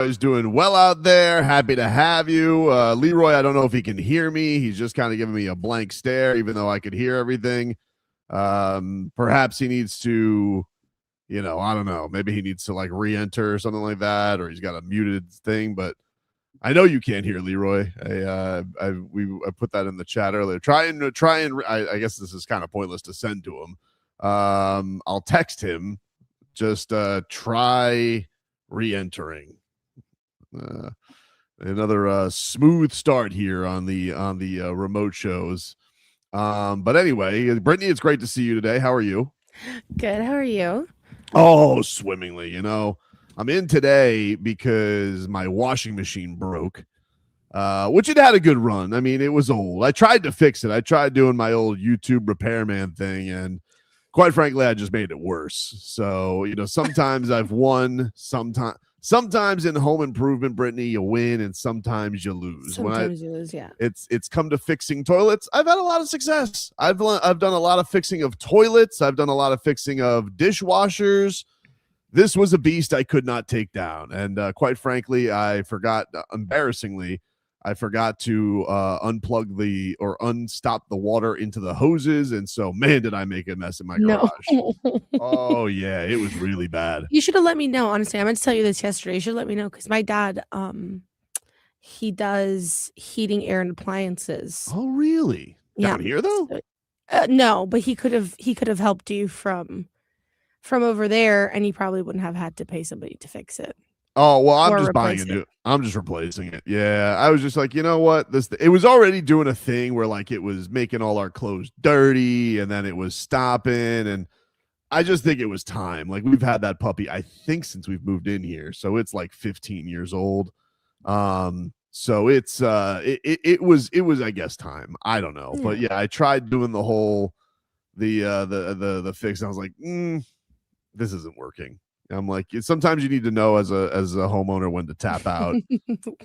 Leroy's doing well out there. Happy to have you. Leroy, I don't know if he can hear me. He's just kind of giving me a blank stare, even though I could hear everything. Perhaps he needs to, I don't know. Maybe he needs to like re-enter or something like that, or he's got a muted thing, but I know you can't hear Leroy. I put that in the chat earlier. Try and I guess this is kind of pointless to send to him. I'll text him. Just try re-entering. Another smooth start here on the remote shows. But anyway, Brittney, it's great to see you today. How are you? Good. How are you? Oh, swimmingly. I'm in today because my washing machine broke, which it had a good run. I mean, it was old. I tried to fix it. I tried doing my old YouTube repairman thing, and quite frankly, I just made it worse. So, sometimes I've won, sometimes in home improvement, Brittney, you win, and sometimes you lose. Sometimes you lose, yeah. It's come to fixing toilets. I've had a lot of success. I've done a lot of fixing of toilets. I've done a lot of fixing of dishwashers. This was a beast I could not take down. And quite frankly, I forgot, embarrassingly, I forgot to unplug or unstop the water into the hoses. And so, man, did I make a mess in my garage. Oh, yeah, it was really bad. You should have let me know. Honestly, I meant to tell you this yesterday. You should let me know because my dad, he does heating, air, and appliances. Oh, really? Down here, though? No, but he could have helped you from over there, and he probably wouldn't have had to pay somebody to fix it. Oh, well, I'm just buying a new. I'm just replacing it. Yeah, I was just like, you know what? It was already doing a thing where like it was making all our clothes dirty, and then it was stopping, and I just think it was time. Like we've had that puppy, I think, since we've moved in here, so it's like 15 years old. So it's it was I guess time. I don't know, but yeah, I tried doing the whole the fix, and I was like, this isn't working. I'm like, sometimes you need to know as a homeowner when to tap out.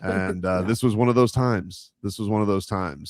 And this was one of those times.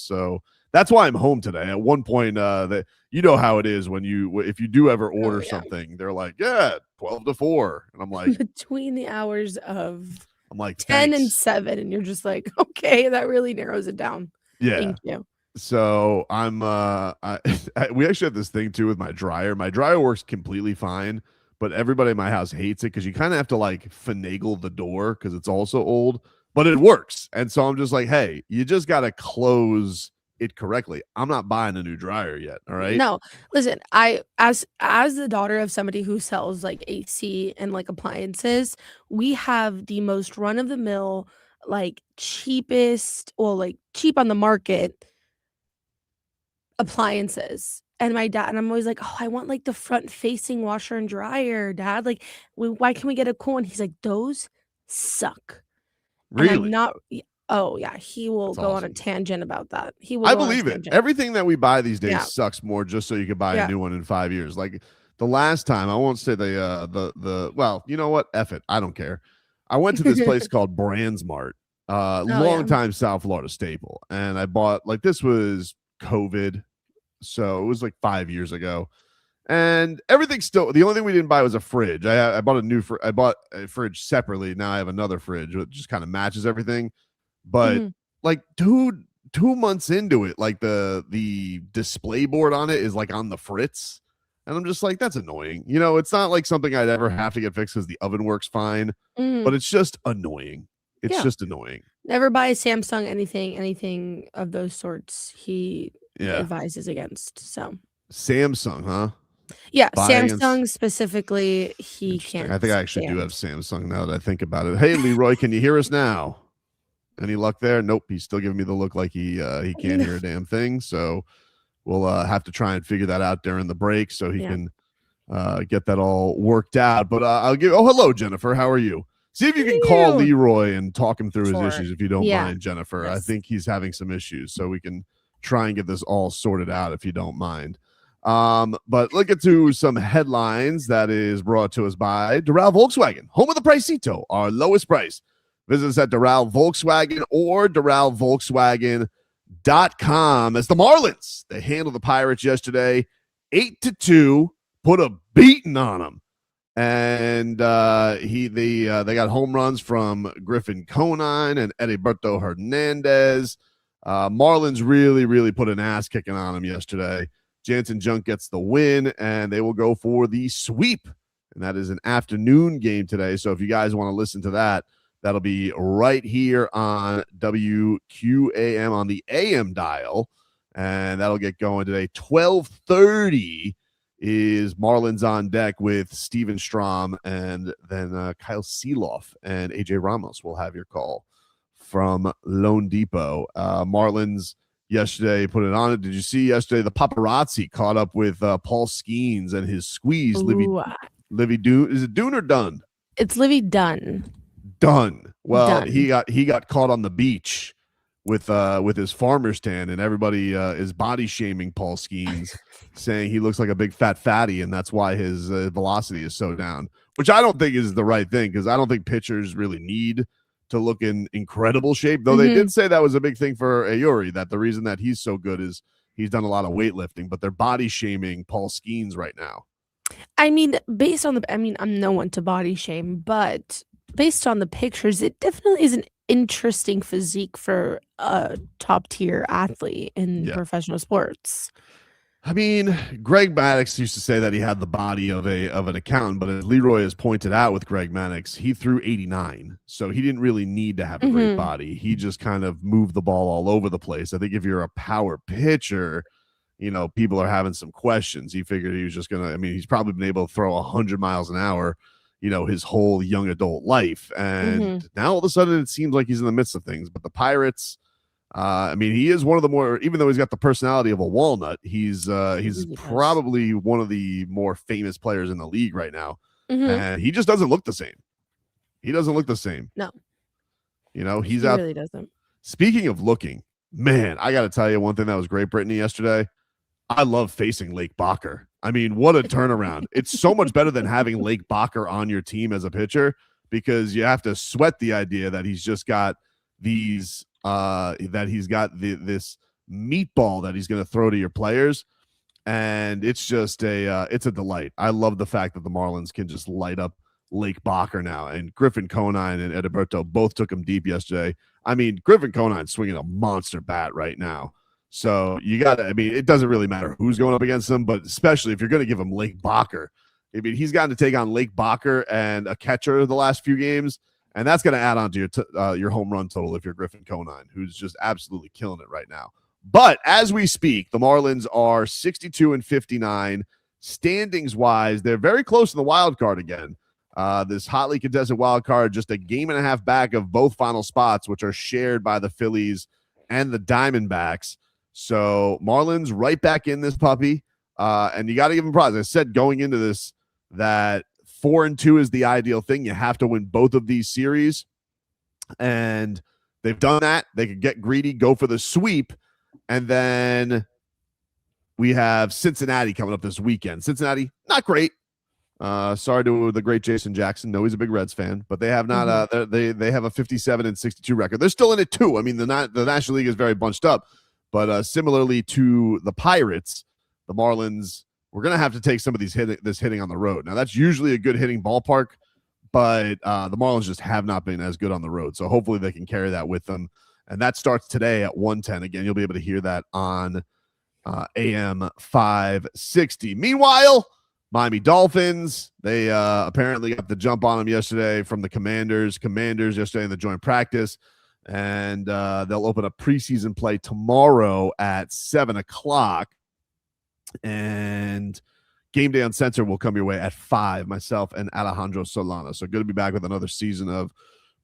So that's why I'm home today. At one point, that how it is when if you do ever order something, they're like, 12 to 4. And I'm like, between the hours of 10 Thanks. And 7, and you're just like, okay, that really narrows it down. Yeah. Thank you. So I'm we actually have this thing too with my dryer. My dryer works completely fine. But everybody in my house hates it because you kind of have to like finagle the door because it's also old, but it works. And so I'm just like, hey, you just got to close it correctly. I'm not buying a new dryer yet. All right. No, listen, I, as the daughter of somebody who sells like AC and like appliances, we have the most run of the mill, like cheapest or like cheap on the market appliances. And my dad, and I'm always like, oh, I want like the front facing washer and dryer, Dad. Like, why can't we get a cool one? He's like, those suck. Really? And I'm not. Oh yeah, he will That's go awesome. on a tangent about that. He will. I believe it. Everything that we buy these days sucks more just so you can buy a new one in 5 years. Like the last time, I won't say the well, you know what? F it. I don't care. I went to this place called Brandsmart, long-time South Florida staple, and I bought this was COVID. So it was like 5 years ago, and everything's still. The only thing we didn't buy was a fridge. I bought I bought a fridge separately. Now I have another fridge that just kind of matches everything. But like 2 months into it, like the display board on it is like on the fritz, and I'm just like, that's annoying. It's not like something I'd ever have to get fixed because the oven works fine, but it's just annoying. It's just annoying. Never buy a Samsung anything of those sorts. He advises against. So Samsung, huh? Yeah, Samsung specifically, he can't. I think I actually do have Samsung now that I think about it. Hey, Leroy, can you hear us now? Any luck there? Nope. He's still giving me the look like he can't hear a damn thing. So we'll have to try and figure that out during the break so he can get that all worked out. But I'll give. Oh, hello, Jennifer. How are you? See if you can call Leroy and talk him through his issues if you don't mind, Jennifer. Yes. I think he's having some issues, so we can try and get this all sorted out if you don't mind. But let's get to some headlines that is brought to us by Doral Volkswagen, home of the Pricito, our lowest price. Visit us at Doral Volkswagen or DoralVolkswagen.com. As the Marlins, they handled the Pirates yesterday 8-2, put a beating on them. And they got home runs from Griffin Conine and Heriberto Hernandez. Marlins really put an ass kicking on him yesterday. Jansen Junk gets the win, and they will go for the sweep. And that is an afternoon game today. So if you guys want to listen to that, that'll be right here on WQAM on the AM dial. And that'll get going today. 12:30 is Marlins on deck with Steven Strom, and then Kyle Seeloff and AJ Ramos will have your call from Lone Depot. Marlins yesterday put it on it. Did you see yesterday the paparazzi caught up with Paul Skenes and his squeeze? Livy Dune. Is it Dune or Dunn? It's Livy Dunn. Dunn. Well, Dunn. he got caught on the beach with his farmer stand, and everybody is body shaming Paul Skenes, saying he looks like a big fat fatty, and that's why his velocity is so down, which I don't think is the right thing, because I don't think pitchers really need to look in incredible shape, though they did say that was a big thing for Ayuri, that the reason that he's so good is he's done a lot of weightlifting, but they're body shaming Paul Skenes right now. I mean, I'm no one to body shame, but based on the pictures, it definitely is an interesting physique for a top tier athlete in professional sports. I mean, Greg Maddux used to say that he had the body of an accountant, but as Leroy has pointed out with Greg Maddux, he threw 89, so he didn't really need to have a great body. He just kind of moved the ball all over the place. I think if you're a power pitcher, people are having some questions. He figured he was just he's probably been able to throw 100 miles an hour, his whole young adult life. And now all of a sudden it seems like he's in the midst of things. But the Pirates, he is one of the more, even though he's got the personality of a walnut, he's probably one of the more famous players in the league right now. And he just doesn't look the same. He doesn't look the same. No. He really doesn't. Speaking of looking, man, I got to tell you one thing that was great, Brittney, yesterday. I love facing Lake Bacher. I mean, what a turnaround. It's so much better than having Lake Bacher on your team as a pitcher, because you have to sweat the idea that he's just got these this meatball that he's going to throw to your players. And it's just it's a delight. I love the fact that the Marlins can just light up Lake Bacher now. And Griffin Conine and Heriberto both took him deep yesterday. I mean, Griffin Conine's swinging a monster bat right now. So you got to, it doesn't really matter who's going up against him, but especially if you're going to give him Lake Bacher. He's gotten to take on Lake Bacher and a catcher the last few games, and that's going to add on to your home run total if you're Griffin Conine, who's just absolutely killing it right now. But as we speak, the Marlins are 62-59. Standings-wise, they're very close to the wild card again. This hotly contested wild card, just a game and a half back of both final spots, which are shared by the Phillies and the Diamondbacks. So Marlins right back in this puppy. And you got to give them props. I said going into this that 4-2 is the ideal thing. You have to win both of these series. And they've done that. They could get greedy, go for the sweep. And then we have Cincinnati coming up this weekend. Cincinnati, not great. Sorry to the great Jason Jackson. No, he's a big Reds fan, but they have not. They have a 57-62 record. They're still in it too. I mean, the National League is very bunched up. But similarly to the Pirates, the Marlins, we're going to have to take some of this hitting on the road. Now, that's usually a good hitting ballpark, but the Marlins just have not been as good on the road. So hopefully they can carry that with them. And that starts today at 1:10. Again, you'll be able to hear that on AM 560. Meanwhile, Miami Dolphins, they apparently got the jump on them yesterday from the Commanders yesterday in the joint practice. And they'll open up preseason play tomorrow at 7:00. And Game Day Uncensored will come your way at 5:00, myself and Alejandro Solana. So good to be back with another season of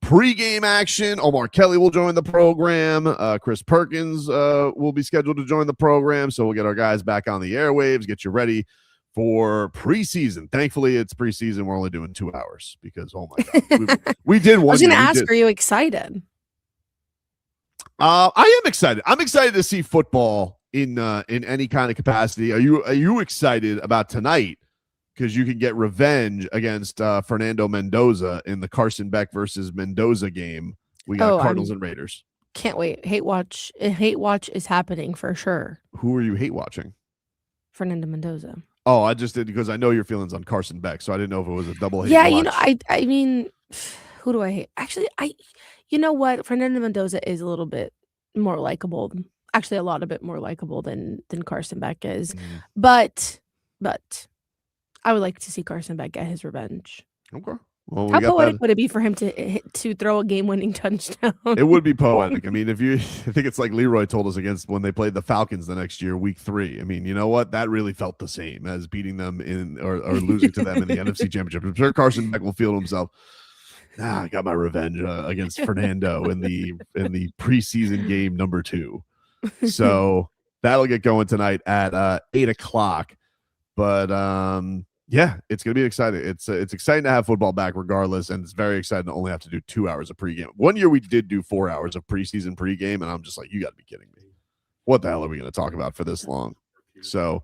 pregame action. Omar Kelly will join the program. Chris Perkins will be scheduled to join the program. So we'll get our guys back on the airwaves, get you ready for preseason. Thankfully, it's preseason. We're only doing 2 hours because, oh my God, we did one. I was going to ask, are you excited? I am excited. I'm excited to see football in any kind of capacity. Are you excited about tonight? Because you can get revenge against Fernando Mendoza in the Carson Beck versus Mendoza game. We got Cardinals and Raiders. Can't wait. Hate watch is happening for sure. Who are you hate watching? Fernando Mendoza. Oh, I just did because I know your feelings on Carson Beck, so I didn't know if it was a double hate Yeah, watch. I mean, who do I hate? Actually, you know what? Fernando Mendoza is a little bit more likable. Actually, a lot a bit more likable than Carson Beck is. Mm, But I would like to see Carson Beck get his revenge. okay. Well, we How got poetic that. would it be for him to throw a game-winning touchdown? It would be poetic. I mean, I think it's like Leroy told us against when they played the Falcons the next year, week 3. I mean, you know what? That really felt the same as beating them or losing to them in the NFC Championship. I'm sure Carson Beck will feel to himself, I got my revenge against Fernando in the preseason game number 2. So that'll get going tonight at 8:00. But yeah, it's gonna be exciting. It's exciting to have football back regardless, and it's very exciting to only have to do 2 hours of pregame. One year we did do 4 hours of preseason pregame, and I'm just like, you got to be kidding me. What the hell are we going to talk about for this long? So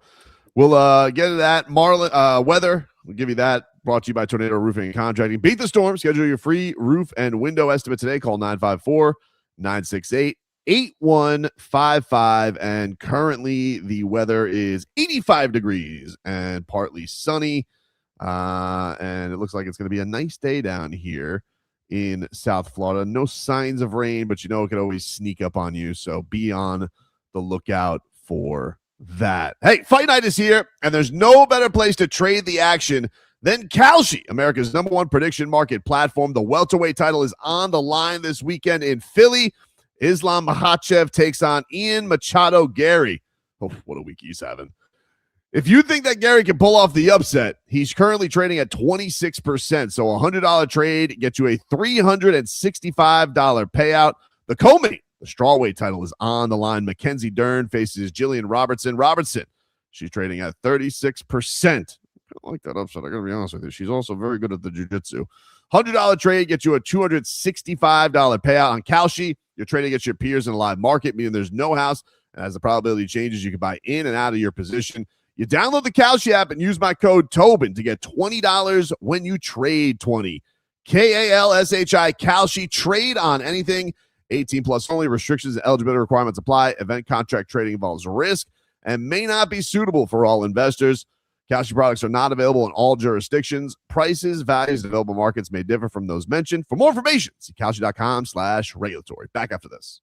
we'll get to that. Marlin weather, we'll give you that. Brought to you by Tornado Roofing and Contracting. Beat the storm. Schedule your free roof and window estimate today. Call 954-968-8155. And currently the weather is 85 degrees and partly sunny. And it looks like it's going to be a nice day down here in South Florida. No signs of rain, but it could always sneak up on you. So be on the lookout for that. Hey, Fight Night is here, and there's no better place to trade the action than Kalshi, America's #1 prediction market platform. The welterweight title is on the line this weekend in Philly. Islam Makhachev takes on Ian Machado Gary. Oh, what a week he's having. If you think that Gary can pull off the upset, he's currently trading at 26%. So a $100 trade gets you a $365 payout. The co-main, the strawweight title, is on the line. Mackenzie Dern faces Jillian Robertson. She's trading at 36%. I don't like that upset. I got to be honest with you. She's also very good at the jiu-jitsu. $100 trade gets you a $265 payout on Kalshi. You're trading against your peers in a live market, meaning there's no house. And as the probability changes, you can buy in and out of your position. You download the Kalshi app and use my code Tobin to get $20 when you trade 20. Kalshi, Kalshi. Trade on anything. 18 plus only. Restrictions and eligibility requirements apply. Event contract trading involves risk and may not be suitable for all investors. Kalshi products are not available in all jurisdictions. Prices, values, and available markets may differ from those mentioned. For more information, see Kalshi.com/regulatory. Back after this.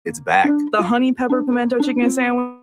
It's back. The honey pepper pimento chicken sandwich.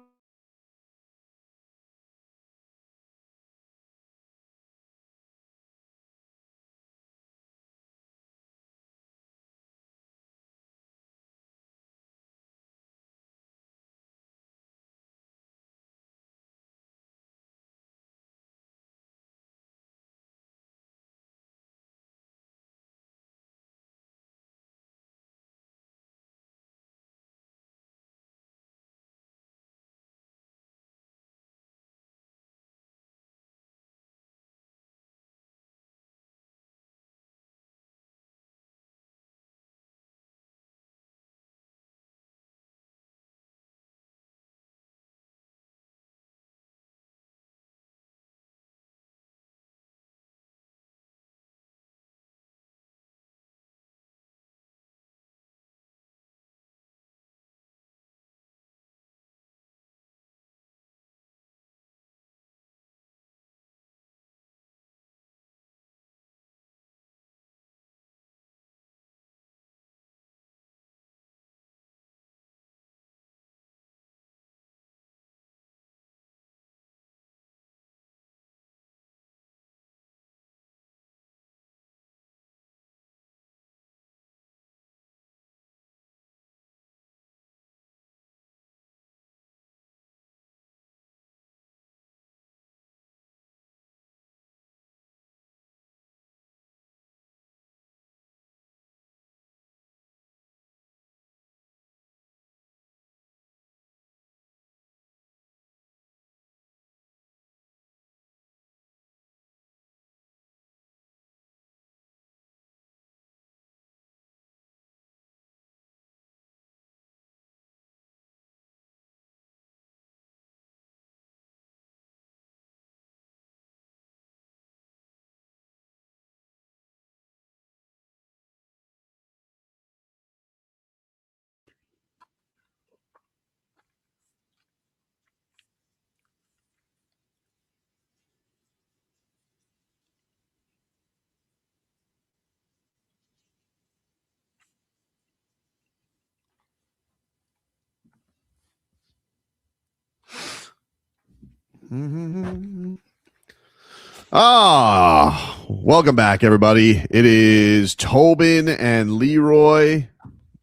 Welcome back, everybody. It is Tobin and Leroy.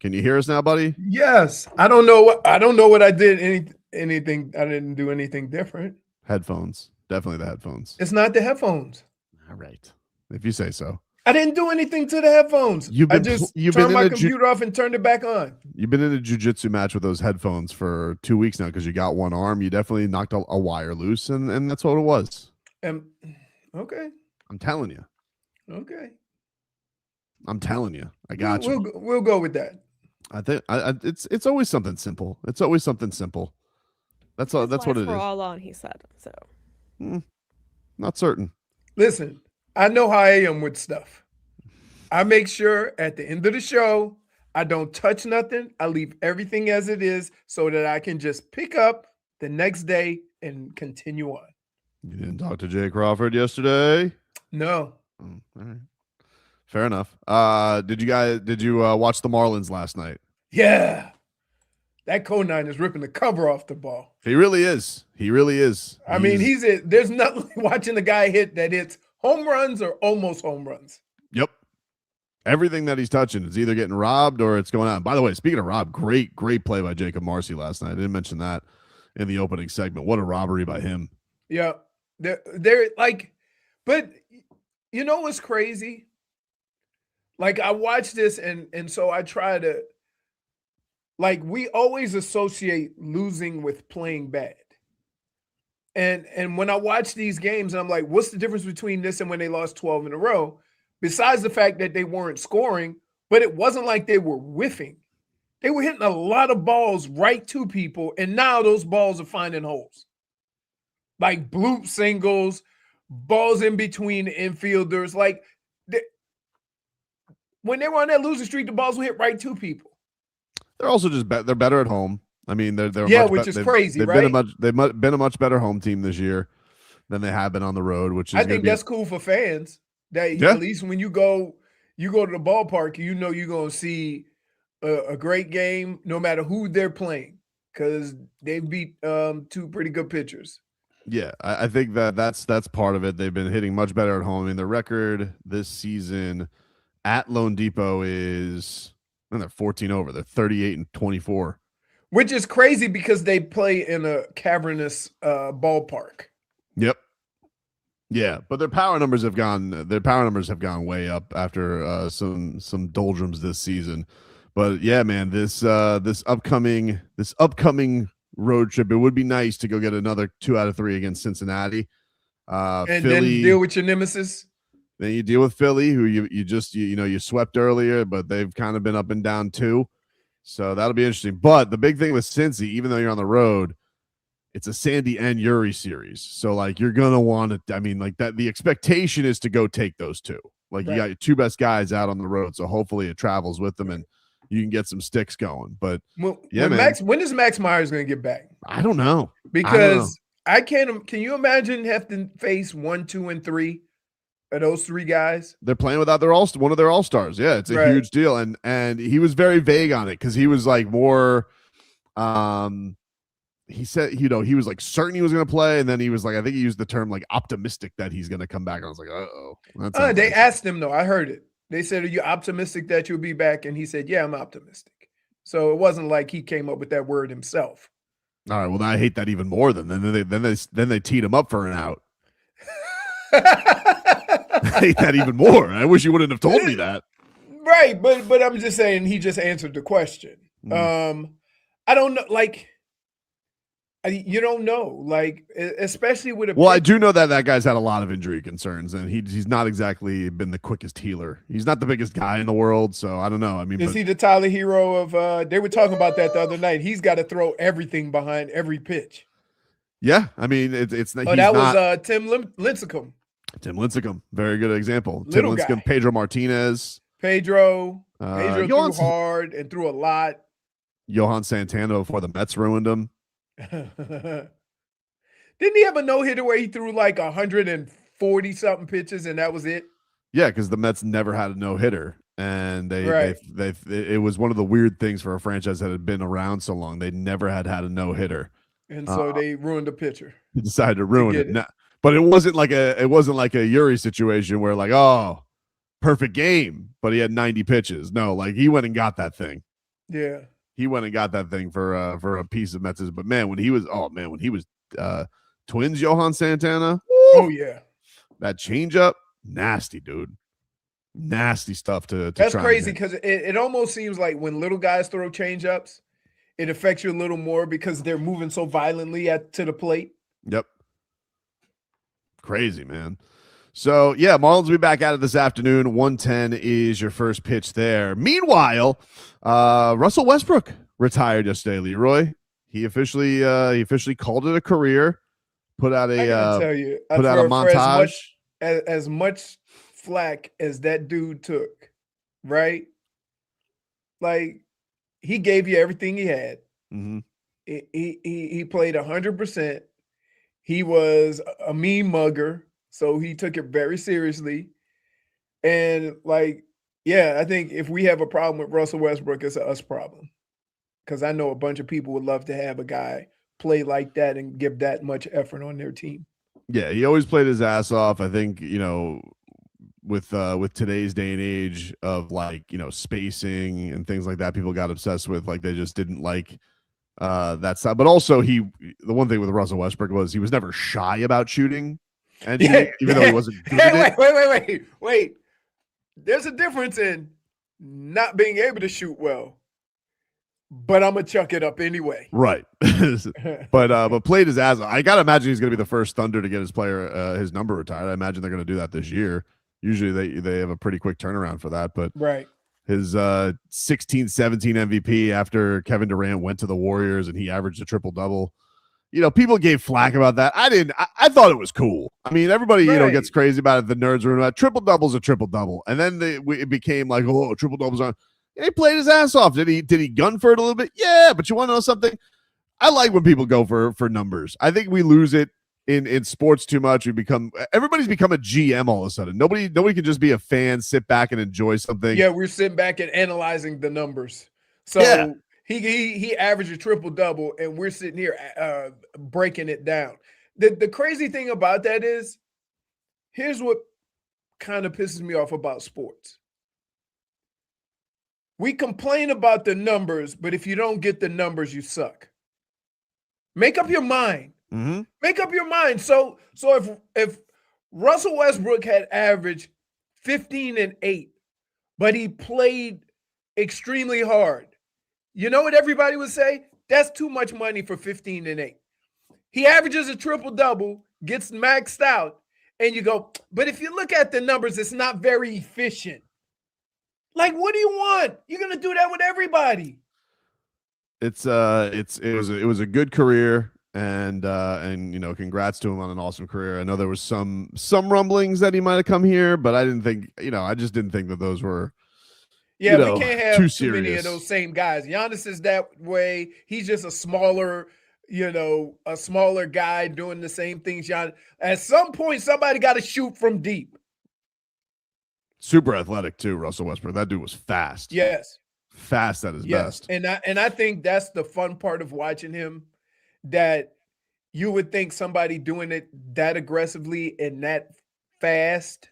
Can you hear us now, buddy? Yes. I don't know what I did. Anything. I didn't do anything different. Headphones. Definitely the headphones. It's not the headphones. All right. If you say so. I didn't do anything to the headphones. I just turned my computer off and turned it back on. You've been in a jiu-jitsu match with those headphones for 2 weeks now because you got one arm. You definitely knocked a wire loose, and that's what it was. Okay. I'm telling you. Okay. I'm telling you. I got you. We'll go with that. I think it's always something simple. It's always something simple. That's all. That's what it is. For all on, he said. So. Not certain. Listen, I know how I am with stuff. I make sure at the end of the show, I don't touch nothing. I leave everything as it is so that I can just pick up the next day and continue on. You didn't talk to Jay Crawford yesterday? No. All right. Fair enough. Did you watch the Marlins last night? Yeah. That Conine is ripping the cover off the ball. He really is. He really is. I mean, there's nothing like watching the guy hit that hits home runs or almost home runs. Yep. Everything that he's touching is either getting robbed or it's going on. By the way, speaking of rob, great play by Jakob Marsee last night. I didn't mention that in the opening segment. What a robbery by him. Yeah. They're like, but you know what's crazy? Like I watch this and so I try to, like, we always associate losing with playing bad. And when I watch these games, I'm like, what's the difference between this and when they lost 12 in a row? Besides the fact that they weren't scoring, but it wasn't like they were whiffing. They were hitting a lot of balls right to people, and now those balls are finding holes. Like bloop singles, balls in between the infielders. Like, when they were on that losing streak, the balls will hit right to people. They're also just they're better at home. I mean, they're which is crazy, right? They've been a much better home team this year than they have been on the road, which is I think that's cool for fans. That at least when you go to the ballpark, you know you're gonna see a great game, no matter who they're playing, because they beat two pretty good pitchers. Yeah, I think that's part of it. They've been hitting much better at home. I mean, the record this season at Lone Depot is, and they're 14 over. They're 38-24. Which is crazy because they play in a cavernous ballpark. Yep. Yeah, but their power numbers have gone way up after some doldrums this season. But yeah, man, this upcoming road trip, it would be nice to go get another 2 out of 3 against Cincinnati. And Philly, then deal with your nemesis. Then you deal with Philly, who you swept earlier, but they've kind of been up and down too. So that'll be interesting. But the big thing with Cincy, even though you're on the road, it's a Sandy and Uri series. So like you're gonna want to. I mean, like that. The expectation is to go take those two. Like you got your 2 best guys out on the road, so hopefully it travels with them and you can get some sticks going. But when is Max Myers going to get back? I don't know, because I can't. Can you imagine having to face 1, 2, and 3 of those 3 guys? They're playing without one of their all-stars. Yeah, it's a huge deal. And he was very vague on it because he was like more. He said, he was like certain he was going to play, and then he was like, I think he used the term like optimistic that he's going to come back. And I was like, they asked him though. I heard it. They said, "Are you optimistic that you'll be back?" And he said, "Yeah, I'm optimistic." So it wasn't like he came up with that word himself. All right. Well, I hate that even more. Then they teed him up for an out. I hate that even more. I wish you wouldn't have told me that. Right, but I'm just saying he just answered the question. I don't know, like. You don't know, like, especially with a. Well, I do know that guy's had a lot of injury concerns, and he's not exactly been the quickest healer. He's not the biggest guy in the world, so I don't know. I mean, is he the Tyler Hero of? They were talking about that the other night. He's got to throw everything behind every pitch. Yeah, I mean, it's. Oh, that was Tim Lincecum. Tim Lincecum, very good example. Little Tim Lincecum, guy. Pedro Martinez. Pedro threw hard and threw a lot. Johan Santana before the Mets ruined him. Didn't he have a no-hitter where he threw like 140 something pitches and that was it? Yeah, because the Mets never had a no-hitter, and it was one of the weird things for a franchise that had been around so long. They never had a no-hitter, and so they ruined the pitcher. He decided to ruin it. Now, but it wasn't like a Uri situation where like, oh, perfect game, but he had 90 pitches. No, like he went and got that thing. Yeah. He went and got that thing for a piece of Mets. But man, when he was Twins, Johan Santana. Woo, oh yeah, that changeup, nasty, dude, nasty stuff to. That's crazy because it almost seems like when little guys throw changeups, it affects you a little more because they're moving so violently to the plate. Yep, crazy, man. So, yeah, Marlins will be back at it this afternoon. 1:10 is your first pitch there. Meanwhile, Russell Westbrook retired yesterday, Leroy. He officially called it a career, put out a montage. As much flack as that dude took, right? Like, he gave you everything he had. Mm-hmm. He played 100%. He was a mean mugger. So he took it very seriously. And like, yeah, I think if we have a problem with Russell Westbrook, it's an us problem. Because I know a bunch of people would love to have a guy play like that and give that much effort on their team. Yeah, he always played his ass off. I think, with today's day and age of like, spacing and things like that, people got obsessed with, like, they just didn't like that side. But also the one thing with Russell Westbrook was he was never shy about shooting. And even though he wasn't good at it. Wait. There's a difference in not being able to shoot well, but I'm gonna chuck it up anyway. Right. but played his ass off. I gotta imagine he's gonna be the first Thunder to get his number retired. I imagine they're gonna do that this year. Usually they have a pretty quick turnaround for that. But right. His 16-17 MVP after Kevin Durant went to the Warriors and he averaged a triple-double. People gave flack about that. I didn't. I thought it was cool. I mean, everybody, gets crazy about it. The nerds were about triple double's a triple double, and then it became like, oh, triple doubles on. And he played his ass off. Did he gun for it a little bit? Yeah, but you want to know something? I like when people go for numbers. I think we lose it in sports too much. Everybody's become a GM all of a sudden. Nobody can just be a fan, sit back and enjoy something. Yeah, we're sitting back and analyzing the numbers. So Yeah. he averaged a triple-double, and we're sitting here breaking it down. The crazy thing about that is, here's what kind of pisses me off about sports. We complain about the numbers, but if you don't get the numbers, you suck. Make up your mind. Mm-hmm. Make up your mind. So if Russell Westbrook had averaged 15-8, but he played extremely hard, you know what everybody would say? That's too much money for 15-8. He averages a triple-double, gets maxed out, and you go, but if you look at the numbers, it's not very efficient. Like, what do you want? You're gonna do that with everybody. It was a good career, and congrats to him on an awesome career. I know there was some rumblings that he might have come here, but I just didn't think that those were we can't have too many of serious. those same guys. Giannis is that way. He's just a smaller guy doing the same things. At some point, somebody got to shoot from deep. Super athletic too, Russell Westbrook. That dude was fast. Yes. Fast at his best. And I think that's the fun part of watching him, that you would think somebody doing it that aggressively and that fast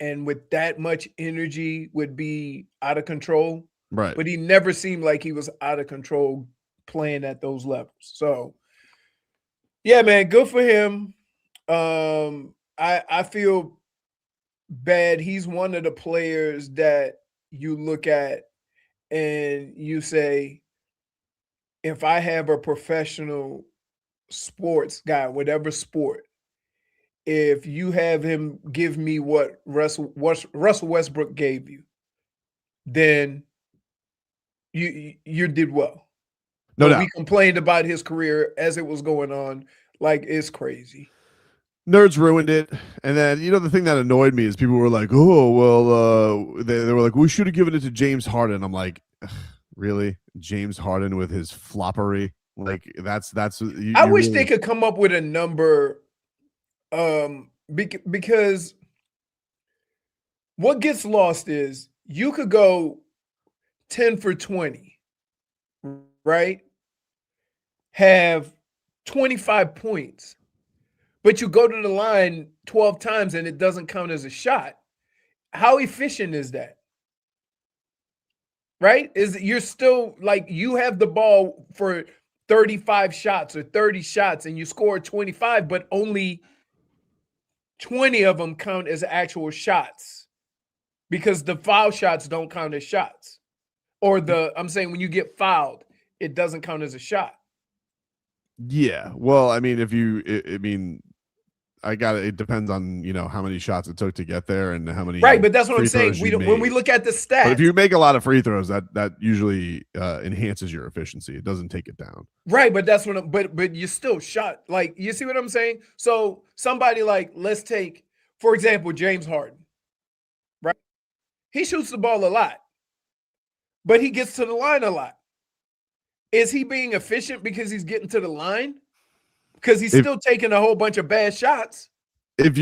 and with that much energy would be out of control. Right. But he never seemed like he was out of control playing at those levels. So yeah, man, good for him. I feel bad. He's one of the players that you look at and you say, if I have a professional sports guy, whatever sport, if you have him give me what Russell Westbrook gave you, then you did well. No doubt. We complained about his career as it was going on. Like, it's crazy. Nerds ruined it. And then, the thing that annoyed me is people were like, oh, well, they were like, we should have given it to James Harden. I'm like, really? James Harden with his floppery? Like, that's I wish they could come up with a number, because what gets lost is you could go 10 for 20, right? Have 25 points, but you go to the line 12 times and it doesn't count as a shot. How efficient is that? Right? You're still like, you have the ball for 35 shots or 30 shots and you score 25, but only 20 of them count as actual shots because the foul shots don't count as shots. Or I'm saying when you get fouled, it doesn't count as a shot. Yeah. Well, I mean, it depends on, how many shots it took to get there and how many. Right. But that's what I'm saying. When we look at the stats. But if you make a lot of free throws, that usually enhances your efficiency. It doesn't take it down. Right. But that's what but you still shot. Like, you see what I'm saying? So somebody like, let's take, for example, James Harden. Right. He shoots the ball a lot, but he gets to the line a lot. Is he being efficient because he's getting to the line? Because he's still taking a whole bunch of bad shots. It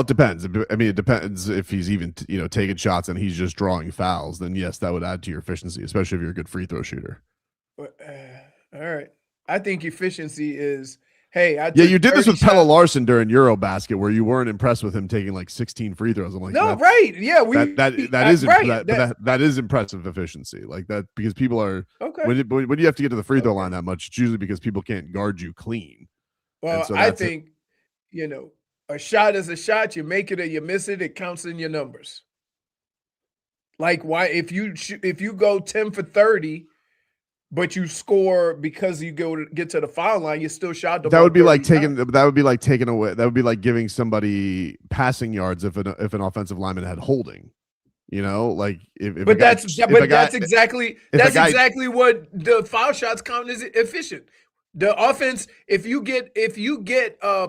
depends. I mean, it depends if he's even, taking shots and he's just drawing fouls. Then yes, that would add to your efficiency, especially if you're a good free throw shooter. All right. I think efficiency is, you did this with Pelle Larsson during Eurobasket, where you weren't impressed with him taking like 16 free throws. I'm like, no, right? Yeah, that is impressive efficiency, like that, because people are okay. When you have to get to the free throw line that much, it's usually because people can't guard you clean. Well, so I think a shot is a shot. You make it or you miss it, it counts in your numbers. Like, why if you go 10 for 30. But you score because you get to the foul line, you still shot the ball. That would be like taking away. That would be like giving somebody passing yards if an offensive lineman had holding. Like that's exactly what the foul shots count as efficient. The offense, if you get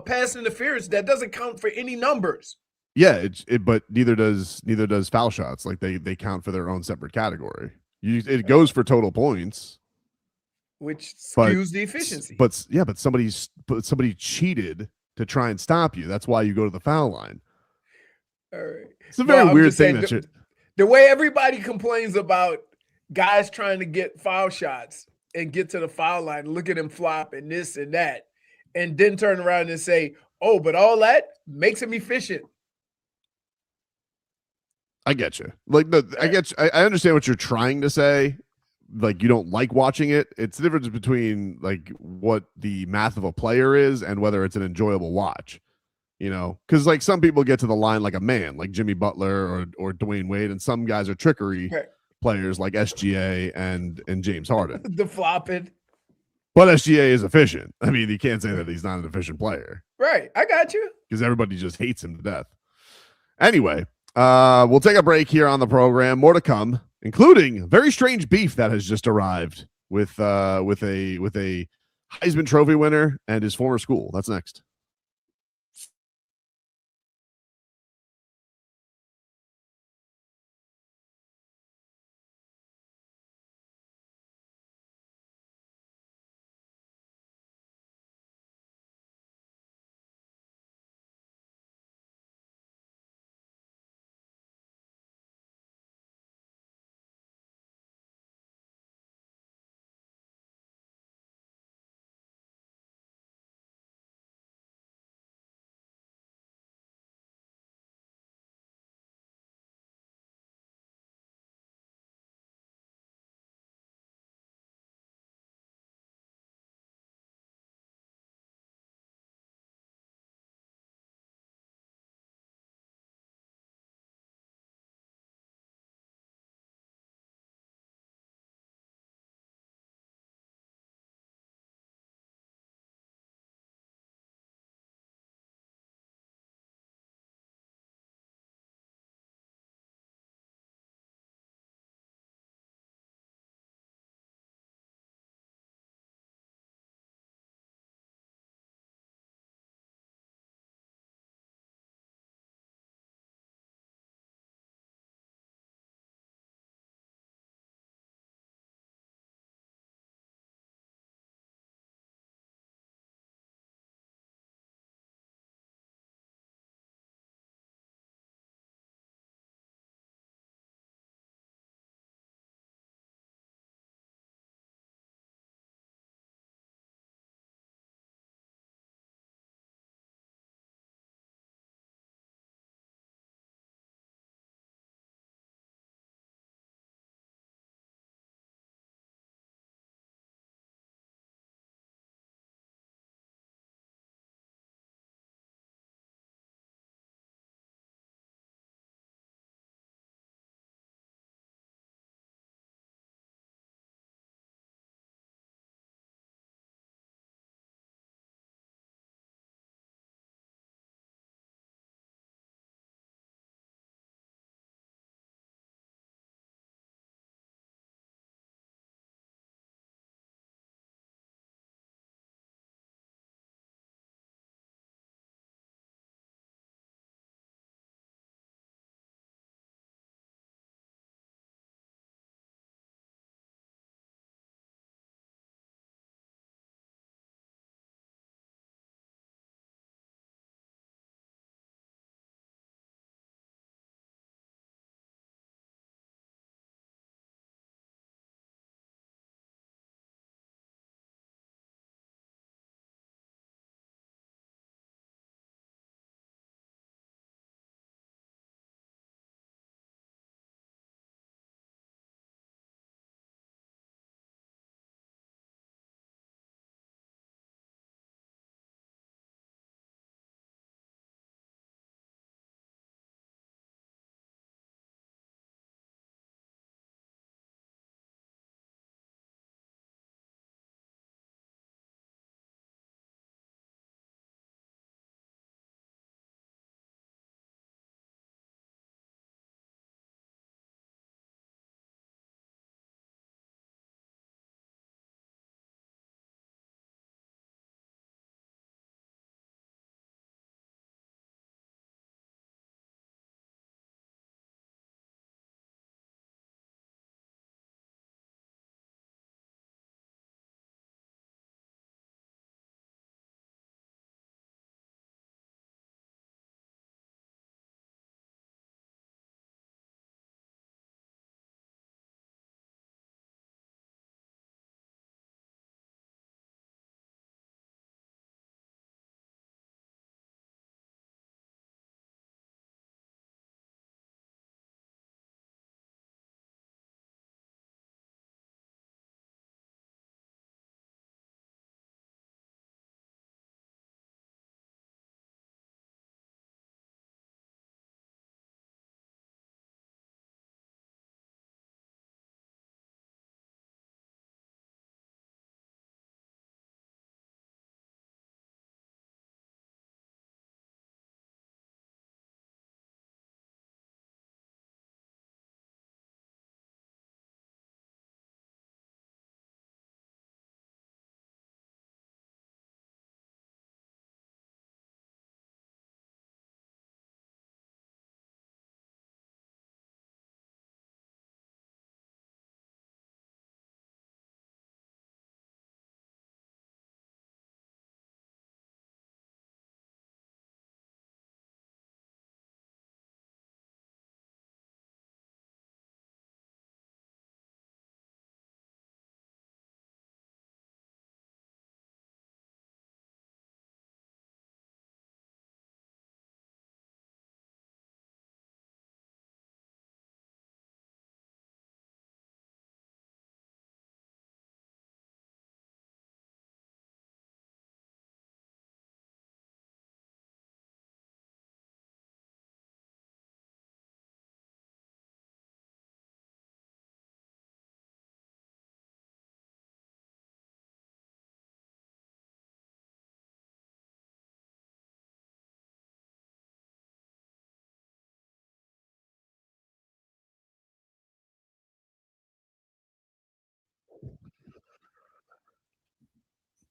pass interference, that doesn't count for any numbers. Yeah, but neither does foul shots. Like they count for their own separate category. It goes for total points. Which skews the efficiency. But somebody cheated to try and stop you. That's why you go to the foul line. All right. It's a very weird thing the way everybody complains about guys trying to get foul shots and get to the foul line, look at him flop and this and that, and then turn around and say, oh, but all that makes him efficient. I get you. Like, I understand what you're trying to say. Like, you don't like watching it. It's the difference between like what the math of a player is and whether it's an enjoyable watch. You know, because like some people get to the line like a man, like Jimmy Butler or Dwayne Wade, and some guys are trickery players like SGA and James Harden. The flopping. But SGA is efficient. I mean, you can't say that he's not an efficient player. Right. I got you. Because everybody just hates him to death. Anyway, we'll take a break here on the program. More to come, including very strange beef that has just arrived with a Heisman Trophy winner and his former school. That's next.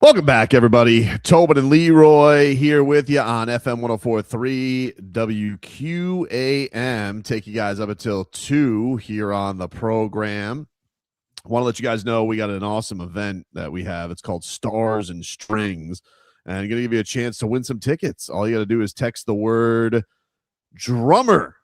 Welcome back, everybody. Tobin and Leroy here with you on FM 104.3 WQAM. Take you guys up until 2 here on the program. I want to let you guys know we got an awesome event that we have. It's called Stars and Strings, and I'm going to give you a chance to win some tickets. All you got to do is text the word drummer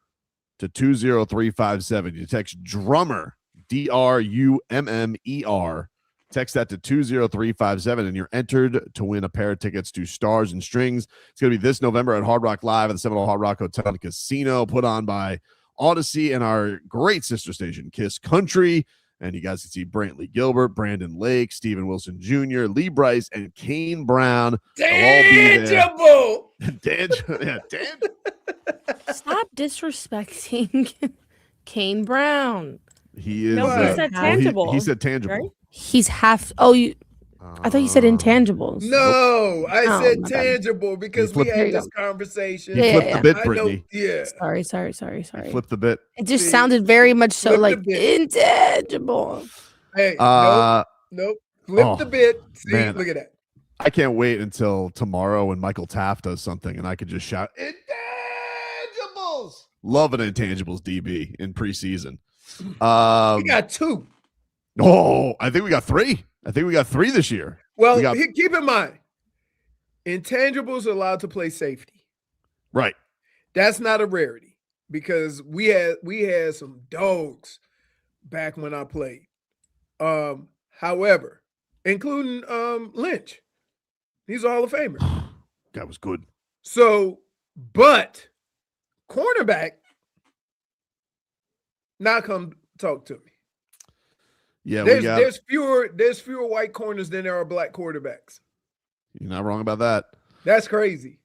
to 20357. You text drummer, DRUMMER. Text that to 20357, and you're entered to win a pair of tickets to Stars and Strings. It's going to be this November at Hard Rock Live at the Seminole Hard Rock Hotel and Casino, put on by Odyssey and our great sister station, Kiss Country. And you guys can see Brantley Gilbert, Brandon Lake, Steven Wilson Jr., Lee Bryce, and Kane Brown. Tangible! Tangible. Stop disrespecting Kane Brown. He is. No, he said tangible. He said tangible. Right? He's half. Oh, you. I thought you said intangibles. No, I said my bad. tangible because we had this conversation. He flipped the bit, I know, Brittney. yeah. Sorry. Flip the bit. It just sounded very much so Flip the like bit. intangible. Hey, nope. Flip the bit. See, man. look at that. I can't wait until tomorrow when Michael Taft does something and I could just shout intangibles. Love an intangibles DB in preseason. We got 2. Oh, I think we got 3. I think we got 3 this year. Well, We got- keep in mind, intangibles are allowed to play safety. Right. That's not a rarity because we had some dogs back when I played. However, including Lynch. He's a Hall of Famer. That was good. So, but cornerback, not come talk to me. Yeah, There's fewer white corners than there are black quarterbacks. You're not wrong about that. That's crazy.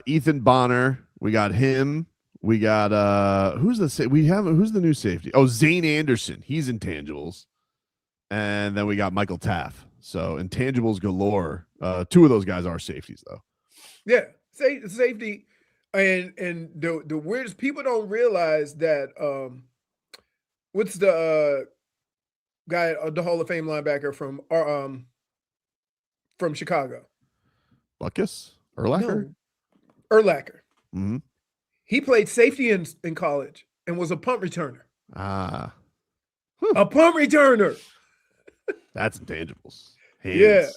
Ethan Bonner, we got him. We got who's the new safety? Oh, Zane Anderson. He's intangibles. And then we got Michael Taft. So intangibles galore. 2 of those guys are safeties though. Yeah, safety, and the weirdest, people don't realize that. What's the guy, the Hall of Fame linebacker from Chicago? Buckus? Urlacher? No, Urlacher. Mm-hmm. He played safety in college and was a punt returner. Ah. A punt returner. That's intangibles. Hands. Yeah.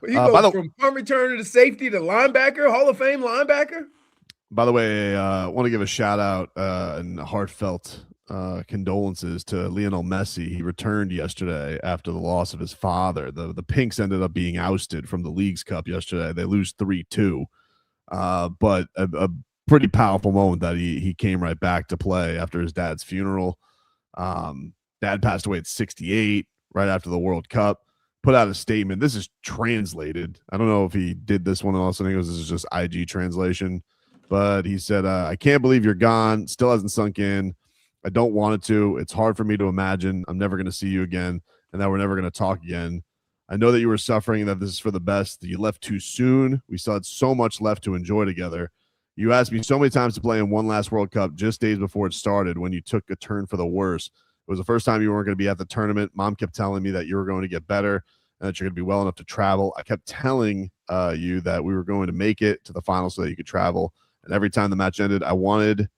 But you by go the- from punt returner to safety to linebacker, Hall of Fame linebacker. By the way, I want to give a shout out and heartfelt condolences to Lionel Messi. He returned yesterday after the loss of his father. The Pinks ended up being ousted from the League's Cup yesterday. They lose 3-2. But a pretty powerful moment that he came right back to play after his dad's funeral. Dad passed away at 68 right after the World Cup. Put out a statement. This is translated. I don't know if he did this one also. I think this is just IG translation. But he said, I can't believe you're gone. Still hasn't sunk in. I don't want it to. It's hard for me to imagine I'm never going to see you again and that we're never going to talk again. I know that you were suffering and that this is for the best. That you left too soon. We still had so much left to enjoy together. You asked me so many times to play in one last World Cup just days before it started when you took a turn for the worse. It was the first time you weren't going to be at the tournament. Mom kept telling me that you were going to get better and that you're going to be well enough to travel. I kept telling you that we were going to make it to the final so that you could travel. And every time the match ended, I wanted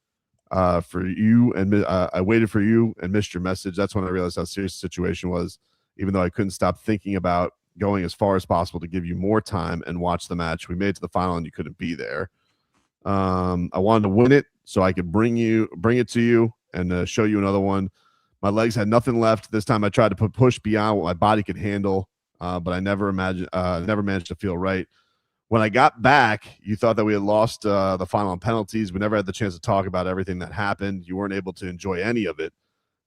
for you and I waited for you and missed your message. That's when I realized how serious the situation was, even though I couldn't stop thinking about going as far as possible to give you more time and watch the match. We made it to the final and you couldn't be there. I wanted to win it so I could bring it to you and show you another one. My legs had nothing left. This time I tried to push beyond what my body could handle, but I never managed to feel right. When I got back, you thought that we had lost the final on penalties. We never had the chance to talk about everything that happened. You weren't able to enjoy any of it.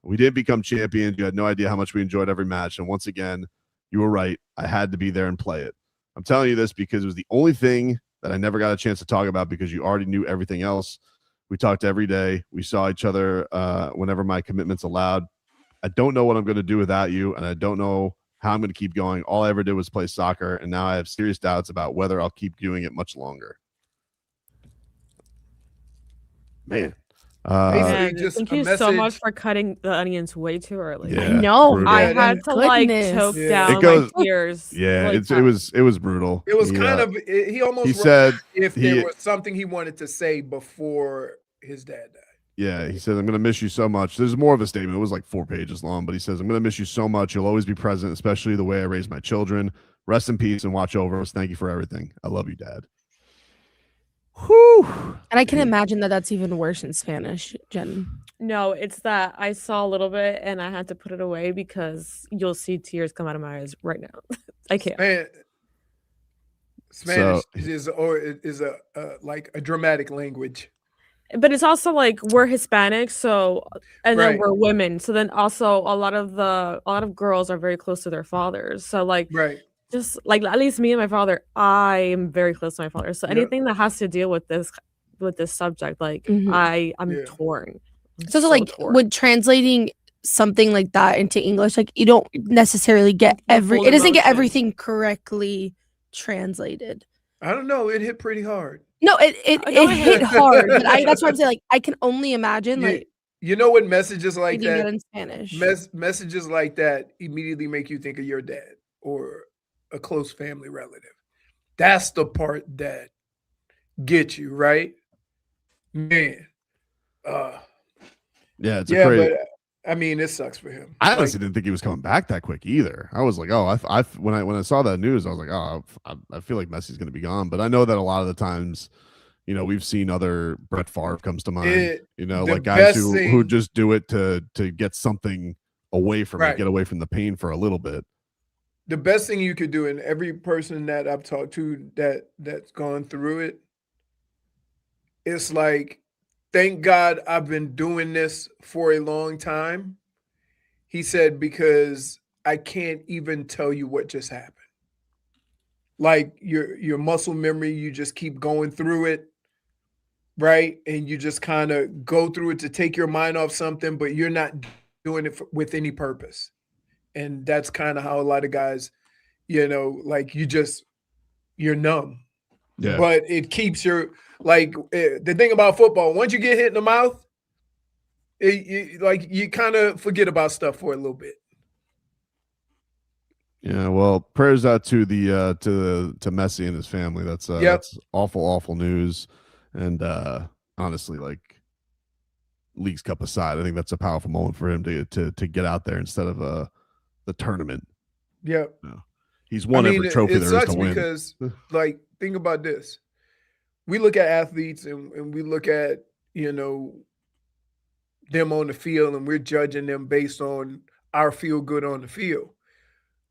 We didn't become champions. You had no idea how much we enjoyed every match. And once again, you were right. I had to be there and play it. I'm telling you this because it was the only thing that I never got a chance to talk about because you already knew everything else. We talked every day. We saw each other whenever my commitments allowed. I don't know what I'm going to do without you, and I don't know how I'm going to keep going. All I ever did was play soccer, and now I have serious doubts about whether I'll keep doing it much longer. Man, Basically, just thank a you so message. much for cutting the onions way too early. Yeah, I know. brutal. I Yeah, had to like choke Goodness. Yeah. down It goes- my tears. Yeah, really it fast. was brutal. It was He, kind of he almost he wrote said if he- there was something he wanted to say before his dad died. Yeah, he said, I'm going to miss you so much. There's more of a statement. It was like 4 pages long, but he says, I'm going to miss you so much. You'll always be present, especially the way I raise my children. Rest in peace and watch over us. Thank you for everything. I love you, Dad. Whew. And I can imagine that that's even worse in Spanish, Jen. No, it's that I saw a little bit and I had to put it away because you'll see tears come out of my eyes right now. I can't. Spanish is a like a dramatic language. But it's also like we're Hispanic, so and then Right. we're women. So then also a lot of girls are very close to their fathers. So like Right. just like at least me and my father, I am very close to my father. So Yep. anything that has to deal with this subject, like Mhm. I'm Yeah. torn. I'm So like torn. with translating something like that into English, like you don't necessarily get The every full it doesn't get emotion. everything correctly translated. I don't know. It hit pretty hard. No, it No, it hit hit. hard, but that's what I'm saying. Like I can only imagine You, like you know what messages like reading that that in Spanish. messages like that immediately make you think of your dad or a close family relative. That's the part that gets you, right? Man. Yeah, it's Yeah, crazy. but I mean, it sucks for him. I Like, honestly didn't think he was coming back that quick either. I was like, oh, when I saw that news, I was like, oh, I feel like Messi's going to be gone. But I know that a lot of the times, you know, we've seen other Brett Favre comes to mind. You know, the like guys best who thing- just do it to get something away from it, Right. get away from the pain for a little bit. the best thing you could do, and every person that I've talked to that's gone through it, it's like, thank God I've been doing this for a long time. He said, because I can't even tell you what just happened. Like your muscle memory, you just keep going through it, right? And you just kind of go through it to take your mind off something, but you're not doing it with any purpose. And that's kind of how a lot of guys, you know, like you're numb. Yeah. But it keeps your, like, the thing about football, once you get hit in the mouth, you kind of forget about stuff for a little bit. Yeah, well, prayers out to the to Messi and his family. That's that's awful news. And honestly, like, League's Cup aside, I think that's a powerful moment for him to get out there instead of the tournament. Yeah. He's won every trophy it there is sucks to win. because, like, think about this. We look at athletes and we look at, you know, them on the field, and we're judging them based on our feel good on the field.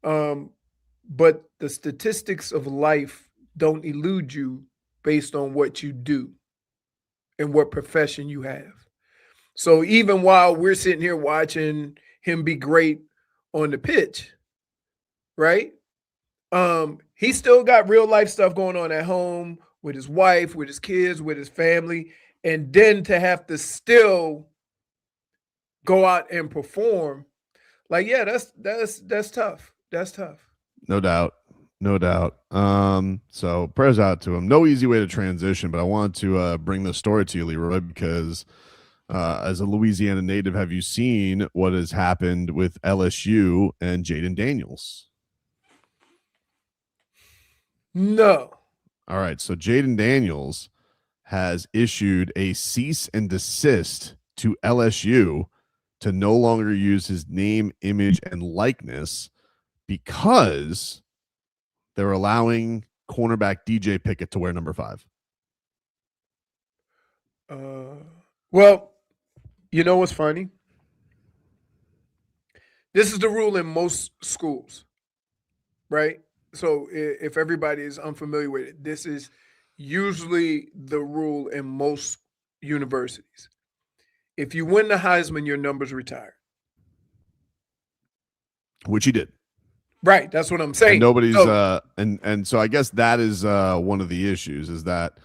But the statistics of life don't elude you based on what you do and what profession you have. So even while we're sitting here watching him be great on the pitch, right? He still got real life stuff going on at home with his wife, with his kids, with his family, and then to have to still go out and perform, like, yeah, that's tough. That's tough. No doubt. So prayers out to him. No easy way to transition, but I want to bring this story to you, Leroy, because as a Louisiana native, have you seen what has happened with LSU and Jayden Daniels? No. All right, so Jayden Daniels has issued a cease and desist to LSU to no longer use his name, image, and likeness because they're allowing cornerback DJ Pickett to wear number 5. Well, you know what's funny? This is the rule in most schools, right? So if everybody is unfamiliar with it, this is usually the rule in most universities. If you win the Heisman, your number's retired. Which he did. Right. That's what I'm saying. And nobody's So- and so I guess that is one of the issues is that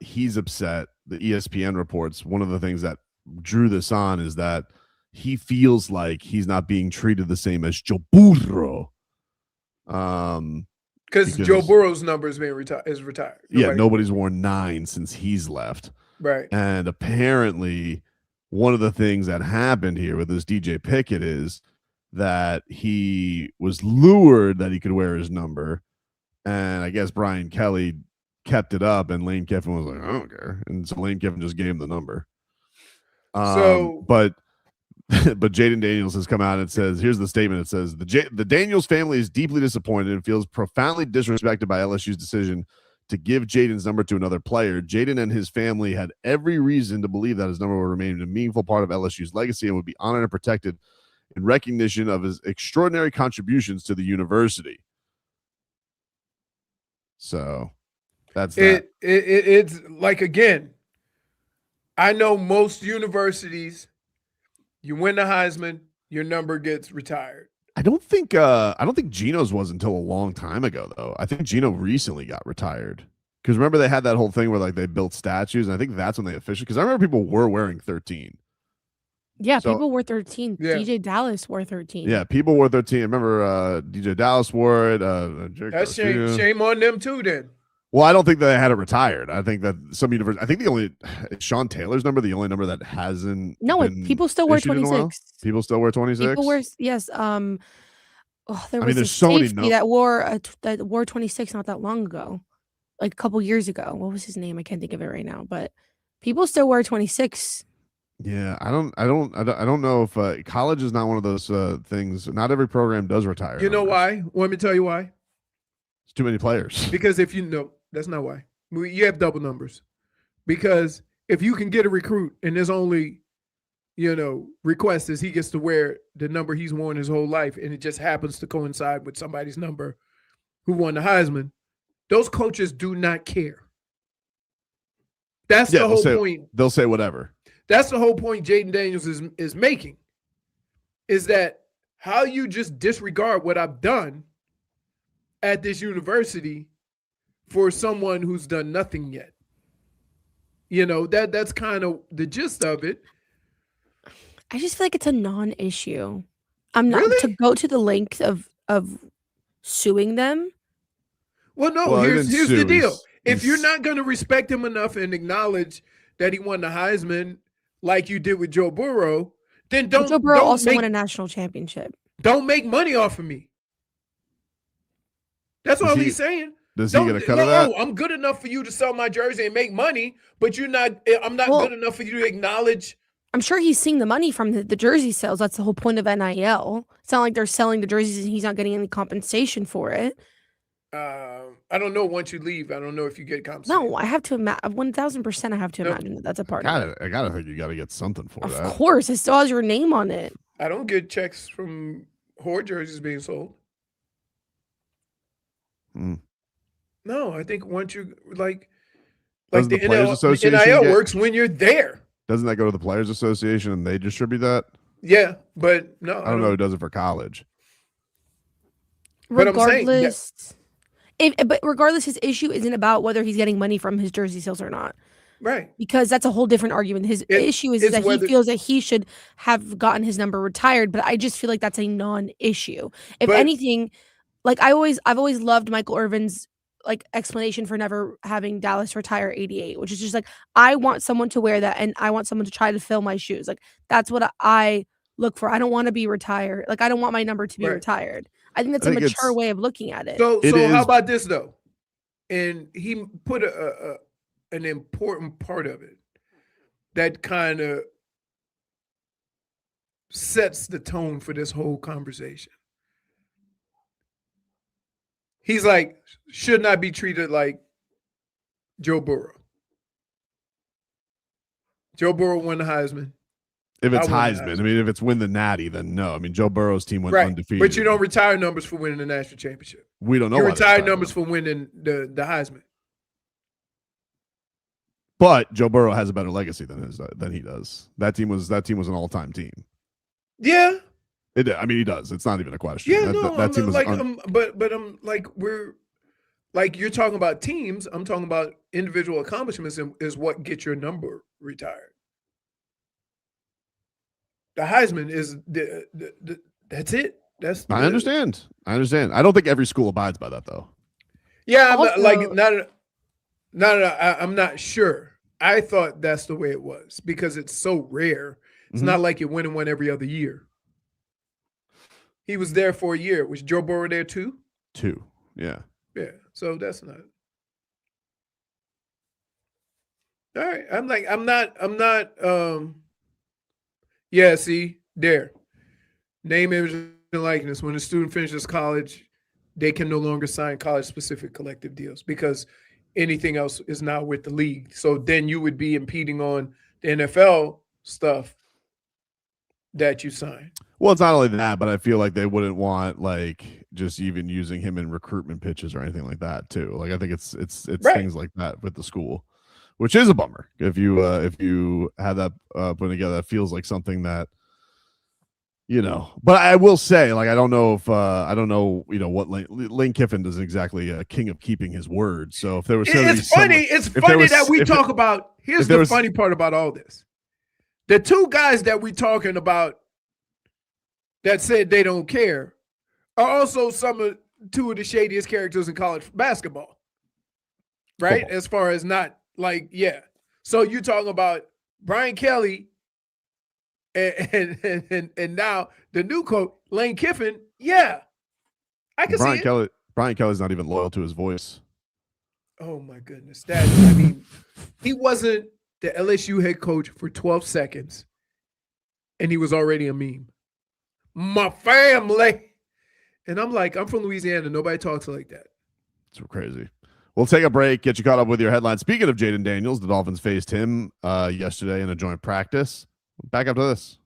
he's upset. The ESPN reports one of the things that drew this on is that he feels like he's not being treated the same as Joe Burrow. Because Joe Burrow's number is being retired. Yeah, nobody's worn 9 since he's left. Right. And apparently one of the things that happened here with this DJ Pickett is that he was lured that he could wear his number. And I guess Brian Kelly kept it up, and Lane Kiffin was like, I don't care. And so Lane Kiffin just gave him the number. But Jayden Daniels has come out and says, here's the statement. It says, the Daniels family is deeply disappointed and feels profoundly disrespected by LSU's decision to give Jayden's number to another player. Jayden and his family had every reason to believe that his number would remain a meaningful part of LSU's legacy and would be honored and protected in recognition of his extraordinary contributions to the university. So that's that. It's like, again, I know most universities, you win the Heisman, your number gets retired. I don't think Geno's was until a long time ago, though. I think Geno recently got retired. Because remember they had that whole thing where like they built statues, and I think that's when they officially, because I remember people were wearing 13. Yeah, people wore 13. Yeah. DJ Dallas wore 13. Yeah, people wore 13. I remember DJ Dallas wore it. That's shame on them too then. Well, I don't think that they had it retired. I think that some universities, I think is Sean Taylor's number the only number that hasn't. No, people still wear 26. People still wear 26. People wear, yes. There was there's so many that wore 26 not that long ago, like a couple years ago. What was his name? I can't think of it right now. But people still wear 26. Yeah, I don't know if college is not one of those things. Not every program does retire. You know why? Want me to tell you why? It's too many players. Because if you know, that's not why. You have double numbers. Because if you can get a recruit and there's only, request is he gets to wear the number he's worn his whole life, and it just happens to coincide with somebody's number who won the Heisman, those coaches do not care. That's the whole point. They'll say whatever. That's the whole point Jayden Daniels is making, is that how you just disregard what I've done at this university for someone who's done nothing yet. That's kind of the gist of it. I just feel like it's a non-issue. I'm not Really? to go to the length of suing them. Well, no, here's the deal. If you're not going to respect him enough and acknowledge that he won the Heisman like you did with Joe Burrow, then Joe Burrow also won a national championship. Don't make money off of me. That's all he's saying. Does he get a cut of that? I'm good enough for you to sell my jersey and make money, but I'm not good enough for you to acknowledge. I'm sure he's seeing the money from the jersey sales. That's the whole point of NIL. It's not like they're selling the jerseys and he's not getting any compensation for it. I don't know. Once you leave, I don't know if you get compensation. No, I have to imagine 1,000%. I have to imagine that that's a part of it. I gotta think you gotta get something for that. Of course, it still has your name on it. I don't get checks from Horde jerseys being sold. No, I think once you like the Players Association NIL works when you're there. Doesn't that go to the Players Association and they distribute that? Yeah, but no, I don't know who does it for college. Regardless, regardless, his issue isn't about whether he's getting money from his jersey sales or not. Right. Because that's a whole different argument. His issue is that he feels that he should have gotten his number retired, but I just feel like that's a non-issue. If anything, like I've always loved Michael Irvin's explanation for never having Dallas retire 88, which is just like, I want someone to wear that and I want someone to try to fill my shoes. Like that's what I look for. I don't want to be retired. Like I don't want my number to be retired. I think that's a mature way of looking at it. So how about this though? And he put an important part of it that kind of sets the tone for this whole conversation. He's like, should not be treated like Joe Burrow. Joe Burrow won the Heisman. If it's Heisman, I mean, if it's win the Natty, then no. I mean, Joe Burrow's team went undefeated. But you don't retire numbers for winning the national championship. We don't know. You retire numbers for winning the Heisman. But Joe Burrow has a better legacy than he does. That team was an all-time team. Yeah. He does. It's not even a question. Yeah, that team was but I'm like, we're like, you're talking about teams. I'm talking about individual accomplishments is what gets your number retired. The Heisman is that's it. I understand. I don't think every school abides by that though. Yeah, I'm not sure. I thought that's the way it was because it's so rare. It's not like you win and win every other year. He was there for a year. Was Joe Burrow there too? 2, yeah. Yeah, so that's not. All right, I'm not. Yeah, see, there. Name, image, and likeness. When a student finishes college, they can no longer sign college-specific collective deals because anything else is now with the league. So then you would be impeding on the NFL stuff that you sign. Well, it's not only that, but I feel like they wouldn't want like just even using him in recruitment pitches or anything like that too. Like I think it's Right. things like that with the school, which is a bummer. If you have that put together, that feels like something that, you know. But I will say, like, I don't know if what Lane Kiffin is exactly a king of keeping his word. So if there was, it's funny that we talk about. Here's the funny part about all this: the two guys that we talking about that said they don't care are also two of the shadiest characters in college basketball, right? Football. As far as not like, yeah. So you talking about Brian Kelly and now the new coach, Lane Kiffin. Yeah, I can see it. Brian Kelly's not even loyal to his voice. Oh my goodness. He wasn't the LSU head coach for 12 seconds and he was already a meme. My family. And I'm like, I'm from Louisiana. Nobody talks like that. It's crazy. We'll take a break, get you caught up with your headlines. Speaking of Jayden Daniels, the Dolphins faced him yesterday in a joint practice. Back up to this.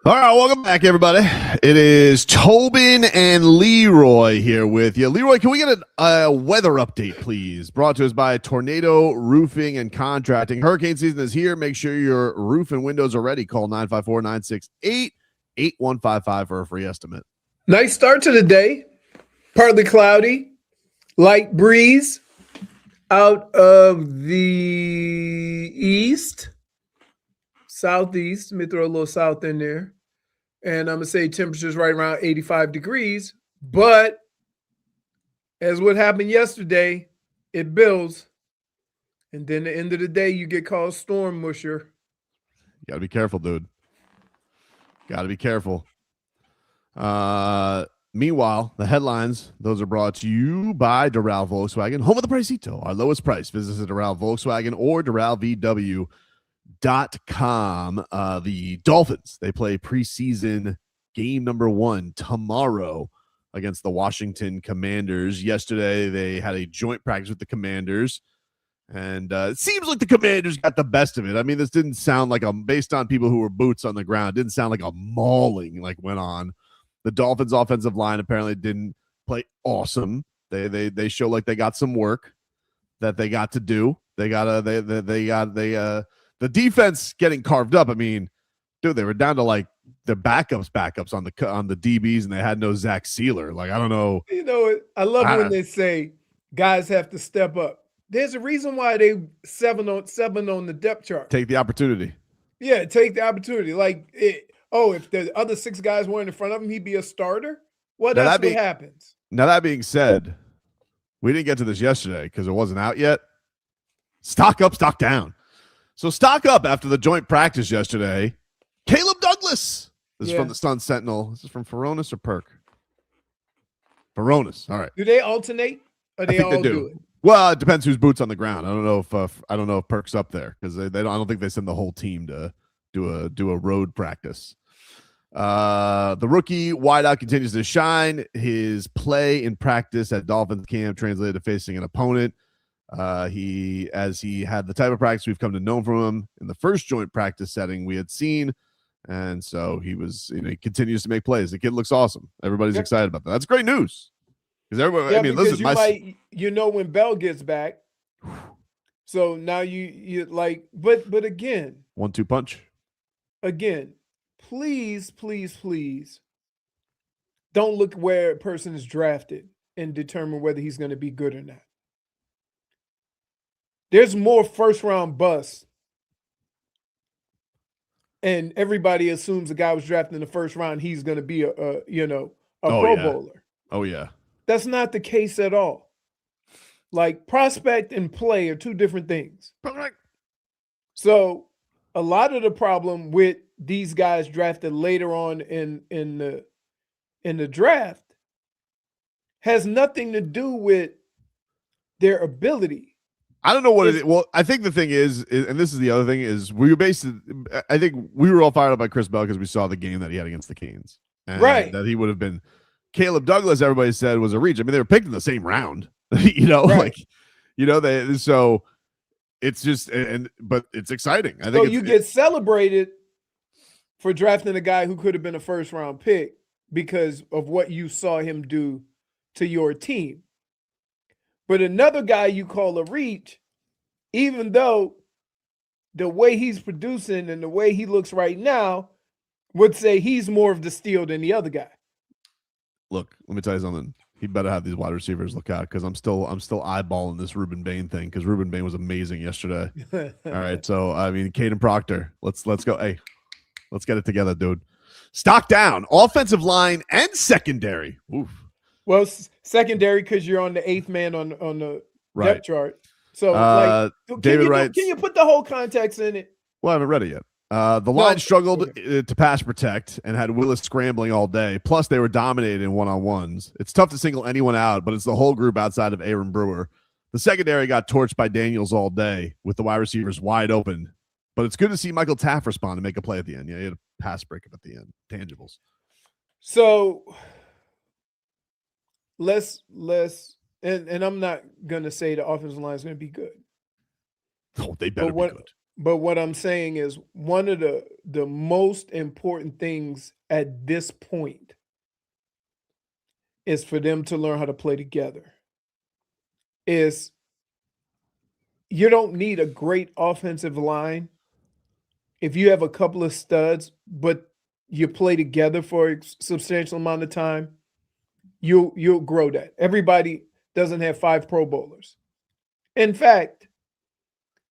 All right, welcome back, everybody. It is Tobin and Leroy here with you. Leroy, can we get a weather update, please? Brought to us by Tornado Roofing and Contracting. Hurricane season is here. Make sure your roof and windows are ready. Call 954-968-8155 for a free estimate. Nice start to the day. Partly cloudy, light breeze out of the east. Southeast, let me throw a little south in there. And I'm going to say temperatures right around 85 degrees. But as what happened yesterday, it builds. And then at the end of the day, you get called storm musher. You got to be careful, dude. Got to be careful. Meanwhile, the headlines, those are brought to you by Doral Volkswagen, home of the Pricito, our lowest price. Visit us at Doral Volkswagen or DoralVW.com. The Dolphins, they play preseason game number 1 tomorrow against the Washington Commanders. Yesterday, they had a joint practice with the Commanders, and it seems like the Commanders got the best of it. I mean, this didn't sound like based on people who were boots on the ground, it didn't sound like a mauling went on. The Dolphins offensive line apparently didn't play awesome. They show like they got some work that they got to do. The defense getting carved up. I mean, dude, they were down to like the backups on the DBs, and they had no Zach Sealer. Like, I don't know. You know, I love when they say guys have to step up. There's a reason why they 7 on the depth chart. Take the opportunity. Yeah, take the opportunity. Like, if the other 6 guys weren't in front of him, he'd be a starter. Well, that's what happens. Now, that being said, we didn't get to this yesterday because it wasn't out yet. Stock up, stock down. So stock up after the joint practice yesterday. Caleb Douglas. This is from the Sun Sentinel. This is from Furones or Perk? Furones. All right. Do they alternate? Or they all do it? Well, it depends whose boots on the ground. I don't know if Perk's up there because I don't think they send the whole team to do a road practice. The rookie wideout continues to shine. His play in practice at Dolphins camp translated to facing an opponent. He had the type of practice we've come to know from him in the first joint practice setting we had seen, and so he continues to make plays. The kid looks awesome. Everybody's excited about that. That's great news because everybody. I mean, listen, when Bell gets back, so now you like, but again, 1-2 punch. Again, please don't look where a person is drafted and determine whether he's going to be good or not. There's more first-round busts, and everybody assumes the guy was drafted in the first round, he's going to be a Pro Bowler. Oh, yeah. That's not the case at all. Like, prospect and play are 2 different things. So a lot of the problem with these guys drafted later on in the draft has nothing to do with their ability. I don't know what it is. Well, I think the thing is, and this is the other thing, is I think we were all fired up by Chris Bell because we saw the game that he had against the Canes. And right. That he would have been Caleb Douglas, everybody said, was a reach. I mean, they were picked in the same round, so it's just, but it's exciting. I think you get celebrated for drafting a guy who could have been a first-round pick because of what you saw him do to your team. But another guy you call a reach, even though the way he's producing and the way he looks right now would say he's more of the steal than the other guy. Look, let me tell you something. He better have these wide receivers look out because I'm still eyeballing this Ruben Bain thing because Ruben Bain was amazing yesterday. All right, so I mean, Caden Proctor, let's go. Hey, let's get it together, dude. Stock down, offensive line and secondary. Oof. Well, secondary because you're on the 8th man on the depth chart. So, can you put the whole context in it? Well, I haven't read it yet. The line struggled to pass protect and had Willis scrambling all day. Plus, they were dominated in one-on-ones. It's tough to single anyone out, but it's the whole group outside of Aaron Brewer. The secondary got torched by Daniels all day with the wide receivers wide open. But it's good to see Michael Taft respond and make a play at the end. Yeah, he had a pass breakup at the end. Tangibles. So let's and I'm not gonna say the offensive line is gonna be good. Oh, they better be good. But what I'm saying is one of the most important things at this point is for them to learn how to play together. Is you don't need a great offensive line if you have a couple of studs, but you play together for a substantial amount of time, you'll grow that. Everybody doesn't have 5 Pro Bowlers. In fact,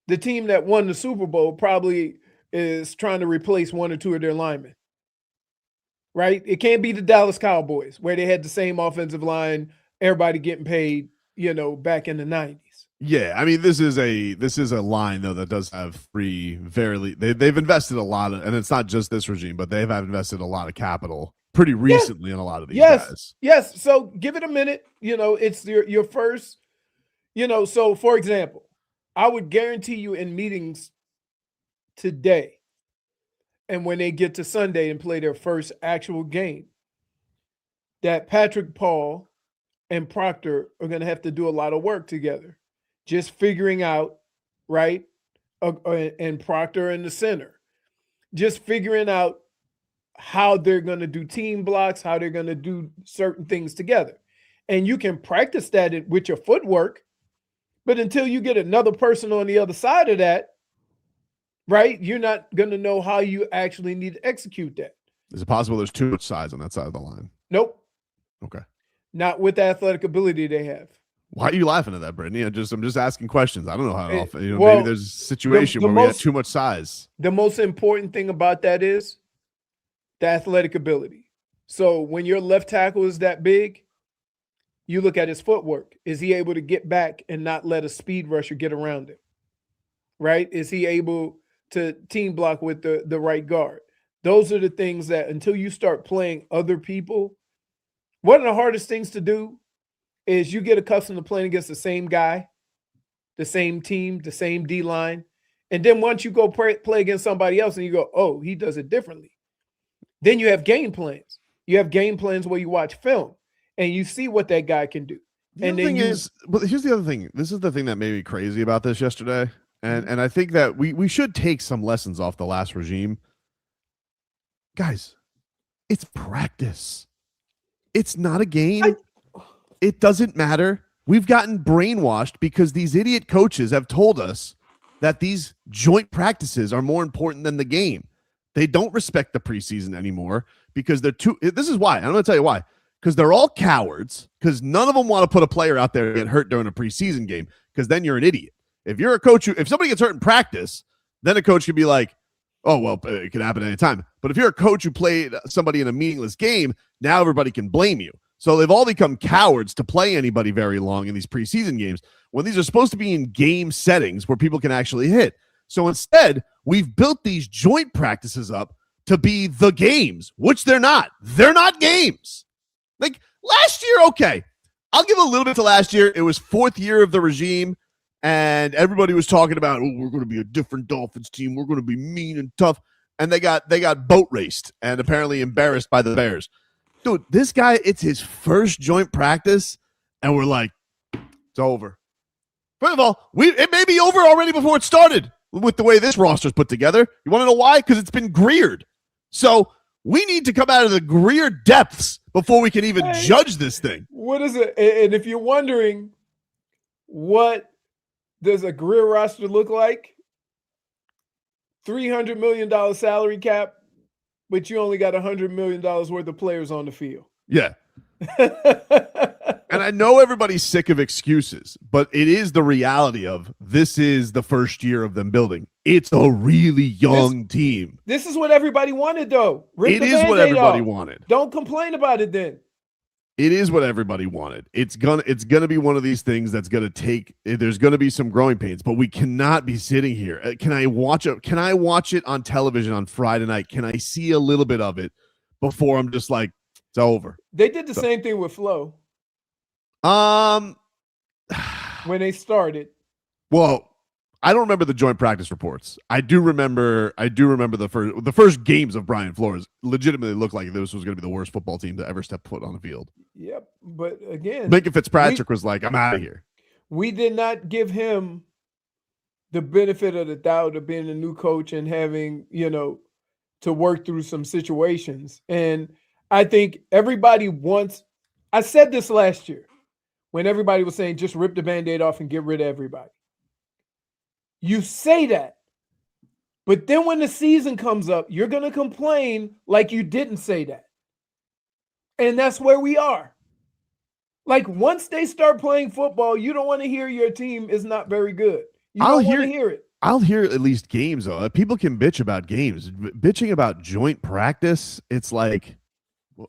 the team that won the Super Bowl probably is trying to replace 1 or 2 of their linemen. Right? It can't be the Dallas Cowboys where they had the same offensive line, everybody getting paid, back in the 90s. Yeah, I mean, this is a line though that does have 3 they've invested a lot of, and it's not just this regime, but they've invested a lot of capital pretty recently in a lot of these guys. Yes. So give it a minute. It's your first, so for example, I would guarantee you in meetings today and when they get to Sunday and play their first actual game, that Patrick Paul and Proctor are going to have to do a lot of work together. Just figuring out, right, and Proctor in the center, just figuring out how they're going to do team blocks, how they're going to do certain things together. And you can practice that with your footwork, but until you get another person on the other side of that, right, you're not going to know how you actually need to execute that. Is it possible there's too much size on that side of the line? Nope. Okay. Not with the athletic ability they have. Why are you laughing at that, Brittney? I'm just asking questions. I don't know how often. Well, maybe there's a situation where we have too much size. The most important thing about that is the athletic ability. So when your left tackle is that big, you look at his footwork. Is he able to get back and not let a speed rusher get around him? Right? Is he able to team block with the right guard? Those are the things that until you start playing other people, one of the hardest things to do is you get accustomed to playing against the same guy, the same team, the same D-line. And then once you go play against somebody else and you go, oh, he does it differently. Then you have game plans. You have game plans where you watch film and you see what that guy can do. But here's the other thing. This is the thing that made me crazy about this yesterday. And I think that we should take some lessons off the last regime. Guys, it's practice. It's not a game. It doesn't matter. We've gotten brainwashed because these idiot coaches have told us that these joint practices are more important than the game. They don't respect the preseason anymore because they're too. This is why. I'm going to tell you why. Because they're all cowards. Because none of them want to put a player out there to get hurt during a preseason game. Because then you're an idiot. If you're a coach, if somebody gets hurt in practice, then a coach could be like, oh, well, it could happen anytime. But if you're a coach who played somebody in a meaningless game, now everybody can blame you. So they've all become cowards to play anybody very long in these preseason games when these are supposed to be in game settings where people can actually hit. So instead, we've built these joint practices up to be the games, which they're not. They're not games. Like last year, okay. I'll give a little bit to last year. It was 4th year of the regime, and everybody was talking about, oh, we're going to be a different Dolphins team. We're going to be mean and tough. And they got boat raced and apparently embarrassed by the Bears. Dude, this guy, it's his first joint practice, and we're like, it's over. First of all, it may be over already before it started with the way this roster's put together. You want to know why? Because it's been Greered. So we need to come out of the Greer depths before we can even judge this thing. What is it? And if you're wondering, what does a Greer roster look like? $300 million salary cap, but you only got $100 million worth of players on the field. Yeah. And I know everybody's sick of excuses, but it is the reality of this is the first year of them building. It's a really young team. This is what everybody wanted, though. It is what everybody wanted. Don't complain about it then. It is what everybody wanted. It's gonna be one of these things that's gonna take. There's gonna be some growing pains, but we cannot be sitting here. Can I watch it on television on Friday night? Can I see a little bit of it before I'm just like, it's over? They did the same thing with Flo. When they started. Well, I don't remember the joint practice reports. I do remember the first games of Brian Flores legitimately looked like this was going to be the worst football team to ever step foot on the field. Yep, but again, Minka Fitzpatrick was like, I'm out of here. We did not give him the benefit of the doubt of being a new coach and having, to work through some situations. And I think everybody wants, I said this last year when everybody was saying just rip the Band-Aid off and get rid of everybody. You say that, but then when the season comes up, you're going to complain like you didn't say that. And that's where we are. Like, once they start playing football, you don't want to hear your team is not very good. You don't want to hear it. I'll hear at least games, though. People can bitch about games. Bitching about joint practice, it's like,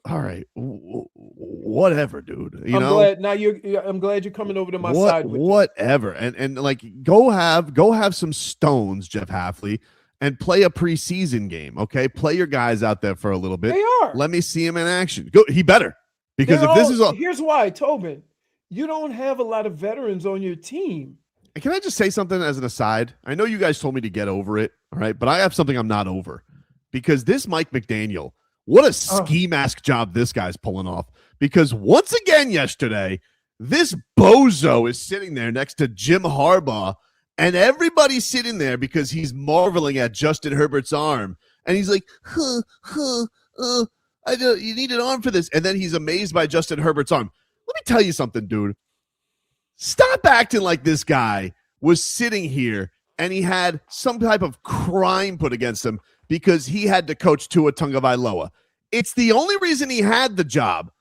all right, whatever, dude. I'm glad you're coming over to my side with whatever. And like, go have some stones, Jeff Hafley, and play a preseason game. Okay, play your guys out there for a little bit. They are. Let me see him in action. Go. He better, because here's why, Tobin. You don't have a lot of veterans on your team. Can I just say something as an aside? I know you guys told me to get over it, all right, but I have something I'm not over, because this Mike McDaniel. What a ski mask job this guy's pulling off. Because once again yesterday, this bozo is sitting there next to Jim Harbaugh, and everybody's sitting there because he's marveling at Justin Herbert's arm. And he's like, you need an arm for this. And then he's amazed by Justin Herbert's arm. Let me tell you something, dude. Stop acting like this guy was sitting here and he had some type of crime put against him because he had to coach Tua Tagovailoa. It's the only reason he had the job,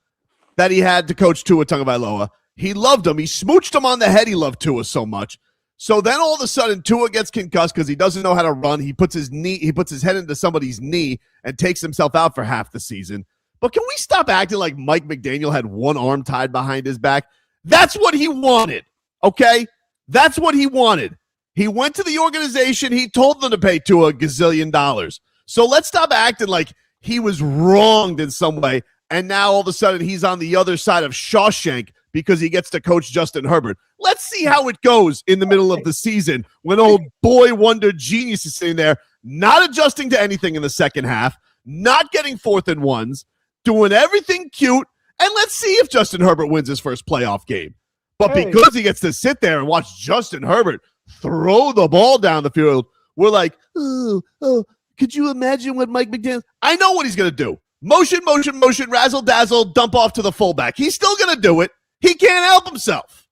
that he had to coach Tua Tagovailoa. He loved him. He smooched him on the head. He loved Tua so much. So then all of a sudden, Tua gets concussed because he doesn't know how to run. He puts his head into somebody's knee and takes himself out for half the season. But can we stop acting like Mike McDaniel had one arm tied behind his back? That's what he wanted, okay? That's what he wanted. He went to the organization. He told them to pay Tua $1 gazillion. So let's stop acting like he was wronged in some way, and now all of a sudden he's on the other side of Shawshank because he gets to coach Justin Herbert. Let's see how it goes in the middle of the season when old boy wonder genius is sitting there, not adjusting to anything in the second half, not getting 4th and 1s, doing everything cute, and let's see if Justin Herbert wins his first playoff game. But because he gets to sit there and watch Justin Herbert throw the ball down the field, we're like, oh, could you imagine what Mike McDaniel? I know what he's going to do. Motion, razzle dazzle, dump off to the fullback. He's still going to do it. He can't help himself.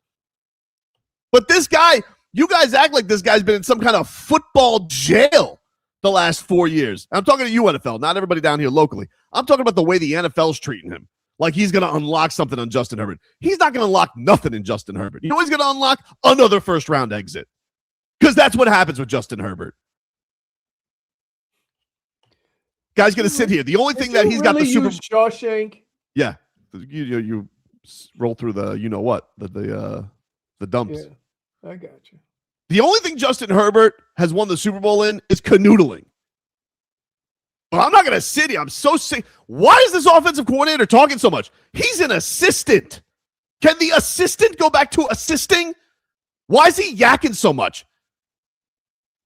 But this guy, you guys act like this guy's been in some kind of football jail the last 4 years. I'm talking to you, NFL, not everybody down here locally. I'm talking about the way the NFL's treating him. Like he's going to unlock something on Justin Herbert. He's not going to unlock nothing in Justin Herbert. You know he's going to unlock? Another first-round exit. Because that's what happens with Justin Herbert. Guy's going to sit here. The only thing that he's got the Super Shawshank. Yeah. You roll through the the dumps. Yeah, I got you. The only thing Justin Herbert has won the Super Bowl in is canoodling. But I'm not going to sit here. I'm so sick. Why is this offensive coordinator talking so much? He's an assistant. Can the assistant go back to assisting? Why is he yakking so much?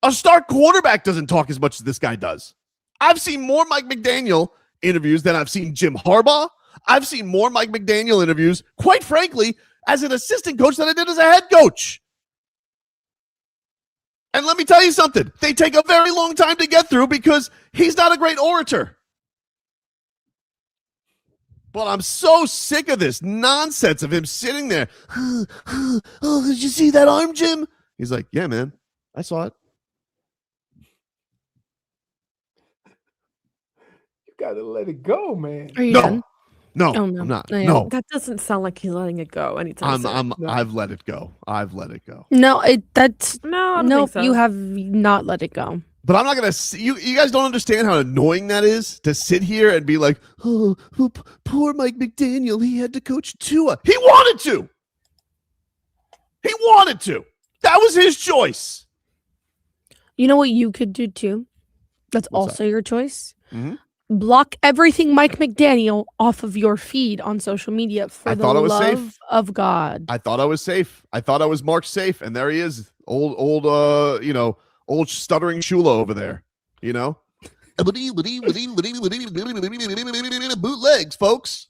A star quarterback doesn't talk as much as this guy does. I've seen more Mike McDaniel interviews than I've seen Jim Harbaugh. I've seen more Mike McDaniel interviews, quite frankly, as an assistant coach than I did as a head coach. And let me tell you something. They take a very long time to get through because he's not a great orator. But I'm so sick of this nonsense of him sitting there. Oh, did you see that arm, Jim? He's like, yeah, man, I saw it. You got to let it go, man. Are you done? No, Oh, no. I'm not. No, yeah. No, That doesn't sound like he's letting it go anytime soon. I've let it go. I've let it go. No, that's No, I don't nope. think so. You have not let it go. But I'm not going to – you guys don't understand how annoying that is to sit here and be like, oh, poor Mike McDaniel. He had to coach Tua. He wanted to. He wanted to. That was his choice. You know what you could do too? That's What's also your choice. Mhm. Block everything Mike McDaniel off of your feed on social media for the love of God. I thought I was safe. I thought I was marked safe. And there he is. Old stuttering Shula over there, you know? Bootlegs, folks.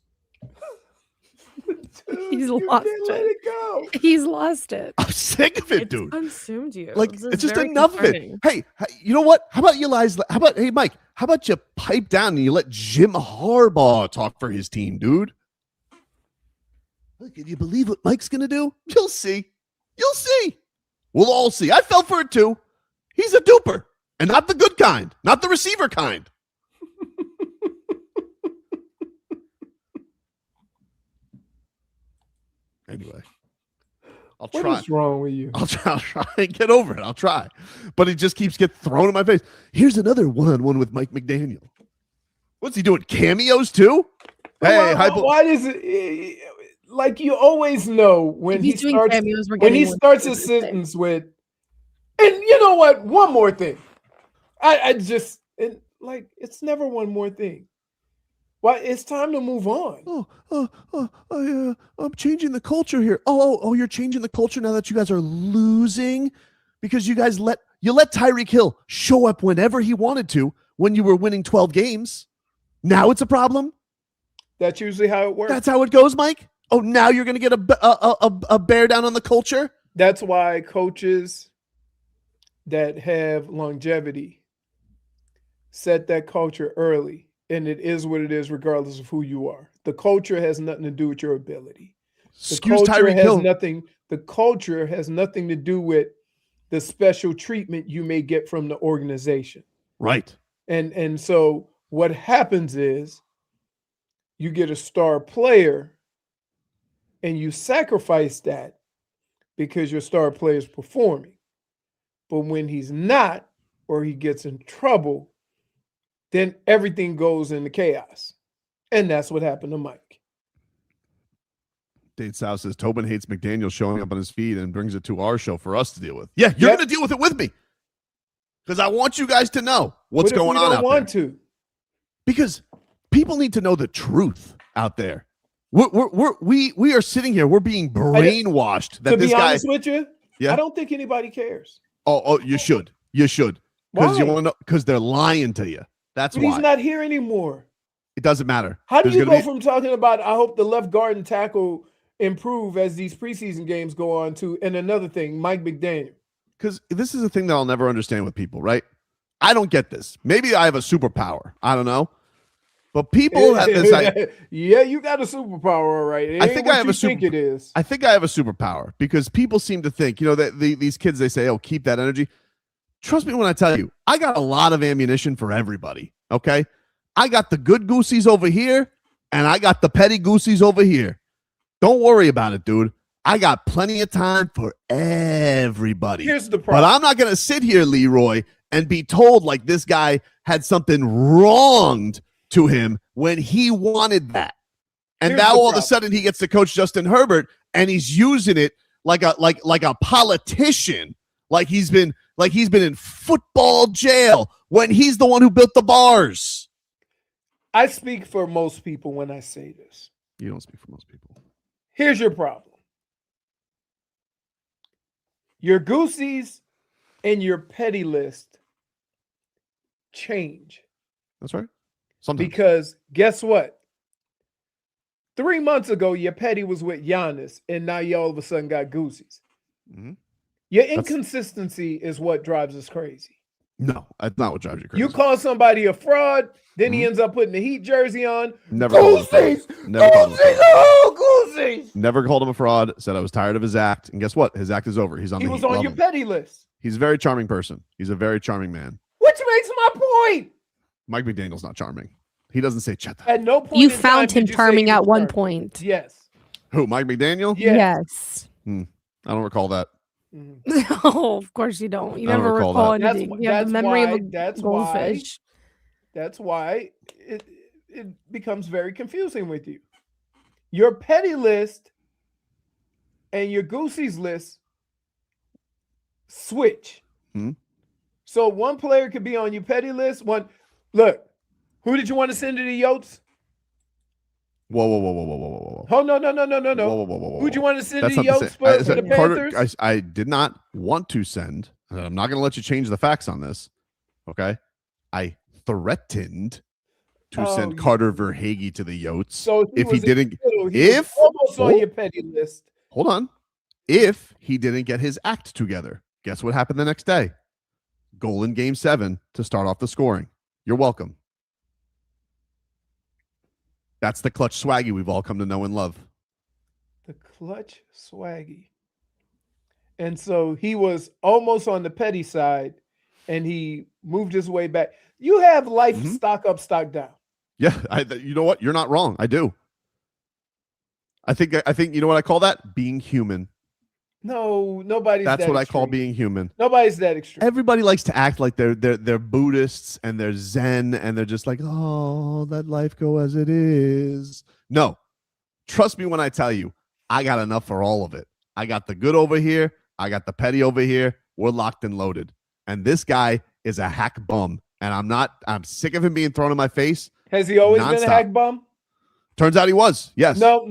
He's You lost can't let it. it go. He's lost it. I'm sick of it, It's dude. consumed you. Like, This is it's just very enough concerning. of it. Hey, you know what? How about you guys? Hey, Mike, how about you pipe down and you let Jim Harbaugh talk for his team, dude? Look, can you believe what Mike's going to do? You'll see. You'll see. We'll all see. I fell for it too. He's a duper, and not the good kind, not the receiver kind. Anyway, I'll try. What is wrong with you? I'll try and get over it. I'll try. But it just keeps getting thrown in my face. Here's another one-on-one with Mike McDaniel. What's he doing? Cameos too? Hey, why does it like you always know when he starts cameos, his sentence with, and you know what? One more thing. It's never one more thing. Well, it's time to move on. I'm changing the culture here. Oh, you're changing the culture now that you guys are losing because you guys let Tyreek Hill show up whenever he wanted to when you were winning 12 games. Now it's a problem. That's usually how it works. That's how it goes, Mike. Oh, now you're going to get a bear down on the culture. That's why coaches that have longevity set that culture early. And it is what it is, regardless of who you are. The culture has nothing to do with your ability. The culture has nothing to do with the special treatment you may get from the organization. Right. And so what happens is you get a star player and you sacrifice that because your star player is performing. But when he's not, or he gets in trouble, then everything goes into chaos. And that's what happened to Mike. Date South says Tobin hates McDaniel showing up on his feed and brings it to our show for us to deal with. Yeah, you're going to deal with it with me. Because I want you guys to know what's going on out there. Because people need to know the truth out there. We are sitting here. We're being brainwashed that this guy. To be honest with you, I don't think anybody cares. Oh, you should. You should. Because you want to know. Because they're lying to you. That's why. He's not here anymore. It doesn't matter. How do you go from talking about, I hope the left guard and tackle improve as these preseason games go on to, and another thing, Mike McDaniel? Because this is a thing that I'll never understand with people, right? I don't get this. Maybe I have a superpower. I don't know. But people have this. Yeah, you got a superpower, all right. I think I have a think it is. I think I have a superpower because people seem to think, that these kids, they say, oh, keep that energy. Trust me when I tell you, I got a lot of ammunition for everybody, okay? I got the good Goosies over here, and I got the petty Goosies over here. Don't worry about it, dude. I got plenty of time for everybody. Here's the problem. But I'm not going to sit here, Leroy, and be told like this guy had something wronged to him when he wanted that. And now all of a sudden he gets to coach Justin Herbert, and he's using it like a politician, like he's been in football jail when he's the one who built the bars. I speak for most people when I say this. You don't speak for most people. Here's your problem. Your Goosies and your petty list change. That's right. Sometimes. Because guess what? 3 months ago, your petty was with Giannis, and now you all of a sudden got Goosies. Mm-hmm. Your inconsistency is what drives us crazy. No, that's not what drives you crazy. You call somebody a fraud, then he ends up putting the Heat jersey on. Never called him Goosies! Never called him a fraud. Said I was tired of his act. And guess what? His act is over. He was on your petty list. He's a very charming person. He's a very charming man. Which makes my point. Mike McDaniel's not charming. He doesn't say chat. At no point you found him charming at one point. Yes. Who, Mike McDaniel? Yes. I don't recall that. No, of course you don't. You never recall anything. You have the memory of a goldfish. That's why it becomes very confusing with you. Your petty list and your Goosies list switch. So one player could be on your petty list. Look, who did you want to send to the Yotes? Whoa. Oh, no. Who did you want to send to the Yotes for the Panthers? I did not want to send, and I'm not going to let you change the facts on this, okay? I threatened to send yeah. Carter Verhaeghe to the Yotes. So if he didn't, was almost on your petty list. Hold on. If he didn't get his act together, guess what happened the next day? Goal in Game 7 to start off the scoring. You're welcome. That's the clutch swaggy we've all come to know and love. The clutch swaggy. And so he was almost on the petty side, and he moved his way back. You have life stock up, stock down. Yeah, you know what? You're not wrong. I do. I think you know what I call that? Being human. No, nobody's. That's that what extreme. I call being human. Nobody's that extreme. Everybody likes to act like they're Buddhists and they're Zen and they're just like, oh, let life go as it is. No, trust me when I tell you, I got enough for all of it. I got the good over here. I got the petty over here. We're locked and loaded. And this guy is a hack bum. And I'm sick of him being thrown in my face. Has he always nonstop. been a hack bum? Turns out he was. Yes. No.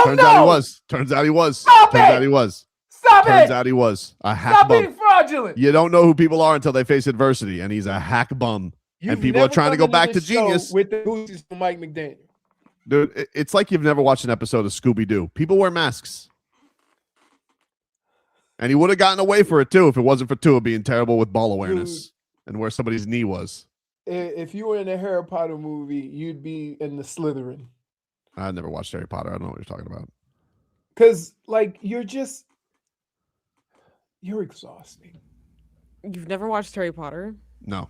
Turns out he was. Turns out he was. Stop Turns it! out he was. Stop Turns it! out he was a hack Stop bum. being fraudulent. You don't know who people are until they face adversity, and he's a hack bum. And people are trying to go back to genius. With the Goosies from Mike McDaniel. Dude, it's like you've never watched an episode of Scooby-Doo. People wear masks. And he would have gotten away for it, too, if it wasn't for Tua being terrible with ball awareness and where somebody's knee was. If you were in a Harry Potter movie, you'd be in the Slytherin. I never watched Harry Potter. I don't know what you're talking about. Because, you're exhausting. You've never watched Harry Potter? No.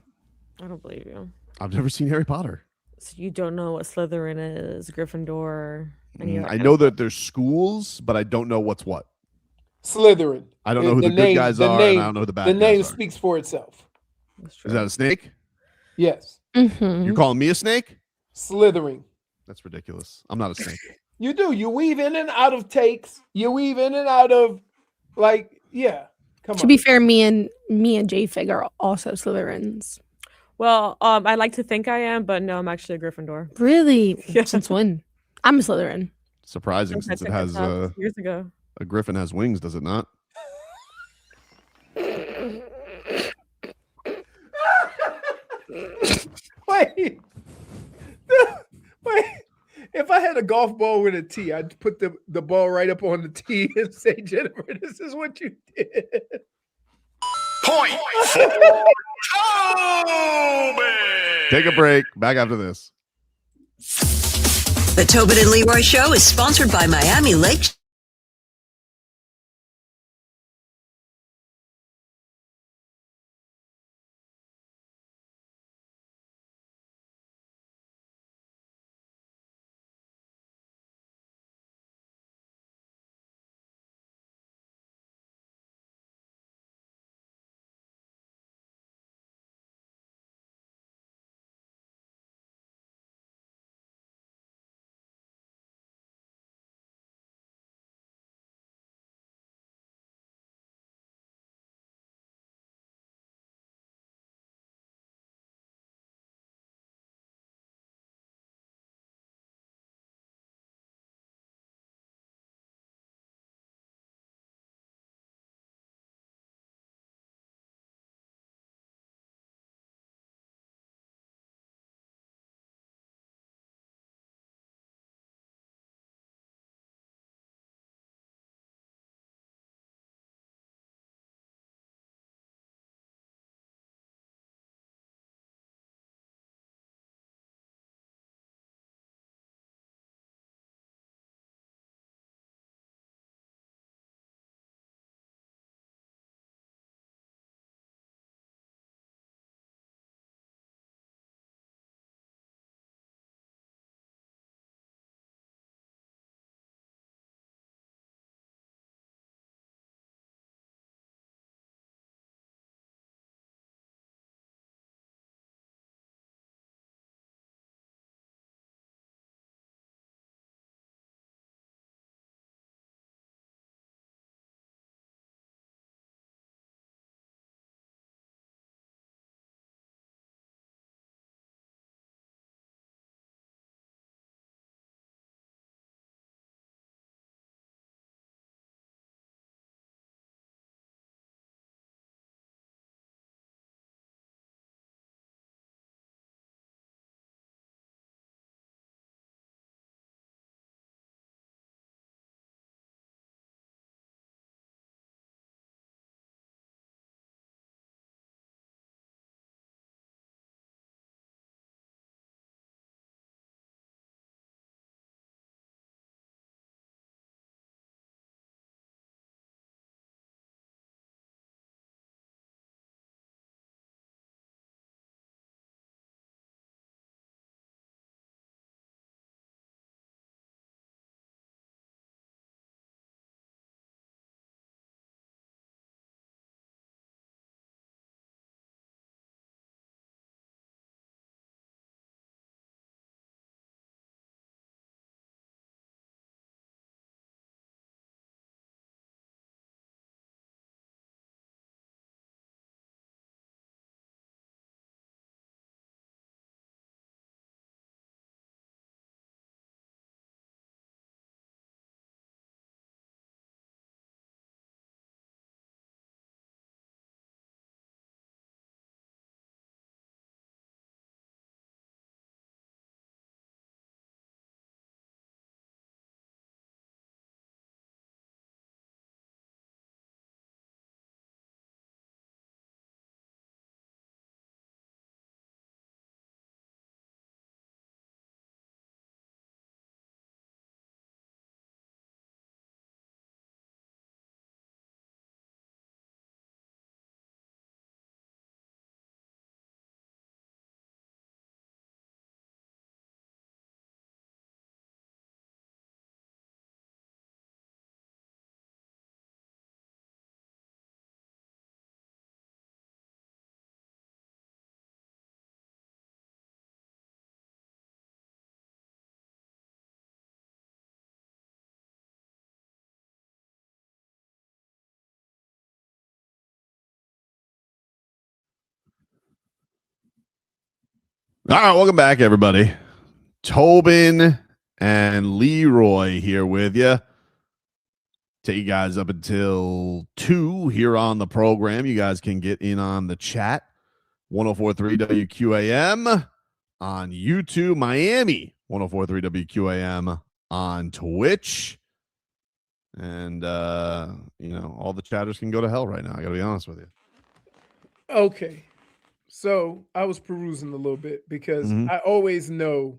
I don't believe you. I've never seen Harry Potter. So you don't know what Slytherin is, Gryffindor. I know that there's schools, but I don't know what's what. Slytherin. I don't know who the good guys are, and I don't know who the bad guys are. The name speaks for itself. Is that a snake? Yes. You're calling me a snake? Slithering. That's ridiculous. I'm not a snake. You do. You weave in and out of takes. You weave in and out of, yeah. Come on. To be fair, me and J-Fig are also Slytherins. Well, I like to think I am, but no, I'm actually a Gryffindor. Really? Yeah. Since when? I'm a Slytherin. Surprising, since it has years ago. A griffin has wings, does it not? Wait. If I had a golf ball with a tee, I'd put the ball right up on the tee and say, Jennifer, this is what you did. Point for Tobin. Take a break. Back after this. The Tobin and Leroy Show is sponsored by Miami Lake All right, welcome back, everybody. Tobin and Leroy here with you. Take you guys up until 2 here on the program. You guys can get in on the chat. 104.3 WQAM on YouTube, Miami. 104.3 WQAM on Twitch. And, all the chatters can go to hell right now. I got to be honest with you. Okay. So I was perusing a little bit because I always know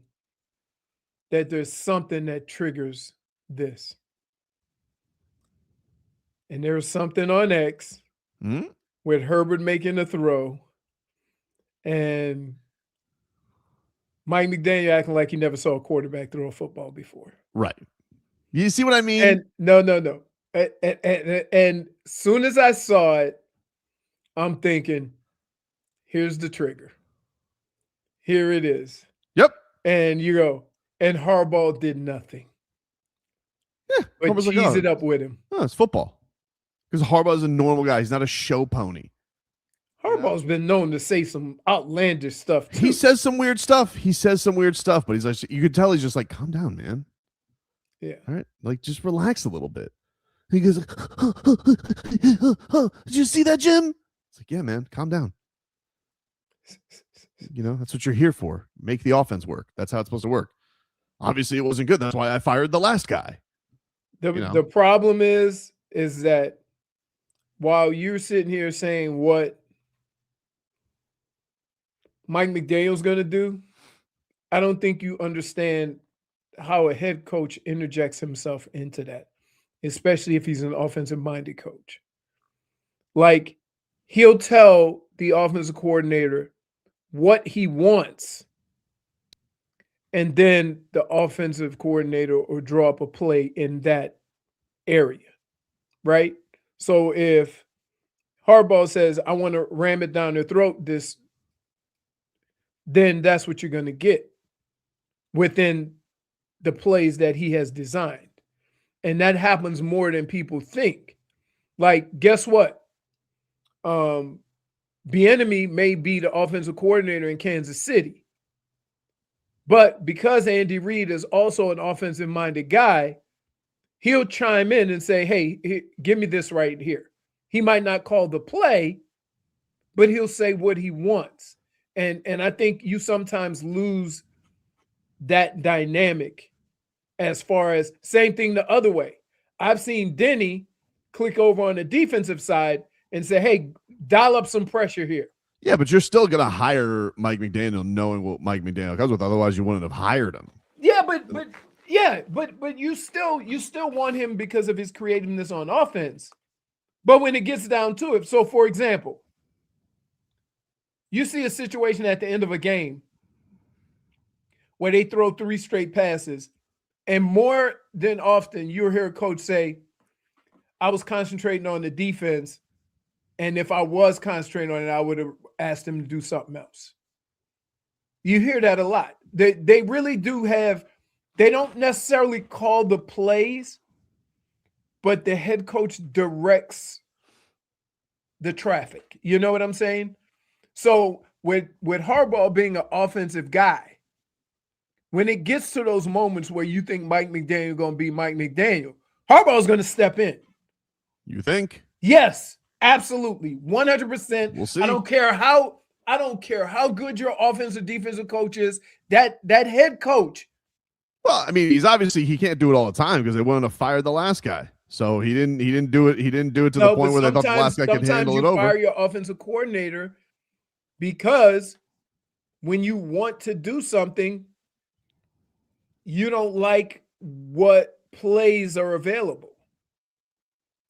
that there's something that triggers this. And there was something on X with Herbert making a throw and Mike McDaniel acting like he never saw a quarterback throw a football before. Right. You see what I mean? And no. And soon as I saw it, I'm thinking, here's the trigger. Here it is. Yep. And you go, and Harbaugh did nothing. Yeah. But Harbaugh's cheese it up with him. Oh, it's football. Because Harbaugh's a normal guy. He's not a show pony. Harbaugh's been known to say some outlandish stuff, too. He says some weird stuff. But he's like, you could tell he's just like, calm down, man. Yeah. All right. Like, just relax a little bit. He goes, did you see that, Jim? It's like, yeah, man, calm down. That's what you're here for. Make the offense work. That's how it's supposed to work. Obviously, it wasn't good. That's why I fired the last guy. The problem is that while you're sitting here saying what Mike McDaniel's going to do, I don't think you understand how a head coach interjects himself into that, especially if he's an offensive-minded coach. Like, he'll tell the offensive coordinator what he wants, and then the offensive coordinator will draw up a play in that area, right? So if Harbaugh says, I want to ram it down their throat, then that's what you're going to get within the plays that he has designed. And that happens more than people think. Like, guess what? Bieniemy may be the offensive coordinator in Kansas City. But because Andy Reid is also an offensive-minded guy, he'll chime in and say, hey, give me this right here. He might not call the play, but he'll say what he wants. And I think you sometimes lose that dynamic as far as same thing the other way. I've seen Denny click over on the defensive side and say, hey, dial up some pressure here. Yeah, but you're still going to hire Mike McDaniel knowing what Mike McDaniel comes with. Otherwise, you wouldn't have hired him. Yeah, but you still want him because of his creativeness on offense. But when it gets down to it, so for example, you see a situation at the end of a game where they throw 3 straight passes, and more than often you'll hear a coach say, I was concentrating on the defense, and if I was concentrating on it, I would have asked him to do something else. You hear that a lot. They really do have, they don't necessarily call the plays, but the head coach directs the traffic. You know what I'm saying? So with Harbaugh being an offensive guy, when it gets to those moments where you think Mike McDaniel is going to be Mike McDaniel, Harbaugh's going to step in. You think? Yes, absolutely. 100%. We'll see. I don't care how good your offensive defensive coach is, that head coach. Well, I mean, he can't do it all the time because they wanted to fire the last guy. So he didn't do it. He didn't do it to the point where they thought the last guy could handle it over. Sometimes you fire your offensive coordinator because when you want to do something, you don't like what plays are available.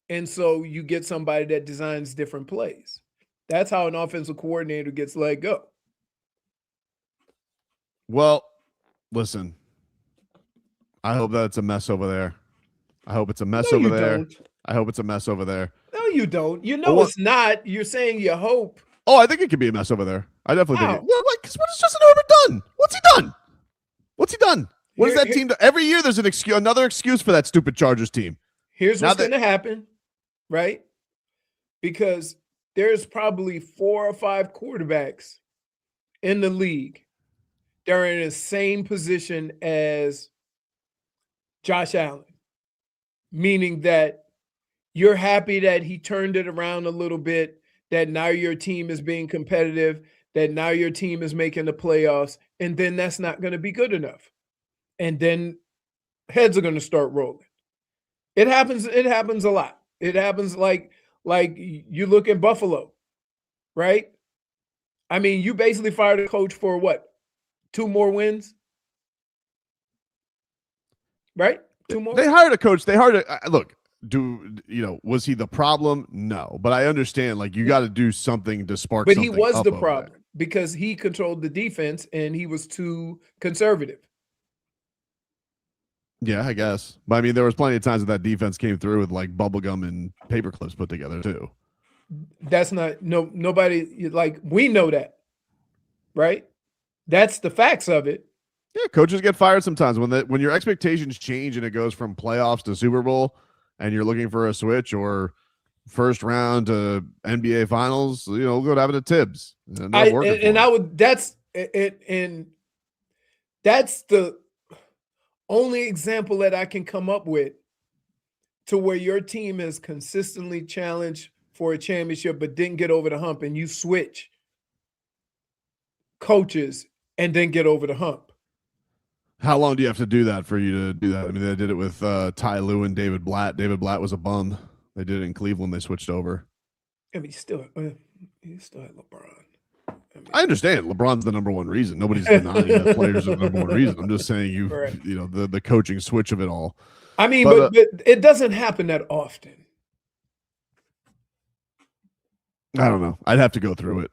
And so you get somebody that designs different plays. That's how an offensive coordinator gets let go. Well, listen, I hope that's a mess over there. I hope it's a mess over there. I hope it's a mess over there. No, you don't. You know it's not. You're saying you hope. Oh, I think it could be a mess over there. I definitely think it. Well, like, because what has Justin Herbert done? What's he done? What's he done? What is that team do? Every year there's another excuse for that stupid Chargers team. Here's what's going to happen, right? Because there's probably 4 or 5 quarterbacks in the league they're in the same position as Josh Allen, meaning that you're happy that he turned it around a little bit, that now your team is being competitive, that now your team is making the playoffs, and then that's not going to be good enough. And then heads are going to start rolling. It happens a lot. It happens like you look at Buffalo, right? I mean, you basically fired a coach for what? 2 more wins? Right? 2 more. They hired a coach. They hired a look. Was he the problem? No, but I understand. Like, you got to do something to spark. But something he was up the over problem there. because he controlled the defense and he was too conservative. Yeah, I guess. But I mean, there was plenty of times that defense came through with like bubblegum and paper clips put together too. That's not nobody like, we know that, right? That's the facts of it. Yeah, coaches get fired sometimes when your expectations change and it goes from playoffs to Super Bowl, and you're looking for a switch or first round to NBA Finals. We'll go to having a Tibbs. That's the only example that I can come up with to where your team has consistently challenged for a championship but didn't get over the hump, and you switch coaches and then get over the hump. How long do you have to do that for you to do that? I mean, they did it with Ty Lue and David Blatt. David Blatt was a bum. They did it in Cleveland. They switched over. I mean, you still had LeBron. I understand. LeBron's the number one reason. Nobody's denying that players are the number one reason. I'm just saying the coaching switch of it all. I mean, but it doesn't happen that often. I don't know. I'd have to go through it.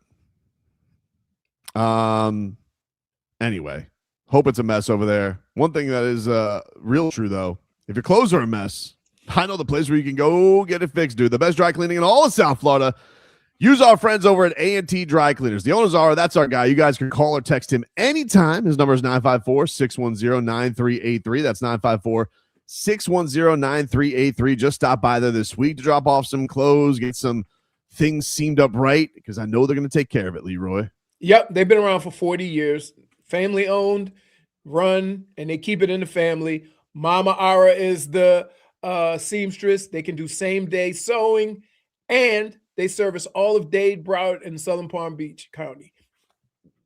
Anyway, hope it's a mess over there. One thing that is real true, though, if your clothes are a mess, I know the place where you can go get it fixed, dude. The best dry cleaning in all of South Florida. Use our friends over at A&T Dry Cleaners. The owners that's our guy. You guys can call or text him anytime. His number is 954-610-9383. That's 954-610-9383. Just stop by there this week to drop off some clothes, get some things seamed up right, because I know they're going to take care of it, Leroy. Yep, they've been around for 40 years. Family owned, run, and they keep it in the family. Mama Ara is the seamstress. They can do same-day sewing, and they service all of Dade, Broward, and Southern Palm Beach County.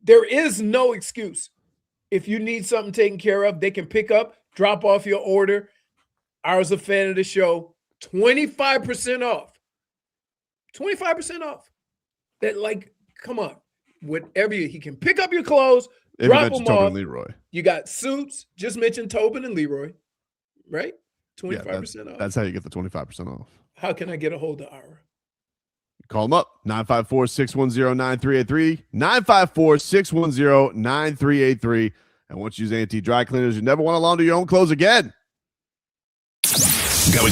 There is no excuse. If you need something taken care of, they can pick up, drop off your order. Ara's a fan of the show. 25% off. 25% off. That, like, come on. Whatever he can pick up your clothes, drop them off. Leroy. You got suits. Just mentioned Tobin and Leroy, right? 25% off. That's how you get the 25% off. How can I get a hold of Ara? Call them up, 954-610-9383, 954-610-9383. And once you use A&T Dry Cleaners, you never want to launder your own clothes again. Go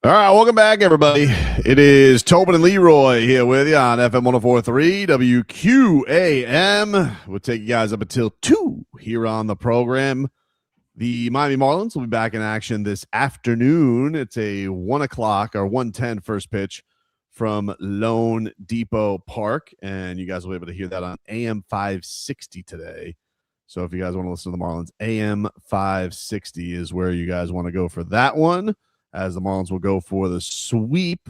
All right, welcome back, everybody. It is Tobin and Leroy here with you on FM 104.3 WQAM. We'll take you guys up until 2 here on the program. The Miami Marlins will be back in action this afternoon. It's a 1 o'clock or 1:10 first pitch from Lone Depot Park, and you guys will be able to hear that on AM 560 today. So if you guys want to listen to the Marlins, AM 560 is where you guys want to go for that one, as the Marlins will go for the sweep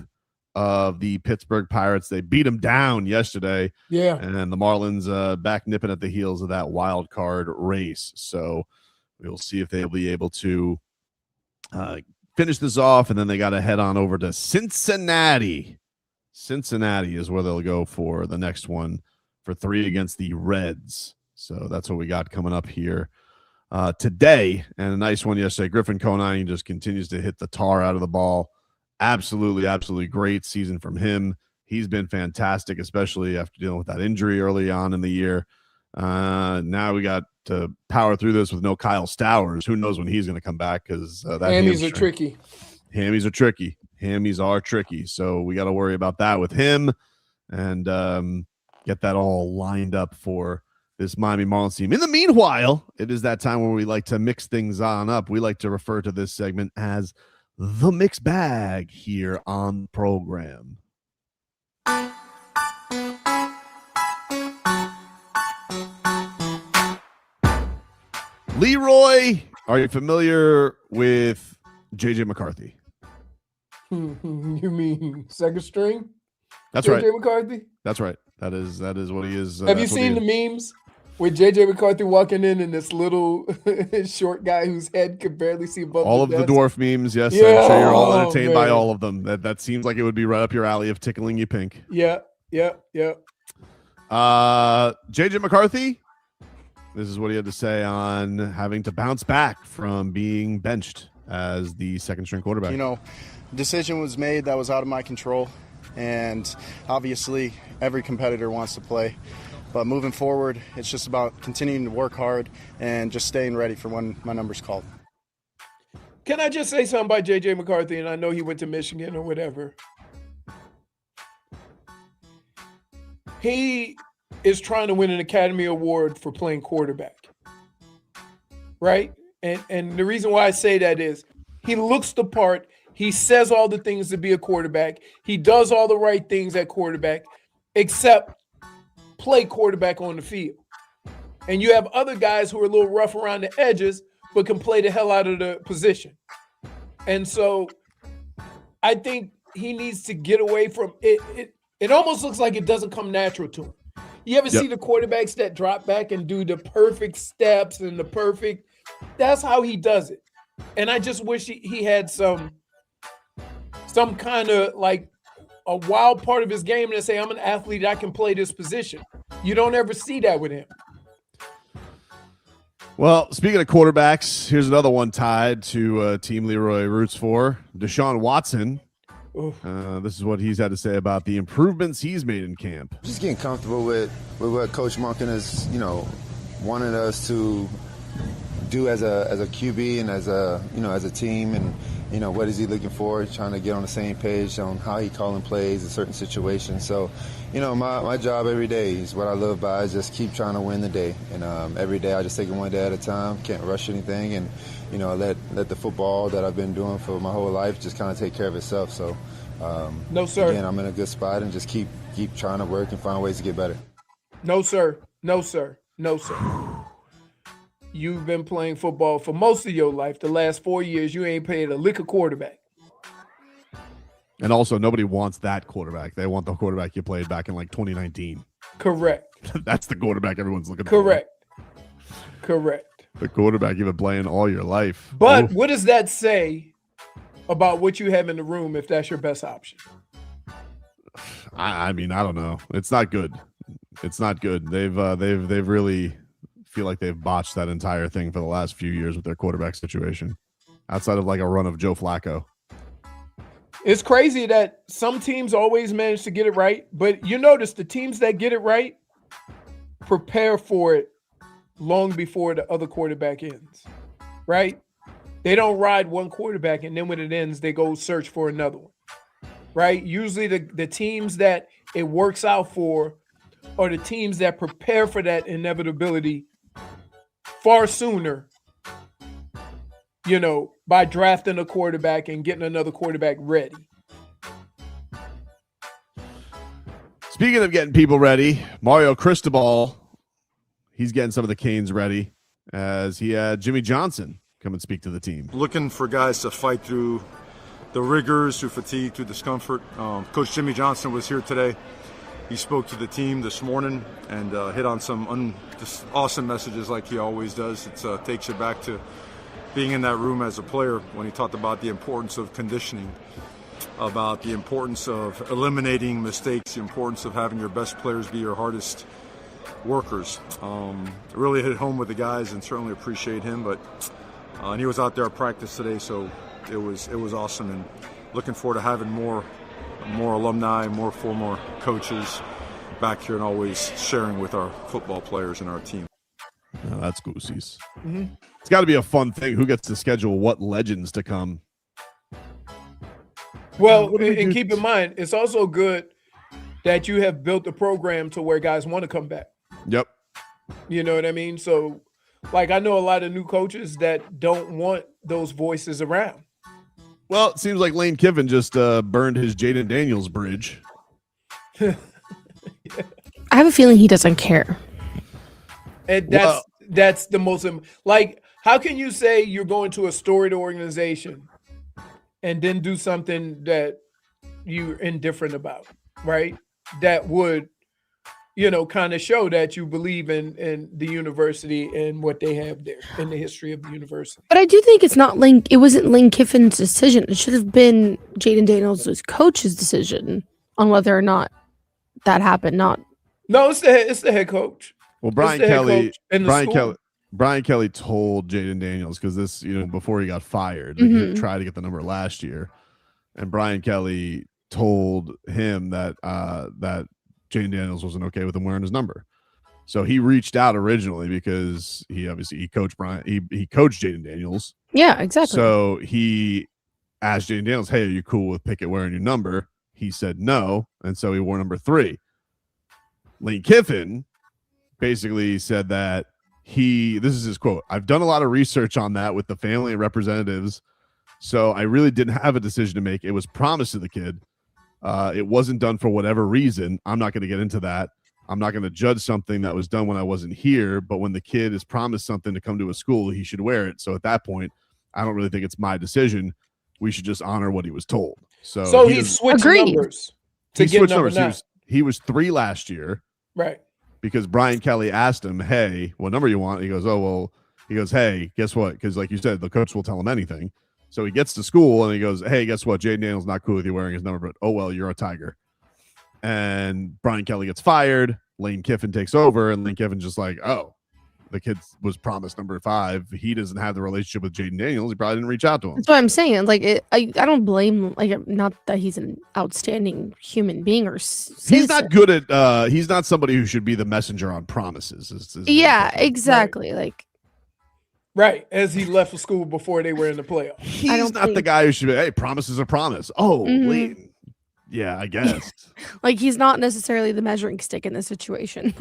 of the Pittsburgh Pirates. They beat them down yesterday. Yeah. And the Marlins back nipping at the heels of that wild card race. So we'll see if they'll be able to finish this off, and then they got to head on over to Cincinnati. Cincinnati is where they'll go for the next one for 3 against the Reds. So that's what we got coming up here today. And a nice one yesterday. Griffin Conine just continues to hit the tar out of the ball. Absolutely great season from him. He's been fantastic, especially after dealing with that injury early on in the year. Now we got to power through this with no Kyle Stowers. Who knows when he's going to come back, because that hammies are tricky. Hammies are tricky. Hammies are tricky. So we got to worry about that with him and get that all lined up for this Miami Marlins team. In the meanwhile, it is that time where we like to mix things on up. We like to refer to this segment as the mix bag here on the program. Leroy, are you familiar with JJ McCarthy? You mean second string? That's JJ right. McCarthy? That's right. That is what he is. Have you seen the memes with JJ McCarthy walking in and this little short guy whose head could barely see above all the of desk? the dwarf memes? Yes, Yeah. I'm sure you're all entertained Oh, by man. all of them. That seems like it would be right up your alley of tickling you pink. Yeah. JJ McCarthy, this is what he had to say on having to bounce back from being benched as the second string quarterback. You know, decision was made that was out of my control, and obviously every competitor wants to play. But moving forward, it's just about continuing to work hard and just staying ready for when my number's called. Can I just say something about JJ McCarthy? And I know he went to Michigan or whatever. He is trying to win an Academy Award for playing quarterback. Right? And the reason why I say that is he looks the part. He says all the things to be a quarterback. He does all the right things at quarterback, except play quarterback on the field. And you have other guys who are a little rough around the edges, but can play the hell out of the position. And so I think he needs to get away from it. It almost looks like it doesn't come natural to him. You ever see the quarterbacks that drop back and do the perfect steps and the perfect, that's how he does it. And I just wish he had some kind of like a wild part of his game to say, I'm an athlete, I can play this position. You don't ever see that with him. Well, speaking of quarterbacks, here's another one tied to Team Leroy roots for. Deshaun Watson. This is what he's had to say about the improvements he's made in camp. Just getting comfortable with what Coach Monken has, wanted us to do as a QB and as a team, and what is he looking for? Trying to get on the same page on how he calling plays in certain situations. So, my job every day is what I live by is just keep trying to win the day, and every day I just take it one day at a time. Can't rush anything, and let the football that I've been doing for my whole life just kind of take care of itself. So, no sir. Again, I'm in a good spot and just keep trying to work and find ways to get better. No sir. You've been playing football for most of your life. The last 4 years, you ain't paid a lick of quarterback. And also, nobody wants that quarterback. They want the quarterback you played back in like 2019. Correct. That's the quarterback everyone's looking for. Correct. The quarterback you've been playing all your life. But what does that say about what you have in the room if that's your best option? I mean, I don't know. It's not good. It's not good. They've really feel like they've botched that entire thing for the last few years with their quarterback situation, outside of like a run of Joe Flacco. It's crazy that some teams always manage to get it right, but you notice the teams that get it right prepare for it long before the other quarterback ends, right? They don't ride one quarterback and then when it ends, they go search for another one, right? Usually the teams that it works out for are the teams that prepare for that inevitability far sooner, by drafting a quarterback and getting another quarterback ready. Speaking of getting people ready, Mario Cristobal, he's getting some of the Canes ready as he had Jimmy Johnson come and speak to the team. Looking for guys to fight through the rigors, through fatigue, through discomfort. Coach Jimmy Johnson was here today. He spoke to the team this morning and hit on some just awesome messages like he always does. It takes you back to being in that room as a player when he talked about the importance of conditioning, about the importance of eliminating mistakes, the importance of having your best players be your hardest workers. Really hit home with the guys and certainly appreciate him. And he was out there at practice today, so it was awesome. And looking forward to having more alumni, more former coaches back here and always sharing with our football players and our team. Oh, that's Goosies. Mm-hmm. It's got to be a fun thing. Who gets to schedule what legends to come? Well, and keep in mind, it's also good that you have built a program to where guys want to come back. Yep. You know what I mean? So, I know a lot of new coaches that don't want those voices around. Well, it seems like Lane Kiffin just burned his Jayden Daniels bridge. I have a feeling he doesn't care. And that's the most how can you say you're going to a storied organization and then do something that you're indifferent about, right? That would, kind of show that you believe in the university and what they have there in the history of the university. But I do think it wasn't Lane Kiffin's decision. It should have been Jayden Daniels' coach's decision on whether or not that happened. No, it's the head coach. Well, Brian Kelly told Jayden Daniels, because this, before he got fired, he tried to get the number last year, and Brian Kelly told him that Jayden Daniels wasn't okay with him wearing his number. So he reached out originally because he coached he coached Jayden Daniels. Yeah, exactly. So he asked Jayden Daniels, "Hey, are you cool with Pickett wearing your number?" He said no, and so he wore number 3. Lane Kiffin basically said that this is his quote, "I've done a lot of research on that with the family and representatives, so I really didn't have a decision to make. It was promised to the kid. It wasn't done for whatever reason. I'm not going to get into that. I'm not going to judge something that was done when I wasn't here, but when the kid is promised something to come to a school, he should wear it. So at that point, I don't really think it's my decision. We should just honor what he was told." So he switched numbers to get number 9. He was 3 last year. Right. Because Brian Kelly asked him, "Hey, what number you want?" He goes, "Oh, well," he goes, "Hey, guess what?" Because like you said, the coach will tell him anything. So he gets to school and he goes, "Hey, guess what? Jayden Daniels not cool with you wearing his number, but oh well, you're a Tiger." And Brian Kelly gets fired. Lane Kiffin takes over, and Lane Kiffin's just like, "Oh, the kid was promised number 5. He doesn't have the relationship with Jayden Daniels. He probably didn't reach out to him." That's what I'm saying. I don't blame, not that he's an outstanding human being or citizen. He's not good at. He's not somebody who should be the messenger on promises. Yeah, exactly. Right. Right, as he left for school before they were in the playoffs. He's not the guy who should be, "Hey, promise is a promise." Oh, wait. Yeah, I guess. He's not necessarily the measuring stick in this situation.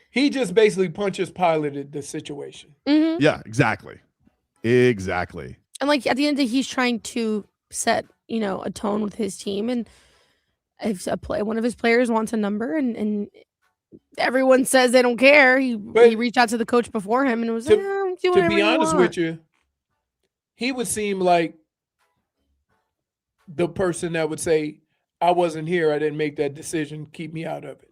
He just basically punches piloted the situation. Mm-hmm. Yeah, exactly. Exactly. And at the end of the day, he's trying to set, a tone with his team. And if one of his players wants a number and everyone says they don't care, he reached out to the coach before him and was to be honest with you, he would seem like the person that would say, "I wasn't here. I didn't make that decision. Keep me out of it."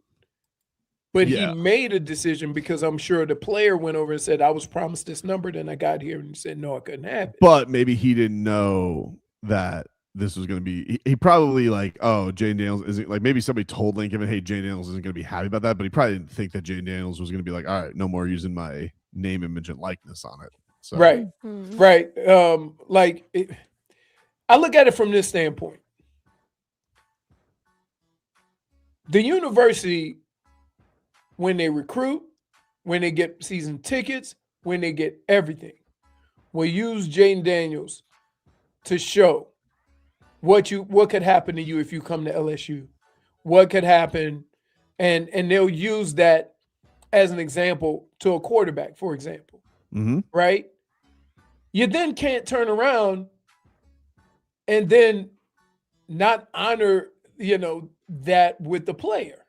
But he made a decision because I'm sure the player went over and said, "I was promised this number." Then I got here and he said, "No, I couldn't have it." But maybe he didn't know that this was going to be, he probably "Oh, Jayden Daniels isn't," maybe somebody told Lane Kiffin, "Hey, Jayden Daniels isn't going to be happy about that." But he probably didn't think that Jayden Daniels was going to be like, "All right, no more using my name, image, and likeness on it." So. Right. Right. I look at it from this standpoint. The university, when they recruit, when they get season tickets, when they get everything, will use Jayden Daniels to show what could happen to you if you come to LSU, what could happen, and they'll use that as an example to a quarterback, for example, right? You then can't turn around and then not honor, that with the player.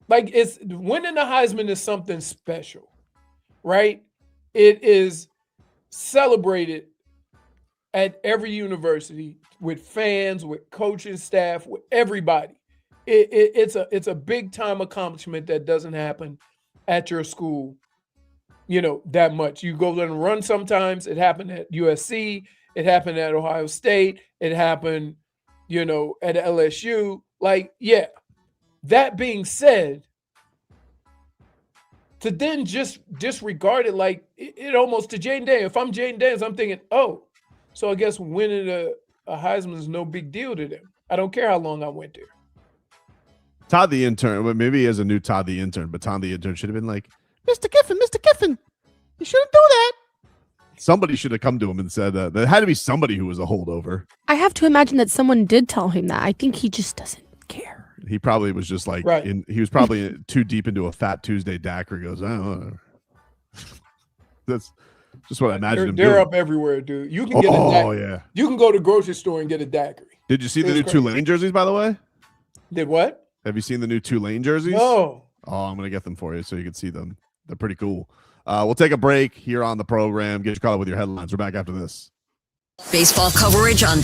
Like, it's winning the Heisman is something special, right? It is celebrated at every university with fans, with coaching staff, with everybody. It's a big time accomplishment that doesn't happen at your school, that much. You go and run sometimes. It happened at USC. It happened at Ohio State. It happened, at LSU. Like, yeah. That being said, to then just disregard it, like it almost to Jayden Daniels. If I'm Jayden Daniels, I'm thinking, oh, so I guess winning a Heisman is no big deal to them. I don't care how long I went there. Todd the intern, well, maybe he has a new Todd the intern, but Todd the intern should have been like, Mr. Kiffin, you shouldn't do that. Somebody should have come to him and said there had to be somebody who was a holdover. I have to imagine that someone did tell him that. I think he just doesn't care. He probably was just like, he was probably too deep into a Fat Tuesday daiquiri. He goes, oh, that's just what I imagine him They're doing. up everywhere, dude. You can get a daiquiri. Yeah. You can go to the grocery store and get a daiquiri. Did you see the new Tulane jerseys, by the way? Did what? Have you seen the new Tulane jerseys? No. Oh, I'm going to get them for you so you can see them. They're pretty cool. We'll take a break here on the program. Get you caught up with your headlines. We're back after this. Baseball coverage on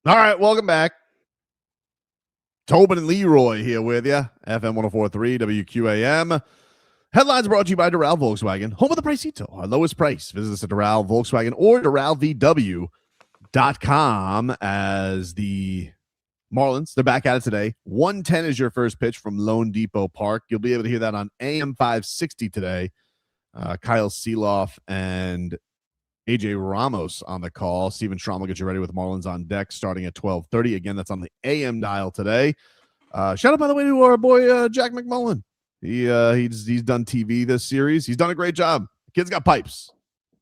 All right, welcome back. Tobin and Leroy here with you. FM 104.3 WQAM. Headlines brought to you by Doral Volkswagen, home of the Pricito, our lowest price. Visit us at Doral Volkswagen or DoralVW.com as the Marlins, they're back at it today. 1:10 is your first pitch from Lone Depot Park. You'll be able to hear that on AM 560 today. Kyle Seeloff and AJ Ramos on the call. Steven Strom will get you ready with Marlins on deck starting at 12:30. Again, that's on the AM dial today. Shout out, by the way, to our boy Jack McMullen. He's done TV this series. He's done a great job. Kid's got pipes.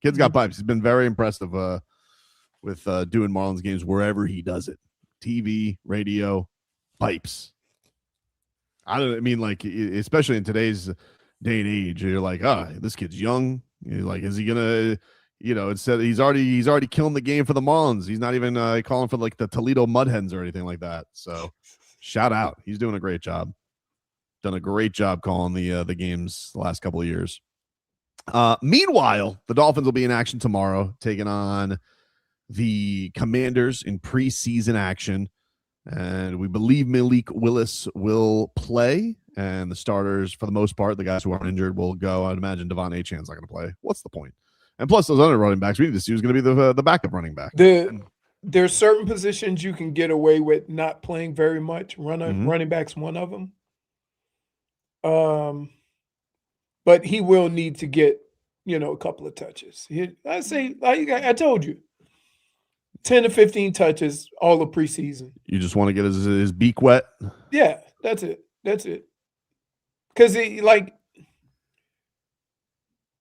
He's been very impressive with doing Marlins games wherever he does it. TV, radio, pipes. Especially in today's day and age, you're like, this kid's young. You're like, is he gonna? It said he's already killing the game for the Marlins. He's not even calling for like the Toledo Mud Hens or anything like that. So, shout out. He's doing a great job. Done a great job calling the games the last couple of years. Meanwhile, the Dolphins will be in action tomorrow, taking on the Commanders in preseason action. And we believe Malik Willis will play. And the starters, for the most part, the guys who aren't injured will go. I'd imagine Devon Achane's not going to play. What's the point? And plus, those other running backs, we need to see who's going to be the backup running back. There's certain positions you can get away with not playing very much. Running back's one of them. But he will need to get, a couple of touches. I told you, 10 to 15 touches all of preseason. You just want to get his beak wet? Yeah, that's it. Because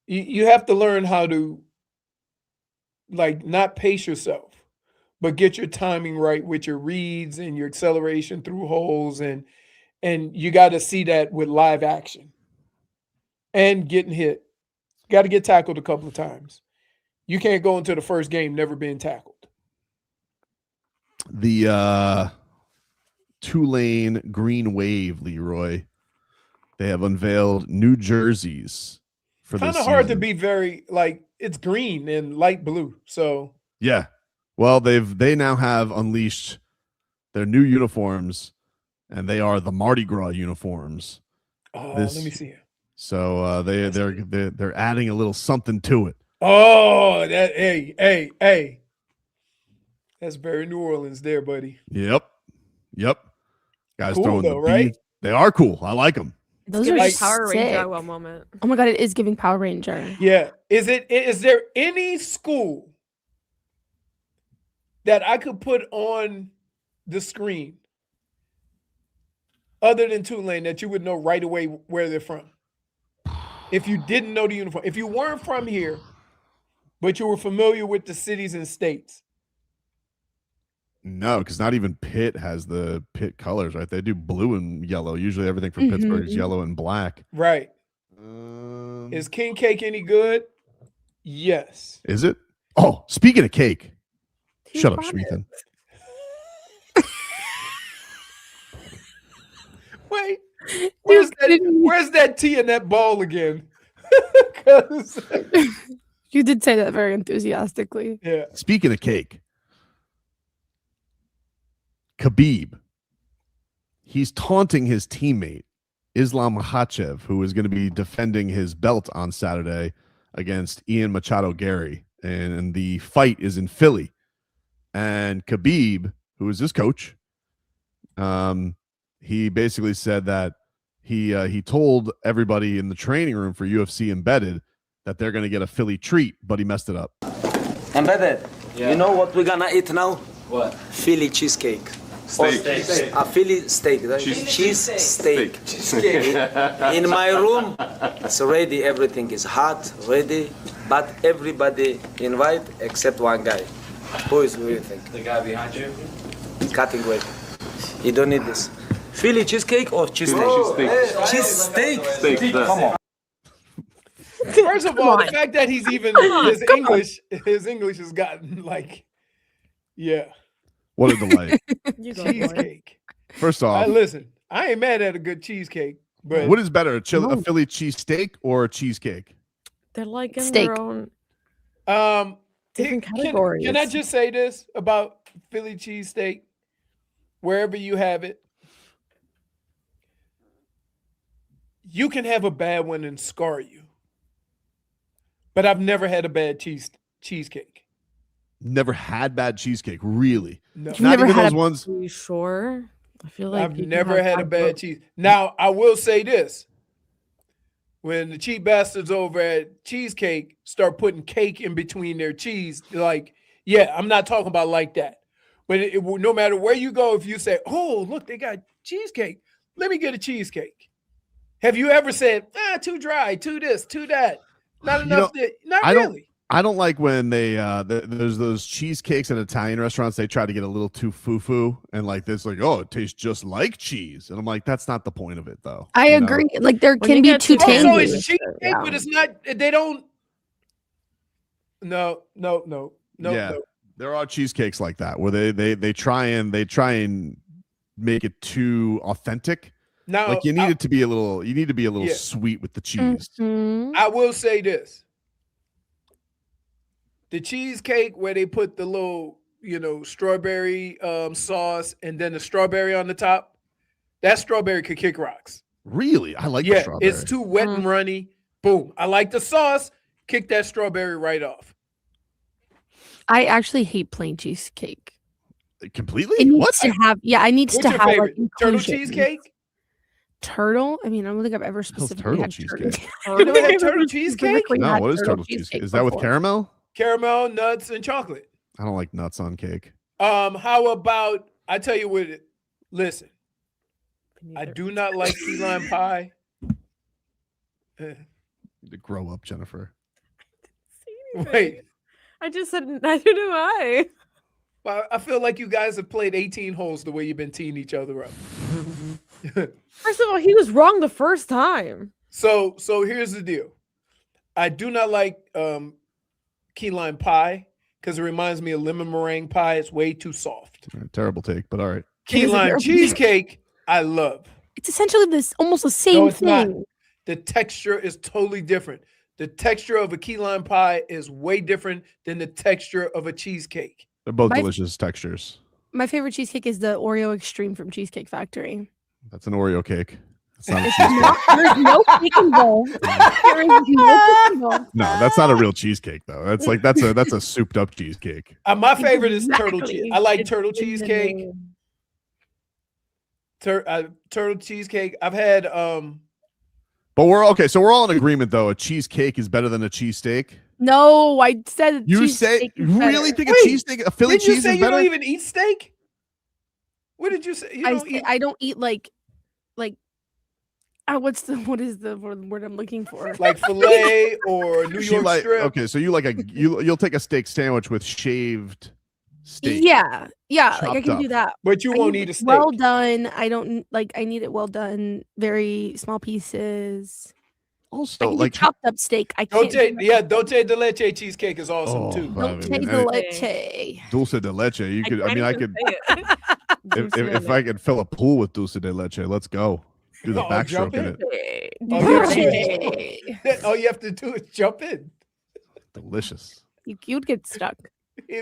you have to learn how to not pace yourself, but get your timing right with your reads and your acceleration through holes, and you got to see that with live action and getting hit. Got to get tackled a couple of times. You can't go into the first game never being tackled. The Tulane Green Wave, Leroy, they have unveiled new jerseys for this season. Kind of hard to be very it's green and light blue. So yeah, well they now have unleashed their new uniforms, and they are the Mardi Gras uniforms. Let me see it. So they're adding a little something to it. Oh, that hey. That's very New Orleans there, buddy. Yep. Guys cool, throwing though, the right? beat. They are cool. I like them. Those are like Power sick. Ranger at one moment. Oh my god, it is giving Power Ranger. Yeah. Is there any school that I could put on the screen other than Tulane that you would know right away where they're from? If you didn't know the uniform, if you weren't from here, but you were familiar with the cities and states. No, because not even Pitt has the Pitt colors, right? They do blue and yellow. Usually everything from Pittsburgh is yellow and black. Right. Is king cake any good? Yes. Is it? Oh, speaking of cake. Shut up, Schmeathan. Wait. Where's that tea in that bowl again? You did say that very enthusiastically. Yeah. Speaking of cake. Khabib, he's taunting his teammate, Islam Makhachev, who is going to be defending his belt on Saturday against Ian Machado Gary. And the fight is in Philly. And Khabib, who is his coach, he basically said that he told everybody in the training room for UFC Embedded that they're going to get a Philly treat, but he messed it up. Embedded, You know what we're going to eat now? What? Philly cheesecake. Steak. A Philly steak. Cheese steak. In my room, it's ready. Everything is hot, ready. But everybody invite except one guy. Who do you think? The guy behind you? Cutting weight. You don't need this. Philly cheesecake or cheesesteak? Oh, cheesesteak. Steak. Come on. First of all, the fact that he's even his English has gotten yeah. What a delight. Cheesecake. First off, listen, I ain't mad at a good cheesecake, but what is better, a Philly cheesesteak or a cheesecake? They're like in Steak. their own different categories. Can I just say this about Philly cheesesteak, wherever you have it, you can have a bad one and scar you. But I've never had a bad cheesecake. Never had bad cheesecake, really? No. Not even those ones. Are you sure? I feel like I've never had a bad cheese. Now, I will say this. When the cheap bastards over at Cheesecake start putting cake in between their cheese, like, yeah, I'm not talking about like that. But no matter where you go, if you say, oh, look, they got cheesecake, let me get a cheesecake. Have you ever said, too dry, too this, too that? Not enough. Not really. I don't like when they there's those cheesecakes at Italian restaurants. They try to get a little too foo-foo and like this, like, oh, it tastes just like cheese. And I'm like, that's not the point of it, though. I agree. Like there can be too tangy. So it's cheesecake, but it's not. They don't. No. Yeah, there are cheesecakes like that where they try and make it too authentic. Now, like you need it to be a little. You need to be a little sweet with the cheese. Mm-hmm. I will say this. The cheesecake where they put the little, strawberry sauce and then the strawberry on the top, that strawberry could kick rocks. Really? I like the strawberry. It's too wet and runny. Boom. I like the sauce. Kick that strawberry right off. I actually hate plain cheesecake. Completely? It needs to have, I need to have like turtle cheesecake? Turtle? I mean, I don't think I've ever specifically had cheesecake. You never had turtle cheesecake? No, what is turtle cheesecake? Is that with caramel? Caramel, nuts, and chocolate. I don't like nuts on cake. How about I tell you what? Listen, I do not like key lime pie. To grow up, Jennifer. Wait, I just said neither do I. Well, I feel like you guys have played 18 holes the way you've been teeing each other up. First of all, he was wrong the first time. So here's the deal. I do not like key lime pie because it reminds me of lemon meringue pie. It's way too soft. Terrible take, but all right. Key lime cheesecake, I love. It's essentially almost the same thing. Not. The texture is totally different. The texture of a key lime pie is way different than the texture of a cheesecake. They're both delicious textures. My favorite cheesecake is the Oreo Extreme from Cheesecake Factory. That's an Oreo cake. It's not a cheesecake. There's no cake involved. There is no cake involved. No, that's not a real cheesecake though. That's like that's a souped up cheesecake. My favorite is turtle cheese. I like turtle cheesecake. Turtle cheesecake. I've had But we're okay, so we're all in agreement though. A cheesecake is better than a cheesesteak. No, I said you say really think a cheesesteak, a Philly cheese is better? You don't even eat steak? What did you say? I don't eat like what is the word I'm looking for? Like filet or New York strip. Okay, so you'll take a steak sandwich with shaved steak. Yeah, like I can do that. But you won't eat a steak. Well done. I don't like. I need it well done. Very small pieces. Also, like chopped up steak. I can't. Dulce de leche cheesecake is awesome too. Dulce de leche. Dulce de leche. You could. I could. If I could fill a pool with dulce de leche, let's go. Do the backstroke in it. All you have to do is jump in. Delicious. You'd get stuck.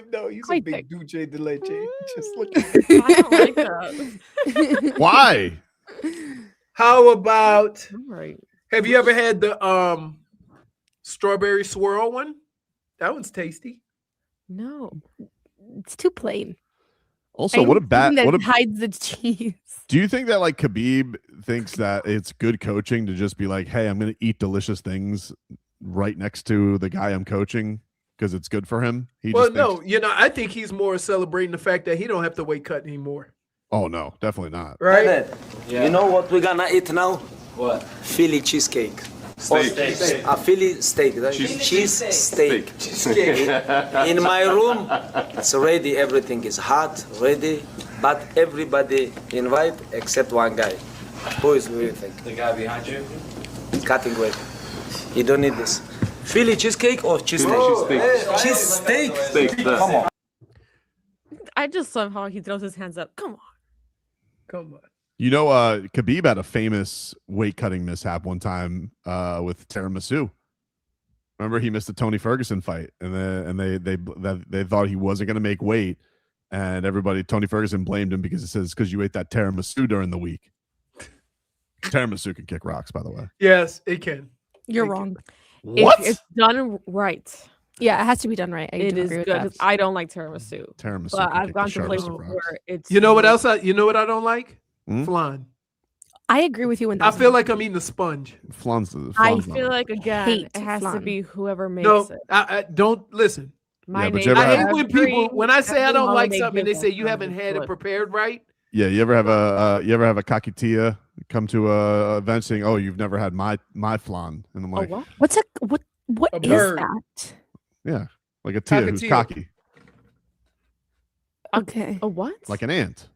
No, he's a big dulce de leche. Just look at it. I don't like that. Why? How about? Right. Have you ever had the strawberry swirl one? That one's tasty. No, it's too plain. Also, what hides the cheese? Do you think that like Khabib thinks that it's good coaching to just be like, hey, I'm going to eat delicious things right next to the guy I'm coaching because it's good for him? I think he's more celebrating the fact that he don't have to weight cut anymore. Oh no, definitely not. Right? Yeah. You know what we're gonna eat now? What? Philly cheesecake. Steak. A Philly steak. Cheese steak. In my room, it's ready. Everything is hot, ready. But everybody invite except one guy. Who is who you think? The guy behind you? Cutting weight. You don't need this. Philly cheesecake or cheesesteak? Cheesesteak. Steak. Come on. I just love how he throws his hands up. Come on. You know, Khabib had a famous weight cutting mishap one time with tiramisu. Remember, he missed the Tony Ferguson fight, and they thought he wasn't going to make weight, And Tony Ferguson blamed him because it says because you ate that tiramisu during the week. Tiramisu can kick rocks, by the way. Yes, it can. You're wrong. What? If it's done right. Yeah, it has to be done right. It is good. 'Cause I don't like tiramisu. But I've gone to places where it's. You know what else? You know what I don't like? Flan. I agree with you. I feel like I'm eating a sponge. I feel like again, it has to be whoever makes it. I don't listen. My but neighbor. I hate when I say I don't like they something, give they say us you haven't had it prepared right. Yeah, you ever have a kakitia come to a event saying, "Oh, you've never had my flan," and I'm like, what? What A is bird. that? Yeah, like a tia who's Cockatiel. cocky, Okay. A what? like an ant.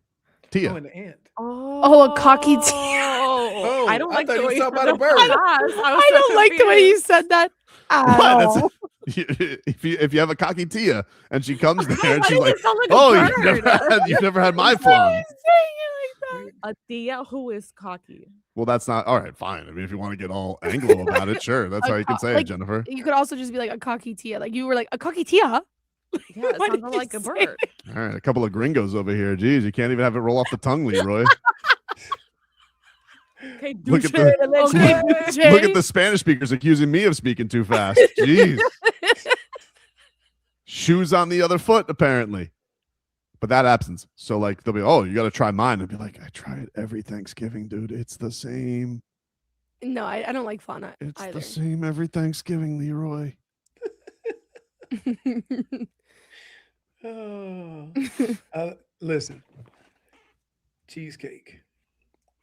Tia. Oh, an ant. Oh, a cocky tea. Oh, I don't like thought the you way were talking about a bird. I don't like the way you said that at What? all. If you have a cocky tia and she comes there and Why she's does like, it sound like a "Oh, bird?" you've never had my flan." A tia who is cocky. Well, that's not all right. Fine. I mean, if you want to get all Anglo about it, sure. That's how you can say it, Jennifer. You could also just be like a cocky tia. Like you were like a cocky tia. Yeah, it Why sounds did you like a say bird. All right, a couple of gringos over here. Jeez, you can't even have it roll off the tongue, Leroy. Okay, Look at douche. look at the Spanish speakers accusing me of speaking too fast. Jeez. Shoes on the other foot, apparently. But that absence. So like they'll be, "Oh, you got to try mine." I'll be like, "I try it every Thanksgiving, dude. It's the same. No, I don't like flan It's either. the same every Thanksgiving, Leroy." Oh. Listen. Cheesecake.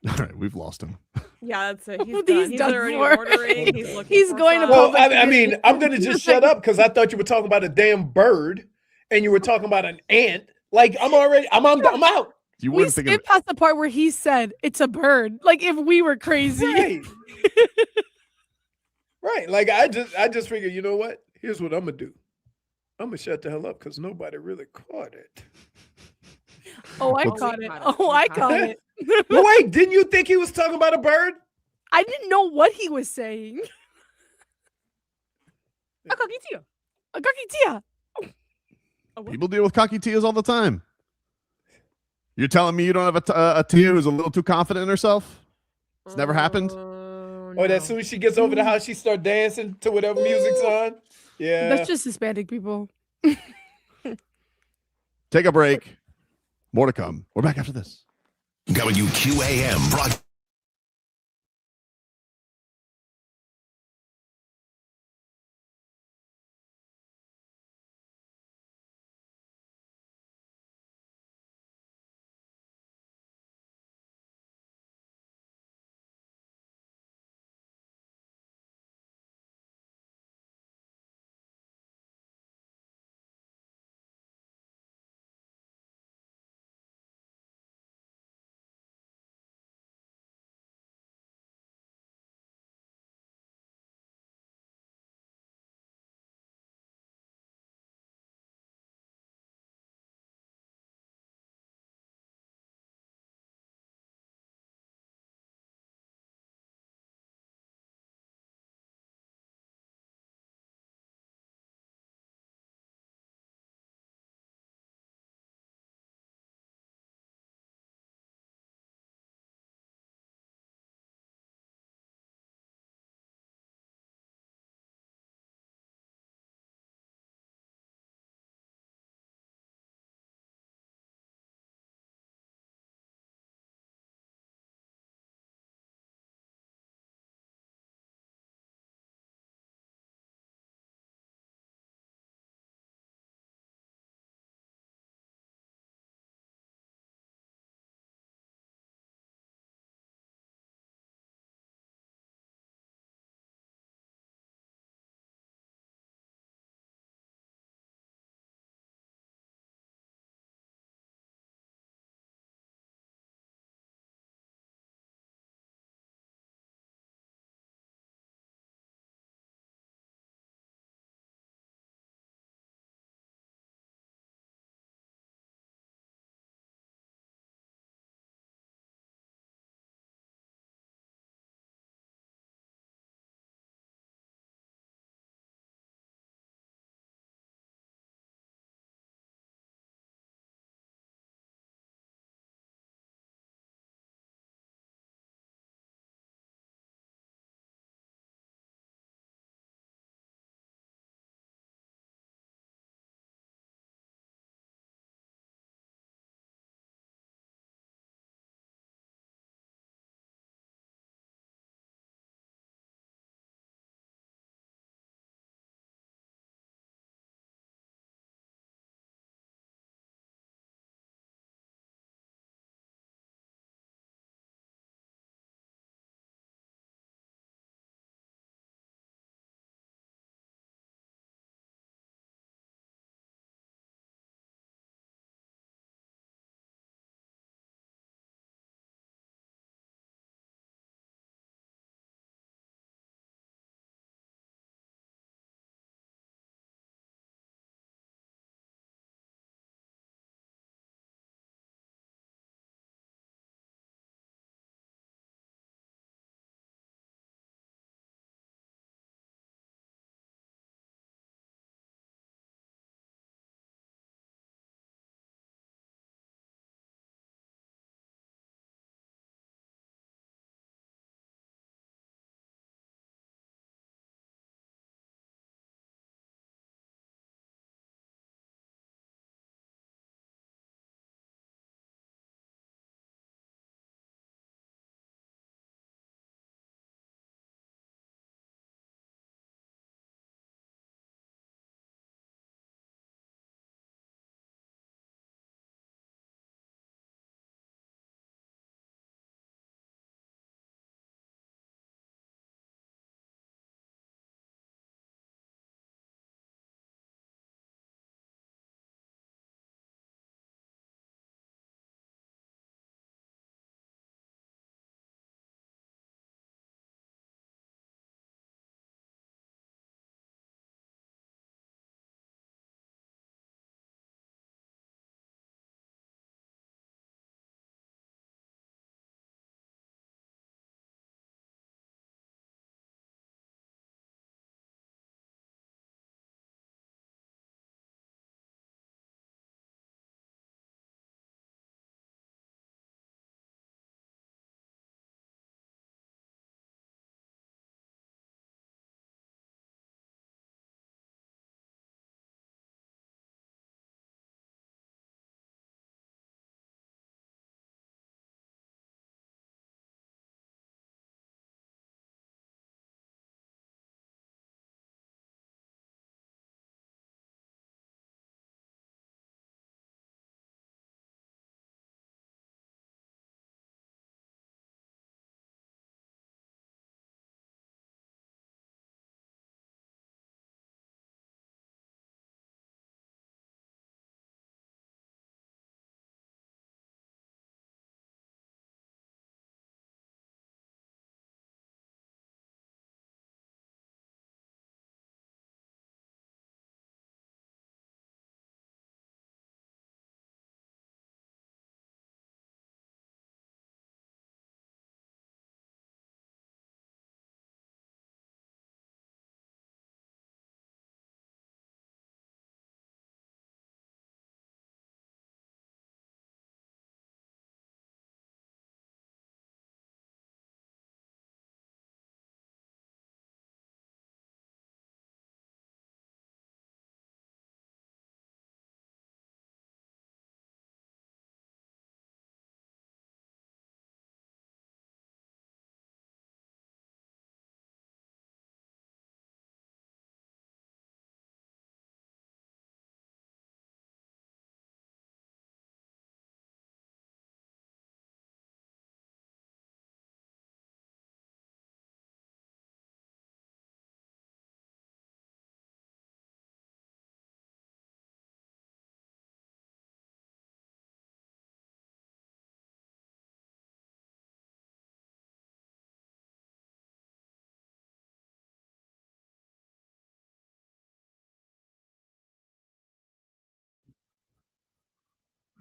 All right, we've lost him. Yeah, that's it. He's He's done. He's done already for. ordering. He's looking. He's for going to some. Well, I mean, I'm gonna just shut up because I thought you were talking about a damn bird and you were talking about an ant. Like I'm out. You We wouldn't think of skipped past the part where he said it's a bird. Like if we were crazy. Right. Right. Like I just figured, you know what? Here's what I'm gonna do. I'm gonna shut the hell up because nobody really caught it. Oh, I What's- caught it. Oh, I caught it. But wait, didn't you think he was talking about a bird? I didn't know what he was saying. A cocky tia. A cocky tia. People deal with cocky tias all the time. You're telling me you don't have a tia who's a little too confident in herself? It's never happened? Or that soon as she gets over the house, she start dancing to whatever music's on. Yeah. That's just Hispanic people. Take a break. More to come. We're back after this. WQAM brought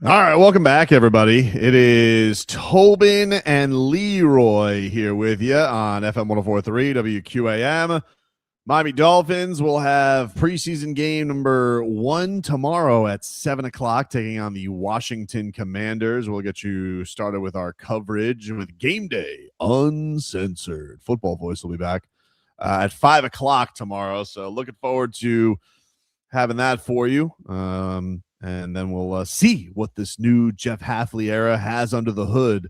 All right, welcome back, everybody. It is Tobin and Leroy here with you on FM 104.3 WQAM. Miami Dolphins will have preseason game number 1 tomorrow at 7 o'clock, taking on the Washington Commanders. We'll get you started with our coverage with Game Day Uncensored. Football Voice will be back at 5 o'clock tomorrow, so looking forward to having that for you. And then we'll see what this new Jeff Hafley era has under the hood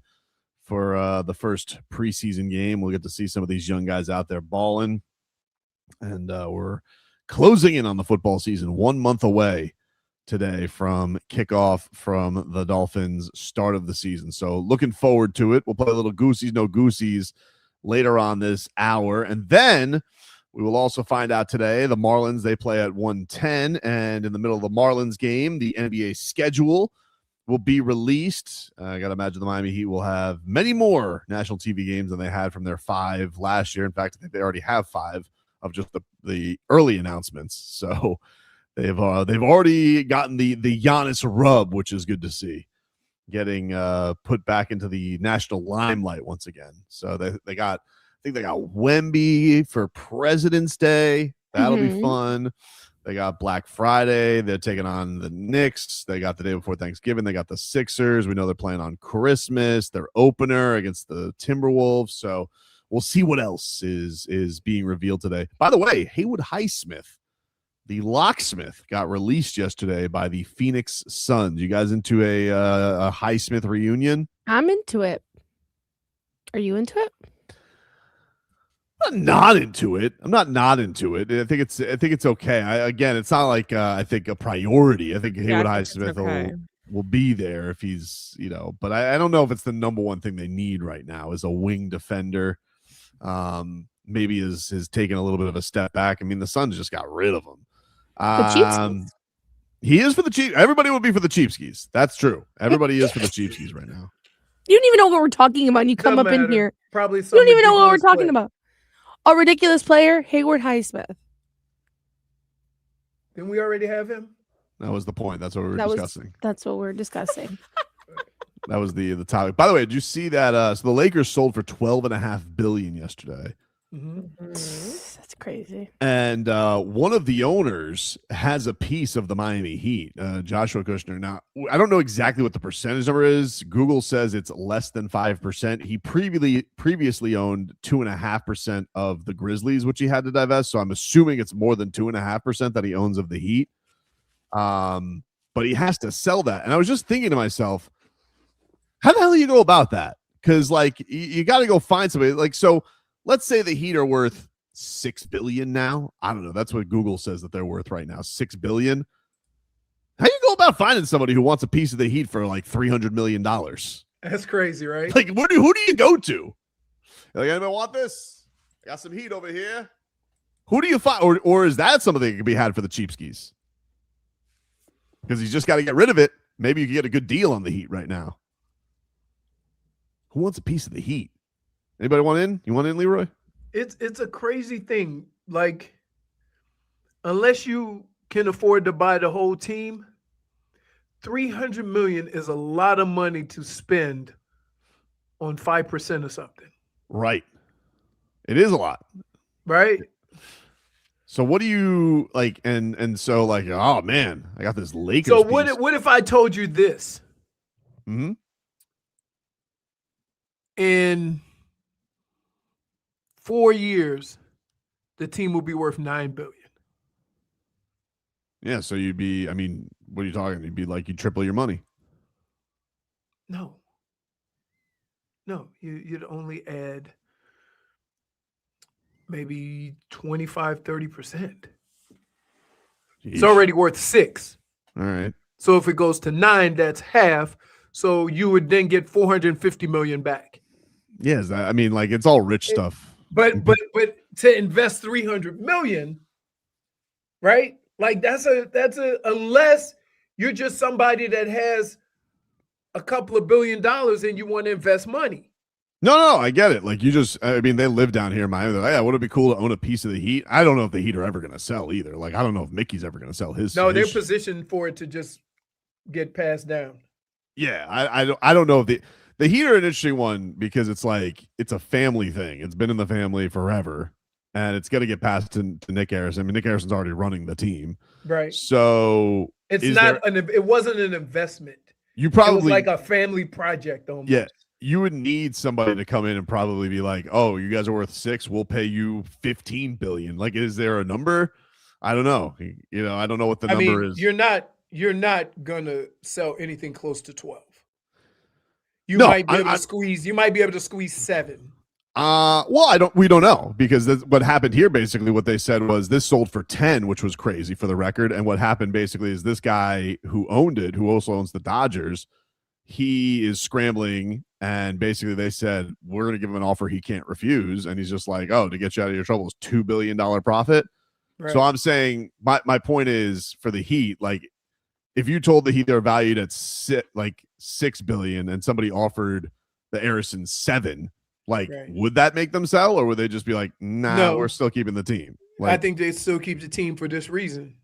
for the first preseason game. We'll get to see some of these young guys out there balling. And we're closing in on the football season, 1 month away today from kickoff from the Dolphins' start of the season. So looking forward to it. We'll play a little Goosies, no Goosies later on this hour. And then we will also find out today the Marlins, they play at 1:10, and in the middle of the Marlins game, the NBA schedule will be released. I got to imagine the Miami Heat will have many more national TV games than they had from their 5 last year. In fact, I think they already have 5 of just the early announcements. So they've already gotten the Giannis rub, which is good to see, getting put back into the national limelight once again. So they got – I think they got Wemby for President's Day. That'll be fun. They got Black Friday. They're taking on the Knicks. They got the day before Thanksgiving. They got the Sixers. We know they're playing on Christmas. Their opener against the Timberwolves. So we'll see what else is being revealed today. By the way, Haywood Highsmith, the locksmith, got released yesterday by the Phoenix Suns. You guys into a Highsmith reunion? I'm into it. Are you into it? I'm not into it. I'm not into it. I think it's okay. Again, it's not like I think a priority. I think Haywood Highsmith will be there if he's, but I don't know if it's the number one thing they need right now is a wing defender. Maybe has taken a little bit of a step back. I mean, the Suns just got rid of him. He is for the cheap. Everybody will be for the cheapskies. That's true. Everybody is for the cheapskies right now. You don't even know what we're talking about. And you come up in here. Probably you don't even know what we're talking about. A ridiculous player, Haywood Highsmith. Didn't we already have him? That was the point. That's what we were discussing. That's what we're discussing. That was the topic. By the way, did you see that? So the Lakers sold for $12.5 billion yesterday. That's crazy. And one of the owners has a piece of the Miami Heat, Joshua Kushner. Now, I don't know exactly what the percentage number is. Google says it's less than 5%. He previously owned 2.5% of the Grizzlies, which he had to divest. So I'm assuming it's more than 2.5% that he owns of the Heat. But he has to sell that. And I was just thinking to myself, how the hell do you go about that? Because you got to go find somebody. So let's say the Heat are worth $6 billion now. I don't know. That's what Google says that they're worth right now, $6 billion. How do you go about finding somebody who wants a piece of the Heat for like $300 million? That's crazy, right? Like, who do you go to? Like, anybody want this? I got some Heat over here. Who do you find? Or is that something that can be had for the cheapskies? Because he's just got to get rid of it. Maybe you can get a good deal on the Heat right now. Who wants a piece of the Heat? Anybody want in? You want in, Leroy? It's a crazy thing. Like, unless you can afford to buy the whole team, $300 million is a lot of money to spend on 5% of something. Right. It is a lot. Right. So what do you like? And so like, oh man, I got this Lakers. So piece. what if I told you this? Mm-hmm. In 4 years, the team will be worth $9 billion. Yeah, so you'd be, I mean, what are you talking? You'd be like, you triple your money. No, you'd only add maybe 25, 30%. It's already worth 6. All right. So if it goes to 9, that's half. So you would then get $450 million back. Yes, I mean, like it's all rich stuff. But to invest $300 million, right? Like that's a unless you're just somebody that has a couple of $1 billion and you want to invest money. No, I get it. Like I mean, they live down here in Miami. They're like, yeah, would it be cool to own a piece of the Heat? I don't know if the Heat are ever going to sell either. Like, I don't know if Mickey's ever going to sell his. No, they're positioned for it to just get passed down. Yeah, I don't know if the Heat are an interesting one because it's like it's a family thing. It's been in the family forever, and it's going to get passed to Nick Harrison. I mean, Nick Harrison's already running the team, right? So it wasn't an investment. You probably, it was like a family project almost. Yeah, you would need somebody to come in and probably be like, "Oh, you guys are worth $6 billion. We'll pay you $15 billion." Like, is there a number? I don't know. I don't know what the number is. You're not gonna sell anything close to 12. You might be able to squeeze 7. Well, we don't know because what happened here, basically what they said was this sold for 10, which was crazy for the record. And what happened basically is this guy who owned it, who also owns the Dodgers, he is scrambling, and basically they said, we're going to give him an offer he can't refuse. And he's just like, oh, to get you out of your trouble is $2 billion profit. Right. So I'm saying my point is for the Heat, like if you told the Heat they're valued at $6 billion and somebody offered the Harrison 7, like, would that make them sell, or would they just be like, nah, no, we're still keeping the team? Like, I think they still keep the team for this reason.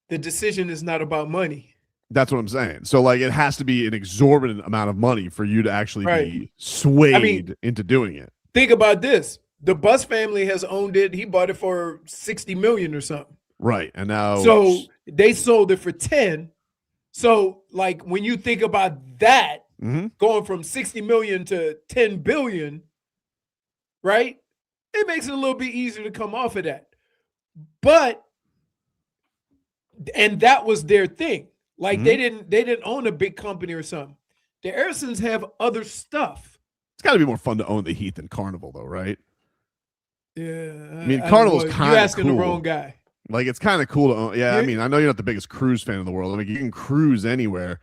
The decision is not about money. That's what I'm saying. So, like, it has to be an exorbitant amount of money for you to actually be swayed into doing it. Think about this. The Bus family has owned it. He bought it for $60 million or something. Right. And now. So they sold it for 10. So, like, when you think about that, going from 60 million to 10 billion, right? It makes it a little bit easier to come off of that. And that was their thing. Like they didn't own a big company or something. The Harrisons have other stuff. It's got to be more fun to own the Heat than Carnival, though, right? Yeah. I mean, Carnival's kind of You're asking cool. the wrong guy. Like, it's kind of cool to own. Yeah, I mean, I know you're not the biggest cruise fan in the world. I mean, you can cruise anywhere,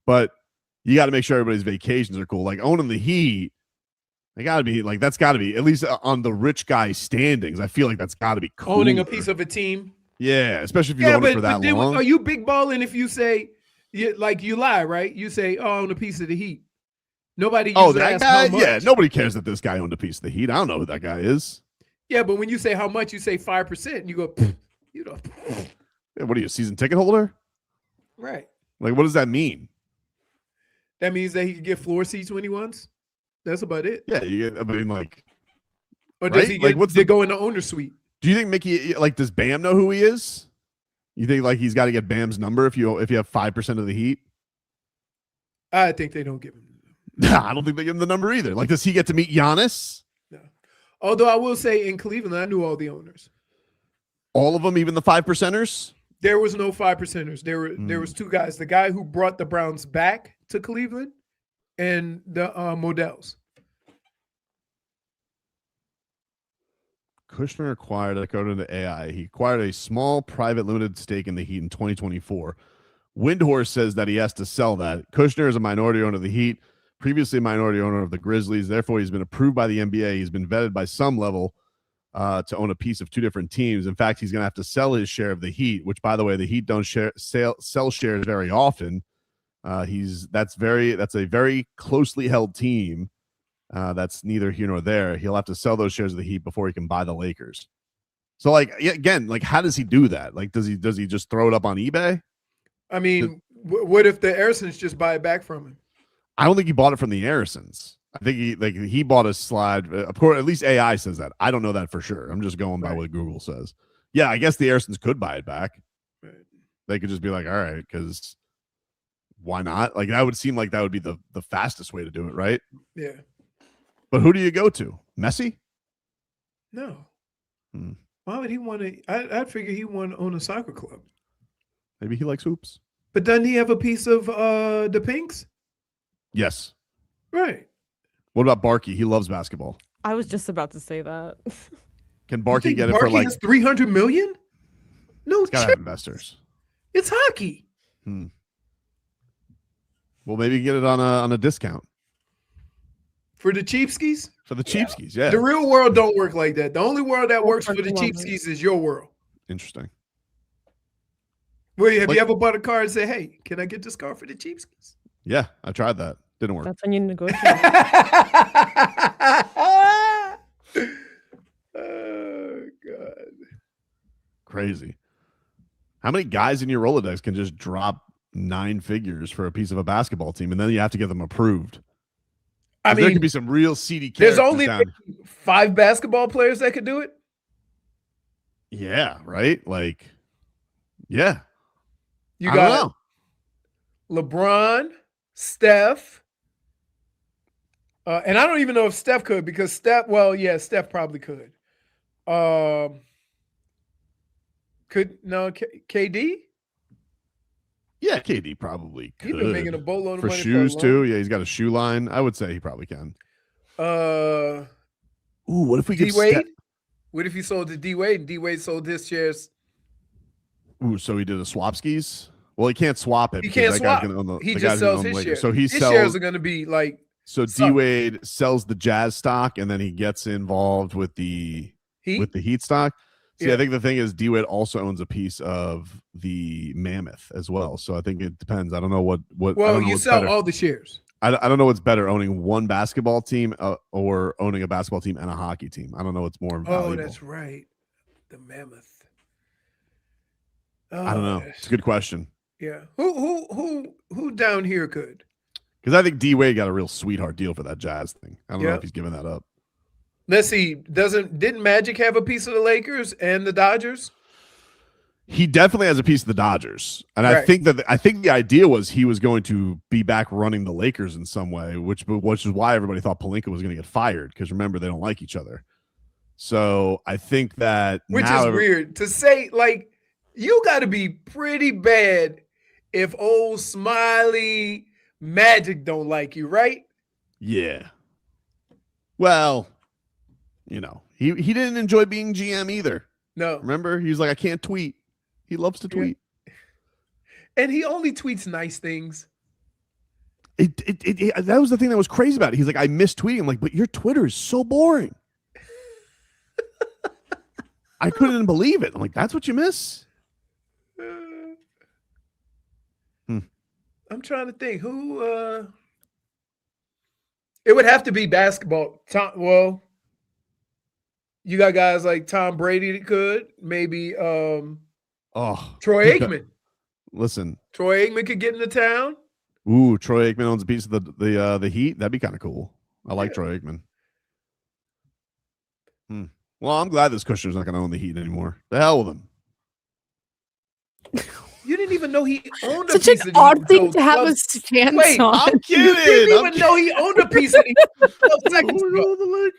but you got to make sure everybody's vacations are cool. Like, owning the Heat, they got to be, like, that's got to be, at least on the rich guy standings, I feel like that's got to be cool. Owning a piece of a team. Yeah, especially if you own it for that long. Are you big balling if you say, you lie, right? You say, oh, I own a piece of the Heat. Nobody that guy? Yeah, nobody cares that this guy owned a piece of the Heat. I don't know who that guy is. Yeah, but when you say how much, you say 5%, and you go, you know. Yeah, what are you, a season ticket holder? Right. Like, what does that mean? That means that he can get floor seats when he wants. That's about it. Yeah, I mean, like, or does he get to go in the owner suite? Do you think Mickey, like, does Bam know who he is? You think like he's got to get Bam's number if you have 5% of the Heat? I think they don't give him. I don't think they give him the number either. Like, does he get to meet Giannis? No. Although I will say in Cleveland, I knew all the owners. All of them, even the 5%ers? There was no 5%ers. There was two guys. The guy who brought the Browns back to Cleveland and the Modells. Kushner acquired, according to AI, he acquired a small private limited stake in the Heat in 2024. Windhorse says that he has to sell that. Kushner is a minority owner of the Heat, previously a minority owner of the Grizzlies. Therefore, he's been approved by the NBA. He's been vetted by some level to own a piece of two different teams. In fact, he's going to have to sell his share of the Heat, which, by the way, the Heat don't sell shares very often. That's a very closely held team. That's neither here nor there. He'll have to sell those shares of the Heat before he can buy the Lakers. So, like, again, like, how does he do that? Like, does he just throw it up on eBay? I mean, what if the Harrisons just buy it back from him? I don't think he bought it from the Harrisons. I think he bought a slide. Of course, at least AI says that. I don't know that for sure. I'm just going by what Google says. Yeah, I guess the Harrisons could buy it back. Right. They could just be like, all right, because why not? Like, that would seem like that would be the fastest way to do it, right? Yeah. But who do you go to? Messi? No. Why would he want to? I'd figure he want to own a soccer club. Maybe he likes hoops. But doesn't he have a piece of the Pinks? Yes. Right. What about Barkey? He loves basketball. I was just about to say that. Can Barkey get it for like $300 million? No, he's gotta have investors. It's hockey. Well, maybe get it on a discount. For the cheapskies? For the cheapskies, yeah. The real world don't work like that. The only world that works for the cheapskies is your world. Interesting. Well, have you ever bought a car and say, hey, can I get this car for the cheapskies? Yeah, I tried that. Didn't work. That's when you negotiate. Oh, God. Crazy. How many guys in your Rolodex can just drop 9 figures for a piece of a basketball team, and then you have to get them approved. I mean, there could be some real seedy there's characters only down. 5 basketball players that could do it. Yeah, right? Like, yeah. You I got don't know. LeBron, Steph, and I don't even know if Steph could because Steph probably could. KD? Yeah, KD probably could. He's been making a boatload of for money shoes for a too. Yeah, he's got a shoe line. I would say he probably can. Ooh, what if we D get Wade? What if he sold to D Wade and D Wade sold his shares? Ooh, so he did a swap skis? Well, he can't swap it. He can't swap. He just sells his shares. So his shares are going to be like. So D Wade sells the Jazz stock and then he gets involved with the Heat stock. See, yeah. I think the thing is D Wade also owns a piece of the Mammoth as well. So I think it depends. I don't know what. Well, you sell all the shares. I don't know what's better, owning one basketball team or owning a basketball team and a hockey team. I don't know what's more valuable. Oh, that's right. The Mammoth. Oh, I don't know. It's a good question. Yeah. Who down here could? Because I think D Wade got a real sweetheart deal for that Jazz thing. I don't know if he's giving that up. Let's see. Didn't Magic have a piece of the Lakers and the Dodgers? He definitely has a piece of the Dodgers, and right. I think the idea was he was going to be back running the Lakers in some way, which is why everybody thought Pelinka was going to get fired because remember they don't like each other. So I think that which is weird to say. Like you got to be pretty bad if old Smiley Magic don't like you, right? Yeah. Well, you know he didn't enjoy being GM either. No, remember he's like I can't tweet. He loves to tweet. Yeah. And he only tweets nice things. That was the thing that was crazy about it. He's like, I miss tweeting. I'm like, but your Twitter is so boring. I couldn't believe it. I'm like, that's what you miss? I'm trying to think. Who it would have to be basketball. Well, you got guys like Tom Brady that could. Maybe Troy Aikman. Listen. Troy Aikman could get into town. Ooh, Troy Aikman owns a piece of the Heat. That'd be kind of cool. I like Troy Aikman. Well, I'm glad this Kushner's not going to own the Heat anymore. The hell with him. You didn't even know he owned a piece of the Heat. Such an odd thing to have a stance on. I'm kidding. You didn't even know he owned a piece of the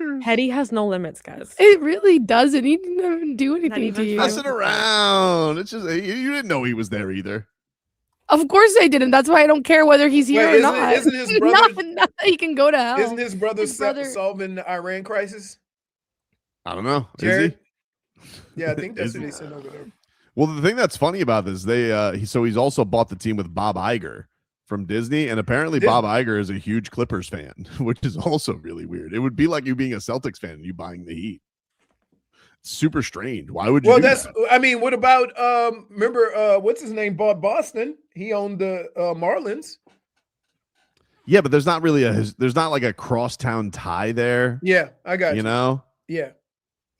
Heat. Hetty has no limits, guys. It really doesn't. He didn't even do anything to you. Messing around. It's just you didn't know he was there either. Of course I didn't. That's why I don't care whether he's here or not. Isn't his brother? not that he can go to hell. Isn't his brother solving the Iran crisis? I don't know. Jared? Is he? Yeah, I think that's what he said over there. Well, the thing that's funny about this, he's also bought the team with Bob Iger from Disney, and apparently Bob Iger is a huge Clippers fan, which is also really weird. It would be like you being a Celtics fan and you buying the Heat. Super strange. Why would you? Well, do that? I mean, what about remember what's his name bought Boston? He owned the Marlins. Yeah, but there's not really there's not like a crosstown tie there. Yeah, I got you. You know? Yeah.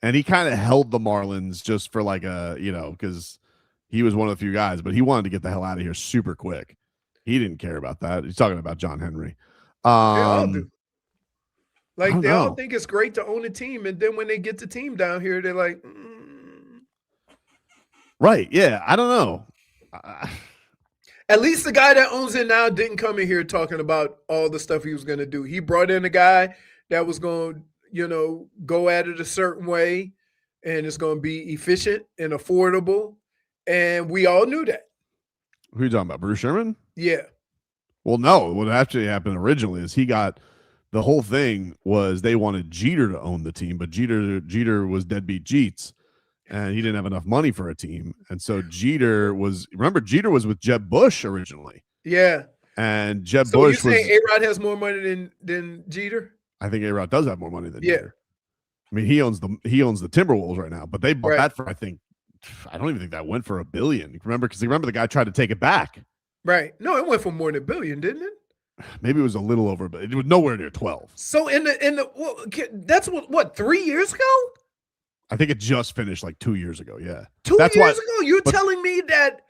And he kind of held the Marlins just for like because he was one of the few guys, but he wanted to get the hell out of here super quick. He didn't care about that. He's talking about John Henry. They all do. Like they all think it's great to own a team, and then when they get the team down here, they're like, right? Yeah, I don't know. At least the guy that owns it now didn't come in here talking about all the stuff he was going to do. He brought in a guy that was going to go at it a certain way, and it's going to be efficient and affordable. And we all knew that. Who are you talking about? Bruce Sherman? Yeah. Well, no. What actually happened originally is the whole thing was they wanted Jeter to own the team, but Jeter was deadbeat Jeets, and he didn't have enough money for a team. And so Jeter was with Jeb Bush originally. Yeah. And Bush was saying A-Rod has more money than Jeter? I think A-Rod does have more money than Jeter. I mean, he owns the Timberwolves right now, but they bought that for I don't even think that went for $1 billion. Remember the guy tried to take it back. Right. No, it went for more than $1 billion, didn't it? Maybe it was a little over, but it was nowhere near 12. So that's what 3 years ago? I think it just finished like 2 years ago. Yeah, 2 years ago. You're telling me that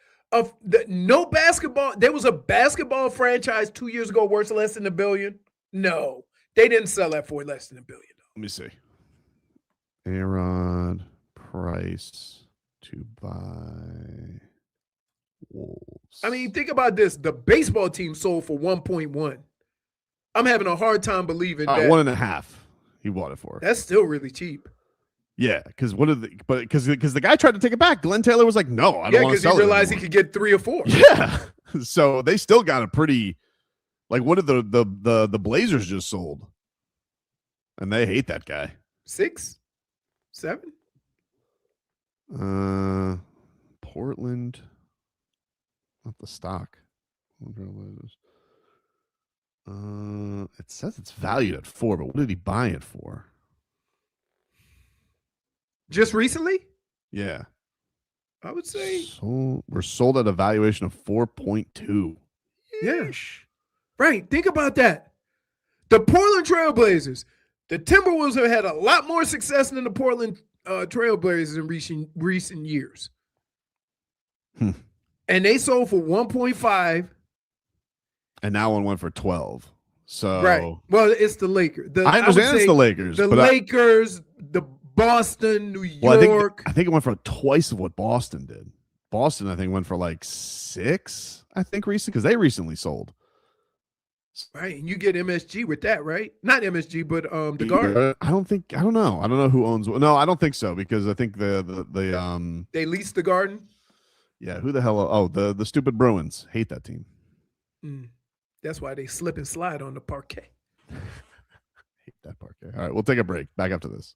no basketball. There was a basketball franchise 2 years ago worth less than $1 billion. No, they didn't sell that for less than $1 billion. Let me see. Aaron Price to buy Wolves. I mean, think about this. The baseball team sold for 1.1. I'm having a hard time believing that 1.5. He bought it for. That's still really cheap. Yeah, because because the guy tried to take it back. Glenn Taylor was like, "No, I don't want to sell it." Because he realized he could get 3 or 4. Yeah, so they still got a pretty, like, what did the Blazers just sold, and they hate that guy. 6, 7. Portland, not the stock. It says it's valued at 4, but what did he buy it for? Just recently? Yeah. I would say. We're sold at a valuation of 4.2. Yeah. Right. Think about that. The Portland Trailblazers. The Timberwolves have had a lot more success than the Portland Trailblazers in recent years. And they sold for 1.5. And now one went for 12. So right. Well, it's the Lakers. I understand it's the Lakers. The Lakers, the Boston, New York. I think it went for twice of what Boston did. Boston, I think, went for like 6, I think, recently, because they recently sold. Right. And you get MSG with that, right? Not MSG, but the Garden. I don't know. I don't know who owns. No, I don't think so, because I think the they leased the Garden. Yeah, who the hell? Oh, the stupid Bruins. Hate that team. That's why they slip and slide on the parquet. Hate that parquet. All right, we'll take a break. Back after this.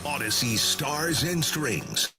Odyssey Stars and Strings.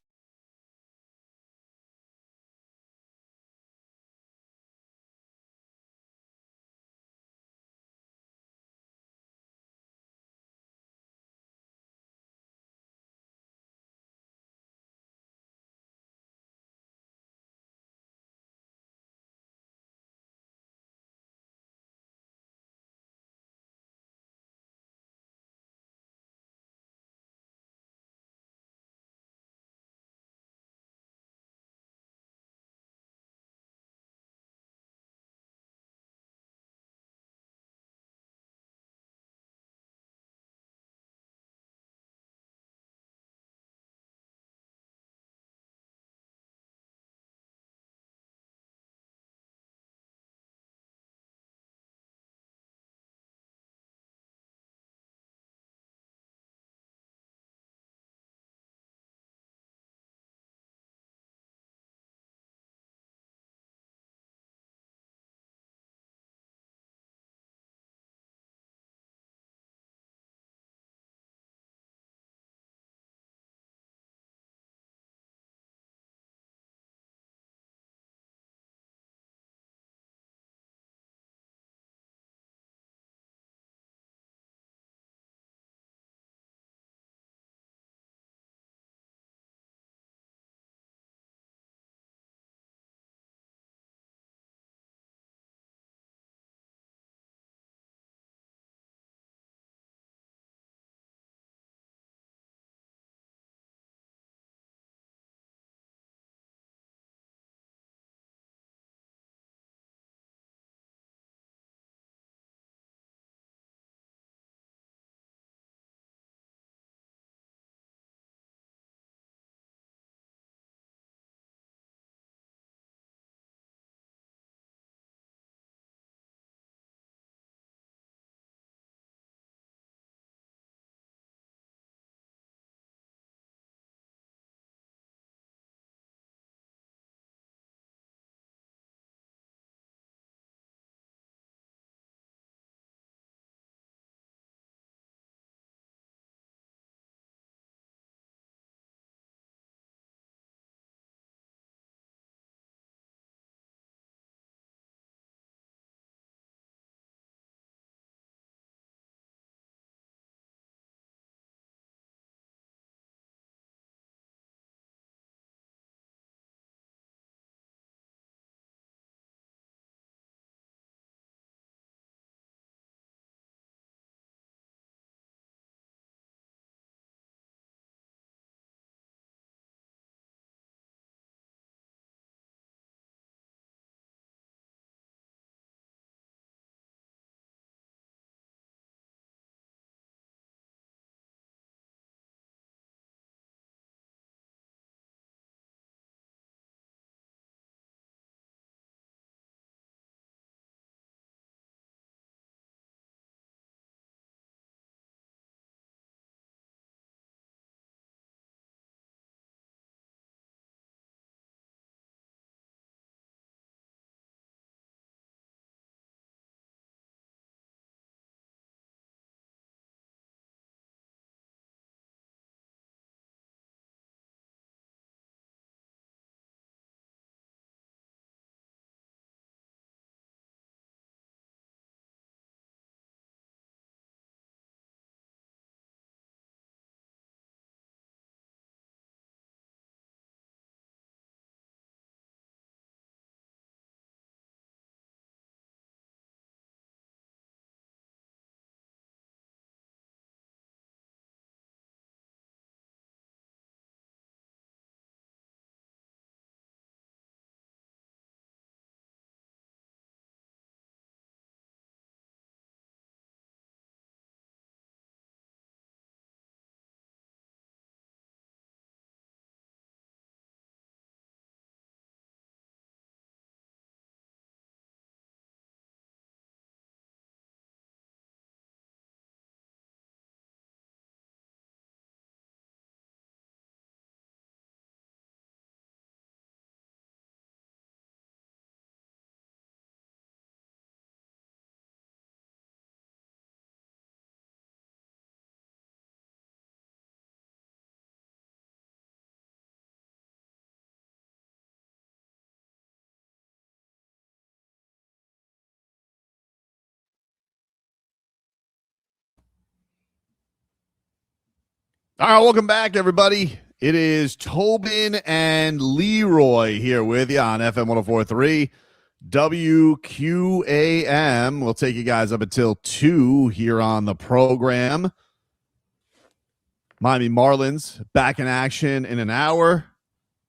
All right, welcome back, everybody. It is Tobin and Leroy here with you on FM 104.3 WQAM. We'll take you guys up until 2 here on the program. Miami Marlins back in action in an hour.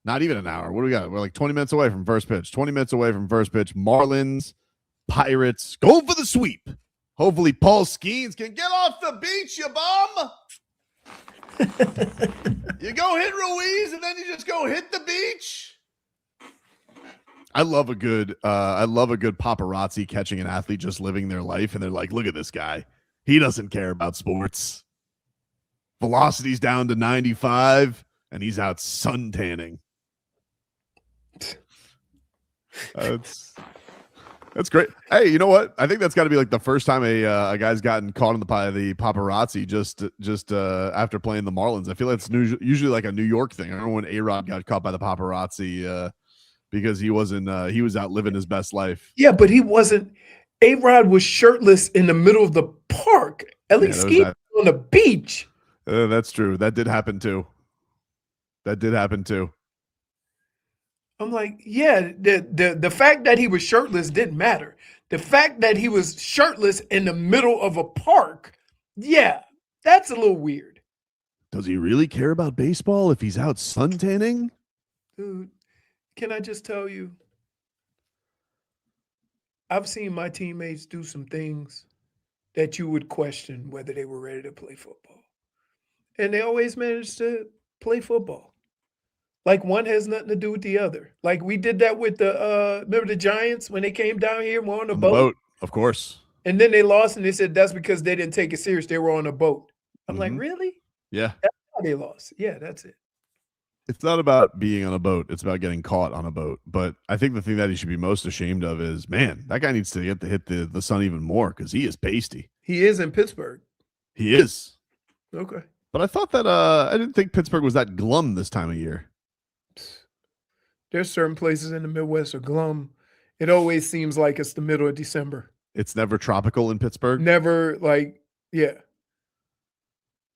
Not even an hour. What do we got? We're like 20 minutes away from first pitch. 20 minutes away from first pitch. Marlins, Pirates, going for the sweep. Hopefully Paul Skenes can get off the beach, you bum. You go hit Ruiz and then you just go hit the beach. I love a good paparazzi catching an athlete just living their life, and they're like, look at this guy. He doesn't care about sports. Velocity's down to 95 and he's out suntanning. That's great. Hey, you know what? I think that's got to be like the first time a guy's gotten caught in the paparazzi just after playing the Marlins. I feel like it's usually like a New York thing. I remember when A-Rod got caught by the paparazzi because he was out living his best life. Yeah, but he wasn't. A-Rod was shirtless in the middle of the park. At least he was on the beach. That's true. That did happen too. I'm like, yeah, the fact that he was shirtless didn't matter. The fact that he was shirtless in the middle of a park, yeah, that's a little weird. Does he really care about baseball if he's out suntanning? Dude, can I just tell you, I've seen my teammates do some things that you would question whether they were ready to play football. And they always managed to play football. Like one has nothing to do with the other. Like we did that with the remember the Giants when they came down here and were on a boat? Of course. And then they lost and they said that's because they didn't take it serious. They were on a boat. I'm like, really? Yeah. That's how they lost. Yeah, that's it. It's not about being on a boat. It's about getting caught on a boat. But I think the thing that he should be most ashamed of is, man, that guy needs to get to hit the sun even more because he is pasty. He is in Pittsburgh. He is. Okay. But I thought that I didn't think Pittsburgh was that glum this time of year. There's certain places in the Midwest are glum. It always seems like it's the middle of December. It's never tropical in Pittsburgh? Never, like, yeah.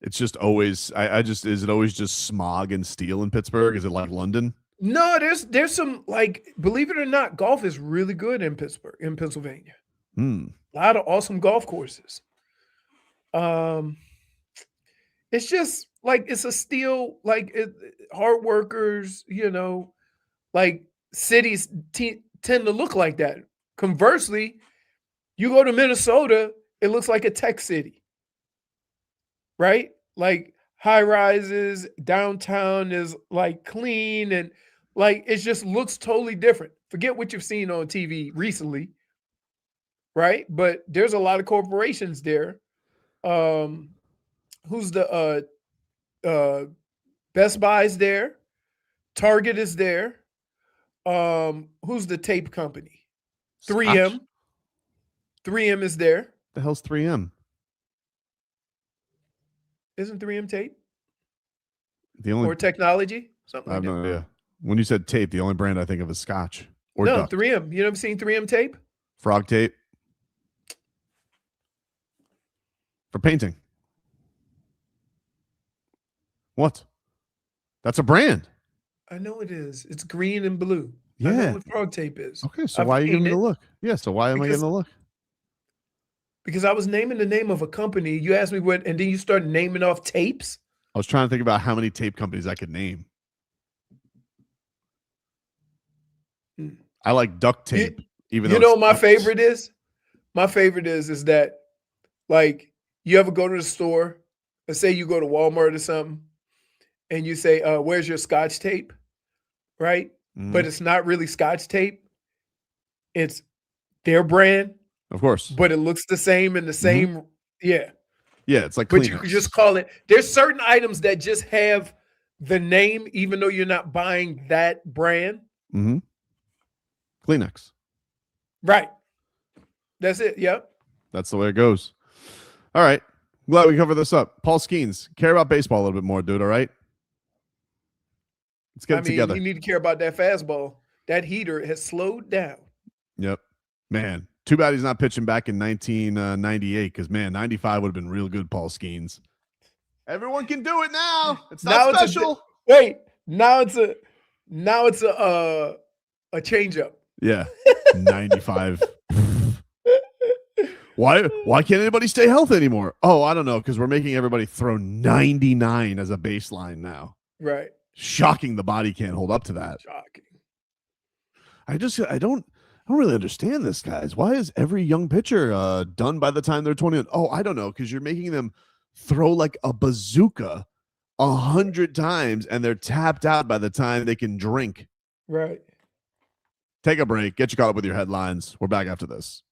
It's just always, is it always just smog and steel in Pittsburgh? Is it like London? No, there's some, like, believe it or not, golf is really good in Pittsburgh, in Pennsylvania. A lot of awesome golf courses. It's just like, it's a steel, like hard workers, like cities tend to look like that. Conversely, you go to Minnesota, it looks like a tech city, right? Like high rises, downtown is like clean and like it just looks totally different. Forget what you've seen on TV recently, right? But there's a lot of corporations there. Who's the Best Buy's there? Target is there. Who's the tape company? 3M. Scotch? 3M is there. The hell's 3M? Isn't 3M tape? Or technology? Something like that. I have no idea. When you said tape, the only brand I think of is Scotch. Or no, duck. 3M. You never seen 3M tape? Frog tape. For painting. What? That's a brand. I know it is. It's green and blue. Yeah. I know what frog tape is. Okay, so why are you giving me the look? Yeah, so why am I getting the look? Because I was naming the name of a company. You asked me what, and then you started naming off tapes. I was trying to think about how many tape companies I could name. I like duct tape. Even though my favorite is? My favorite is that, like, you ever go to the store, let's say you go to Walmart or something, and you say, where's your Scotch tape? Right? But it's not really Scotch tape. It's their brand. Of course. But it looks the same and the same. Yeah. Yeah, it's like But you could just call it. There's certain items that just have the name, even though you're not buying that brand. Kleenex. Right. That's it. Yep. That's the way it goes. All right. Glad we covered this up. Paul Skenes, care about baseball a little bit more, dude. All right. Let's get it together. You need to care about that fastball. That heater has slowed down. Yep. Man, too bad he's not pitching back in 1998 because, man, 95 would have been real good, Paul Skenes. Everyone can do it now. It's Now not it's special. now it's a change up. Yeah. 95. Why can't anybody stay healthy anymore? Oh, I don't know, because we're making everybody throw 99 as a baseline now. Right. Shocking the body can't hold up to that. Shocking. I don't really understand this, guys. Why is every young pitcher done by the time they're 20? Oh, I don't know, because you're making them throw like a bazooka 100 times and they're tapped out by the time they can drink. Right. Take a break. Get you caught up with your headlines. We're back after this.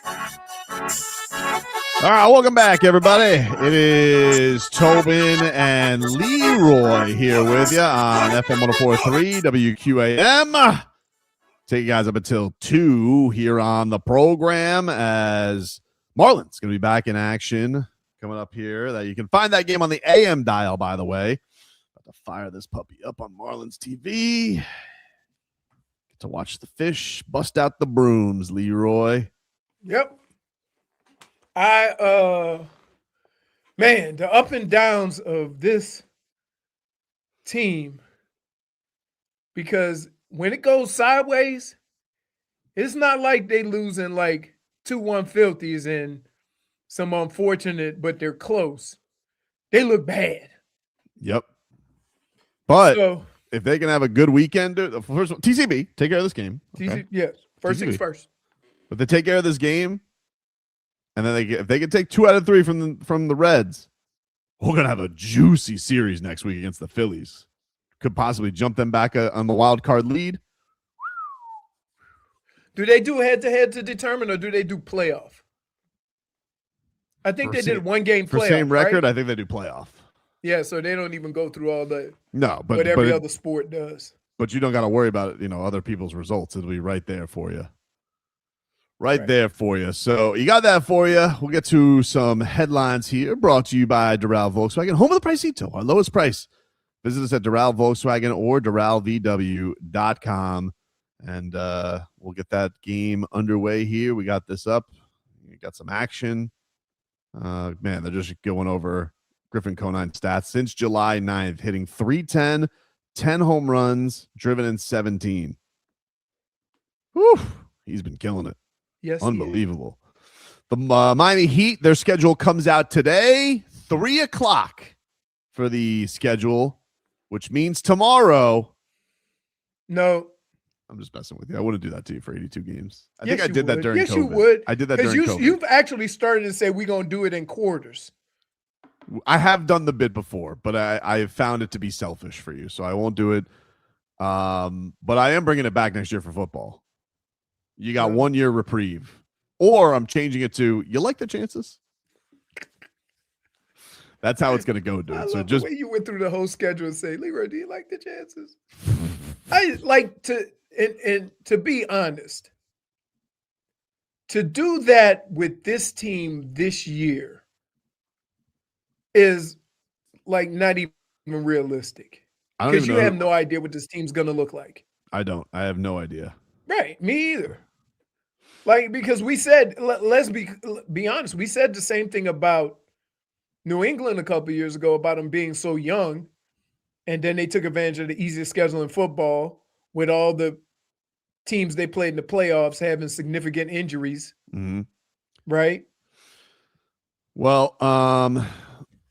All right, welcome back, everybody. It is Tobin and Leroy here with you on FM 104.3 WQAM. Take you guys up until 2 here on the program as Marlins going to be back in action coming up here. That you can find that game on the AM dial, by the way. About to fire this puppy up on Marlins TV. Get to watch the fish bust out the brooms, Leroy. Yep. Man, the up and downs of this team, because when it goes sideways, it's not like they losing like 2-1 filthies and some unfortunate, but they're close. They look bad. Yep. But if they can have a good weekend, the first one, TCB, take care of this game. Okay? Yes, first TCB. things first. But they take care of this game, and then if they can take 2 out of 3 from the Reds, we're gonna have a juicy series next week against the Phillies. Could possibly jump them back on the wild card lead. Do they do head-to-head to determine, or do they do playoff? I think they did 1 game playoff. For same record, right? I think they do playoff. Yeah, so they don't even go through all the but every other sport does. But you don't got to worry about it, other people's results. It'll be right there for you. Right there for you. So you got that for you. We'll get to some headlines here brought to you by Doral Volkswagen, home of the Pricito, our lowest price. Visit us at Doral Volkswagen or DoralVW.com, and we'll get that game underway here. We got this up. We got some action. Man, they're just going over Griffin Conine stats since July 9th, hitting .310, 10 home runs, driven in 17. Whew, he's been killing it. Yes, unbelievable. The Miami Heat, their schedule comes out today, 3:00 for the schedule, which means tomorrow. No. I'm just messing with you. I wouldn't do that to you for 82 games. I Yes, think I did that during COVID. Yes, you would. I did that during COVID. You've actually started to say we're going to do it in quarters. I have done the bit before, but I have found it to be selfish for you, so I won't do it. But I am bringing it back next year for football. You got 1 year reprieve, or I'm changing it to you like the chances. That's how it's going to go, dude. I so love just the way you went through the whole schedule and say, Leroy, do you like the chances? I like to, and to be honest, to do that with this team this year is like not even realistic, because you have no idea what this team's going to look like. I have no idea. Right, me either. Like, because we said, let's be honest, we said the same thing about New England a couple of years ago about them being so young, and then they took advantage of the easiest schedule in football with all the teams they played in the playoffs having significant injuries. Mm-hmm. Right? Well,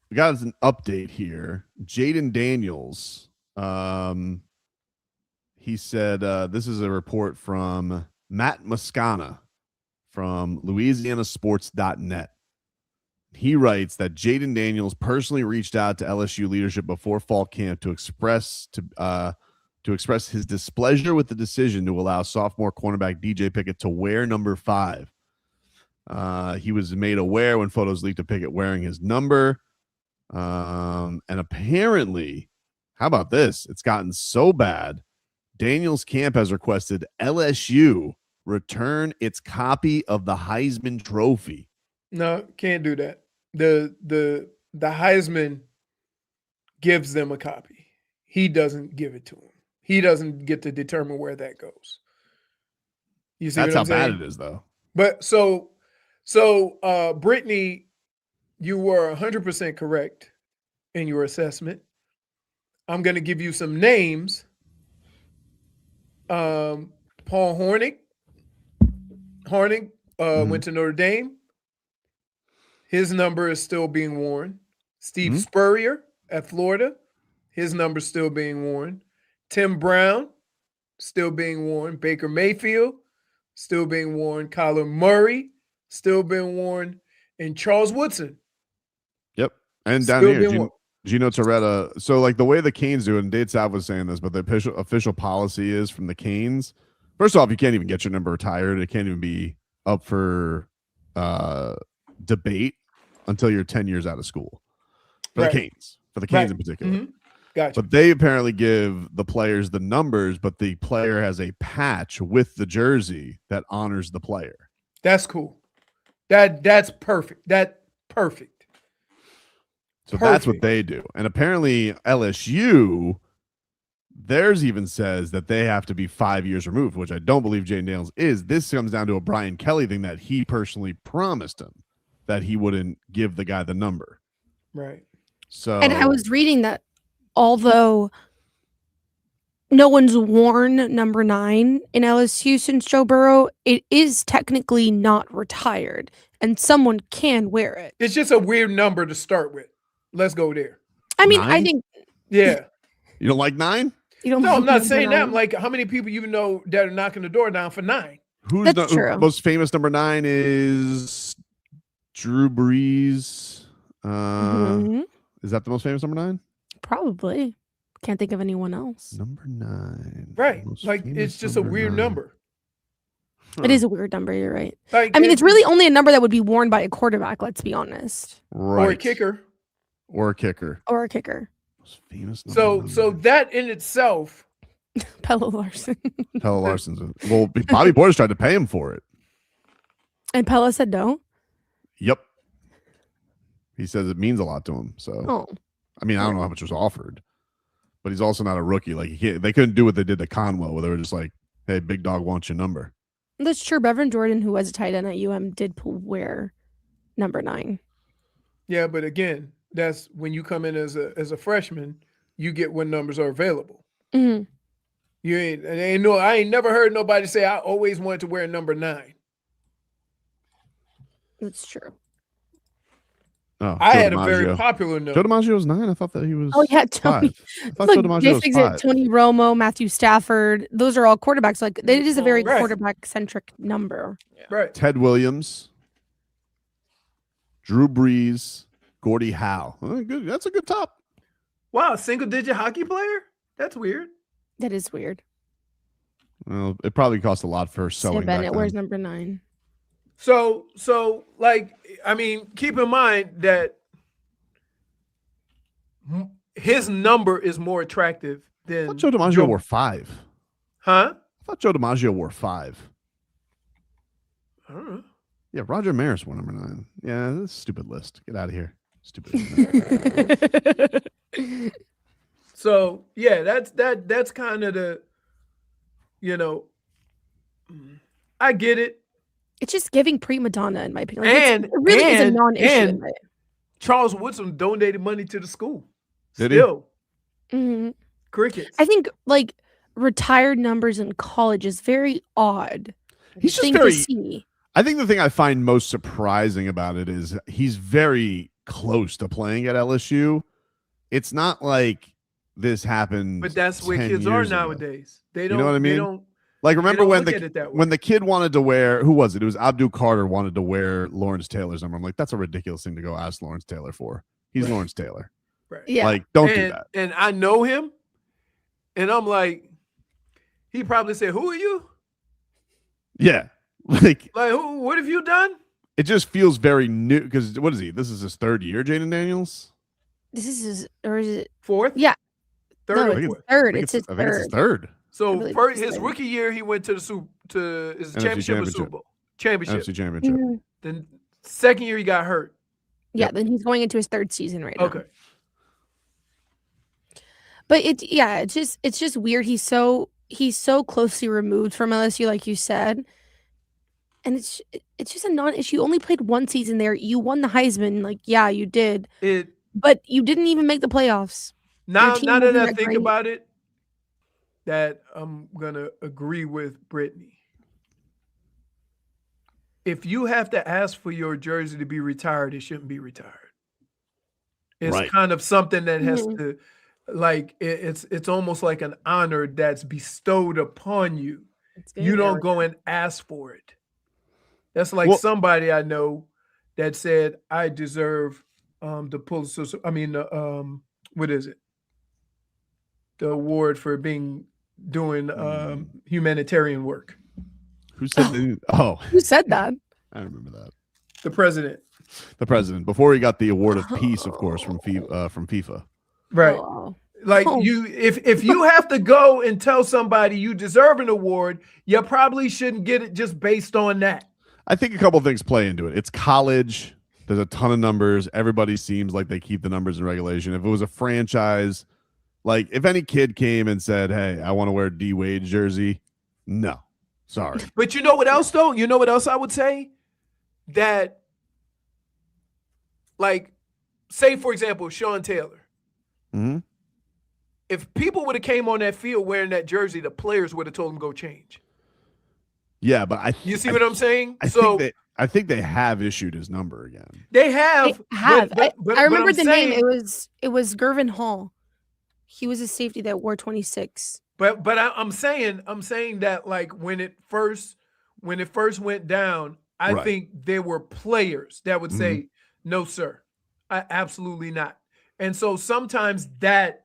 we got an update here. Jayden Daniels, he said, this is a report from Matt Moscana from LouisianaSports.net. He writes that Jayden Daniels personally reached out to LSU leadership before fall camp to express his displeasure with the decision to allow sophomore cornerback DJ Pickett to wear number 5. He was made aware when photos leaked of Pickett wearing his number. And apparently, how about this? It's gotten so bad. Daniels camp has requested LSU return its copy of the Heisman Trophy. No, can't do that. The Heisman gives them a copy. He doesn't give it to him. He doesn't get to determine where that goes. You see, that's what how I'm bad saying? it is, though. But so Brittney, you were 100% correct in your assessment. I'm going to give you some names. Paul Hornig went to Notre Dame. His number is still being worn. Steve Spurrier at Florida, his number is still being worn. Tim Brown, still being worn. Baker Mayfield, still being worn. Kyler Murray, still being worn. And Charles Woodson. Yep. And down here, Gino Torretta. So, like, the way the Canes do it, and Dade South was saying this, but the official policy is from the Canes. First off, you can't even get your number retired. It can't even be up for debate until you're 10 years out of school for Right. the Canes, in particular. Mm-hmm. Gotcha. But they apparently give the players the numbers, but the player has a patch with the jersey that honors the player. That's cool. That's perfect. Perfect. So that's what they do. And apparently LSU, theirs even says that they have to be 5 years removed, which I don't believe Jayden Daniels is. This comes down to a Brian Kelly thing that he personally promised him that he wouldn't give the guy the number. Right. So, and I was reading that although no one's worn number 9 in LSU since Joe Burrow, it is technically not retired, and someone can wear it. It's just a weird number to start with. Let's go there. I mean, 9? I think. Yeah. You don't like 9? You don't. No, I'm not number saying that. 9? I'm like, how many people you know that are knocking the door down for 9? Who's That's the true. most famous number 9 is Drew Brees. Mhm. Is that the most famous number 9? Probably. Can't think of anyone else. Number 9. Right. Most Like, famous it's just a weird 9. number. It is a weird number. You're right. Like, I mean, it's really only a number that would be worn by a quarterback. Let's be honest. Right. or a kicker. Or a kicker. Or a kicker. Most famous number So 9. that in itself, Pella Larson. Pella Larson's. Well, Bobby Portis tried to pay him for it. And Pella said no. Yep. He says it means a lot to him. So, Oh. I mean, I don't know how much was offered, but he's also not a rookie. Like, they couldn't do what they did to Conwell, where they were just like, "Hey, big dog wants your number." That's true. Bevan Jordan, who was a tight end at UM, did wear number 9. yeah, but again, that's when you come in as a freshman, you get what numbers are available. Mhm. You ain't I ain't never heard nobody say I always wanted to wear number 9. That's true. Oh, I Joe had a very DiMaggio. popular number. Joe DiMaggio was 9. I thought that he was. Oh yeah, Tony. 5. I thought Look, Joe DiMaggio they was fixed it. 5. Tony Romo, Matthew Stafford. Those are all quarterbacks. Like it is a very Right. quarterback centric number. Right. Ted Williams, Drew Brees, Gordie Howe. Good. That's a good top. Wow, single digit hockey player? That's weird. That is weird. Well, it probably cost a lot for Sam sewing back Bennett then. wears number 9. So like, I mean, keep in mind that his number is more attractive I than thought Joe DiMaggio wore 5. Huh? I thought Joe DiMaggio wore 5. I don't know. Yeah, Roger Maris wore number 9. Yeah, this is a stupid list. Get out of here. Stupid. So yeah, that's kind of the, I get it. It's just giving prima donna, in my opinion. Like, And it really is a non-issue. and Charles Woodson donated money to the school. Did he? Still, Mhm. crickets. I think like retired numbers in college is very odd. He's just thing very. to see. I think the thing I find most surprising about it is he's very close to playing at LSU. It's not like this happened. But that's where 10 kids are years ago. nowadays. They don't. You know what I They mean? don't. Like, remember don't when look at it that way. when the kid wanted to wear, who was it? It was Abdul Carter wanted to wear Lawrence Taylor's number. I'm like, that's a ridiculous thing to go ask Lawrence Taylor for. He's Lawrence Taylor. Right. Yeah. Like, don't do that. And I know him, and I'm like, he probably said, "Who are you? Yeah. Like, Who? What have you done?" it just feels very new because what is he? This is his 3rd year, Jayden Daniels? This is his, or is it 4th? Yeah. Third No, or it's his fourth? third. I It's think his I think it's his third. 3rd. I So believe first, it's his third. rookie year, he went to his NFC championship or Super Bowl championship. NFC Championship. Mhm. Then second year, he got hurt. Yeah, Yep. then he's going into his 3rd season right now. Okay. But it's just weird. He's so closely removed from LSU, like you said. And it's just a non-issue. You only played 1 season there. You won the Heisman. Like, yeah, you did. But you didn't even make the playoffs. Now team that wasn't I that think great. about it, that I'm gonna agree with Brittney. If you have to ask for your jersey to be retired, it shouldn't be retired. It's Right. kind of something that has Mhm. to, like, it's almost like an honor that's bestowed upon you. You don't go and ask for it. That's like Well- somebody I know that said, I deserve the Pulitzer. I mean, what is it? The award for doing humanitarian work. Who said that? Oh, Who said that? I remember that. The president. The president, before he got the award of peace, of course, from FIFA. Right. Oh. Like if you have to go and tell somebody you deserve an award, you probably shouldn't get it just based on that. I think a couple of things play into it. It's college. There's a ton of numbers. Everybody seems like they keep the numbers in regulation. If it was a franchise, like if any kid came and said, "Hey, I want to wear D Wade jersey," no, sorry. But you know what else though? You know what else I would say? That, like, say for example, Sean Taylor. Mm-hmm. If people would have came on that field wearing that jersey, the players would have told him go change. Yeah, but you see what I'm saying? I think they have issued his number again. They have. But I remember the name. It was Gervin Hall. He was a safety that wore 26. But I'm saying that, like, when it first went down, I think there were players that would say, "No, sir, absolutely not." And so sometimes that,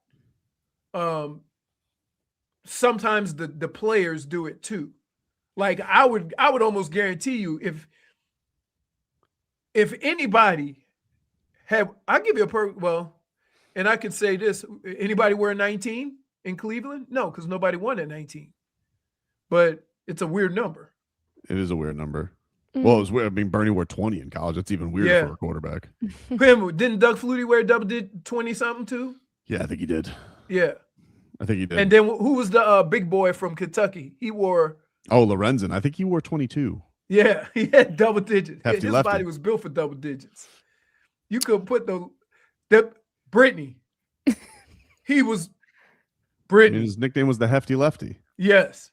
sometimes the players do it too. Like I would almost guarantee you if anybody had, I'll give you and I could say this: anybody wear 19 in Cleveland? No, because nobody won at 19. But it's a weird number. It is a weird number. Well, it was weird. I mean, Bernie wore 20 in college. That's even weirder for a quarterback. Didn't Doug Flutie wear double 20-something too? Yeah, I think he did. Yeah. I think he did. And then who was the big boy from Kentucky? He wore... Oh, Lorenzen. I think he wore 22. Yeah, he had double digits. Hefty His lefty. body was built for double digits. You could put the Brittney. He was Brittney. His nickname was the Hefty Lefty. Yes.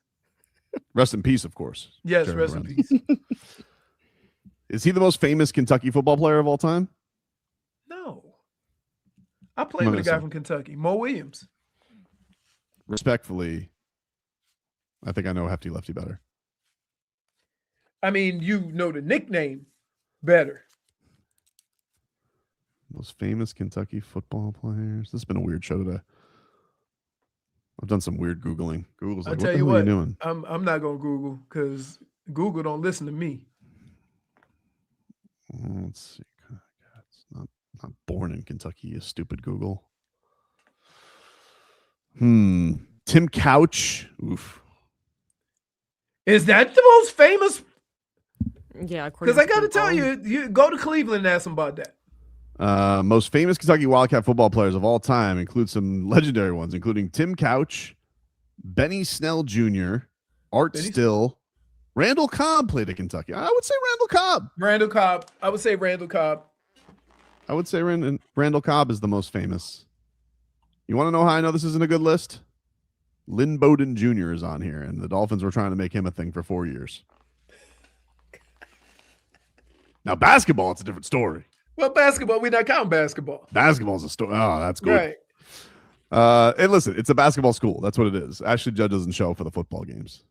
Rest in peace, of course. Yes, Jared rest in Lorenzen. peace. Is he the most famous Kentucky football player of all time? No. I played with a guy from Kentucky, Mo Williams. Respectfully, I think I know Hefty Lefty better. I mean, you know the nickname better. Most famous Kentucky football players. This has been a weird show today. I've done some weird Googling. Google's like, what the hell are you doing? I'm not going to Google because Google don't listen to me. Let's see. It's not born in Kentucky, you stupid Google. Tim Couch. Oof. Is that the most famous? Yeah, because I got to tell you, you go to Cleveland and ask them about that. Most famous Kentucky Wildcat football players of all time include some legendary ones, including Tim Couch, Benny Snell Jr., Art Still, Randall Cobb played at Kentucky. I would say Randall Cobb. I would say Randall Cobb. I would say Randall Cobb is the most famous. You want to know how I know this isn't a good list? Lynn Bowden Jr. is on here, and the Dolphins were trying to make him a thing for 4 years. Now, basketball, it's a different story. Well, basketball, we not count basketball. Basketball's a story. Oh, that's good. Right. And listen, it's a basketball school. That's what it is. Ashley Judd doesn't show up for the football games.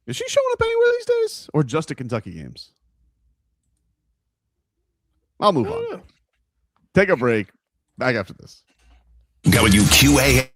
Is she showing up anywhere these days? Or just at Kentucky games? I'll move on. Take a break. Back after this. WQA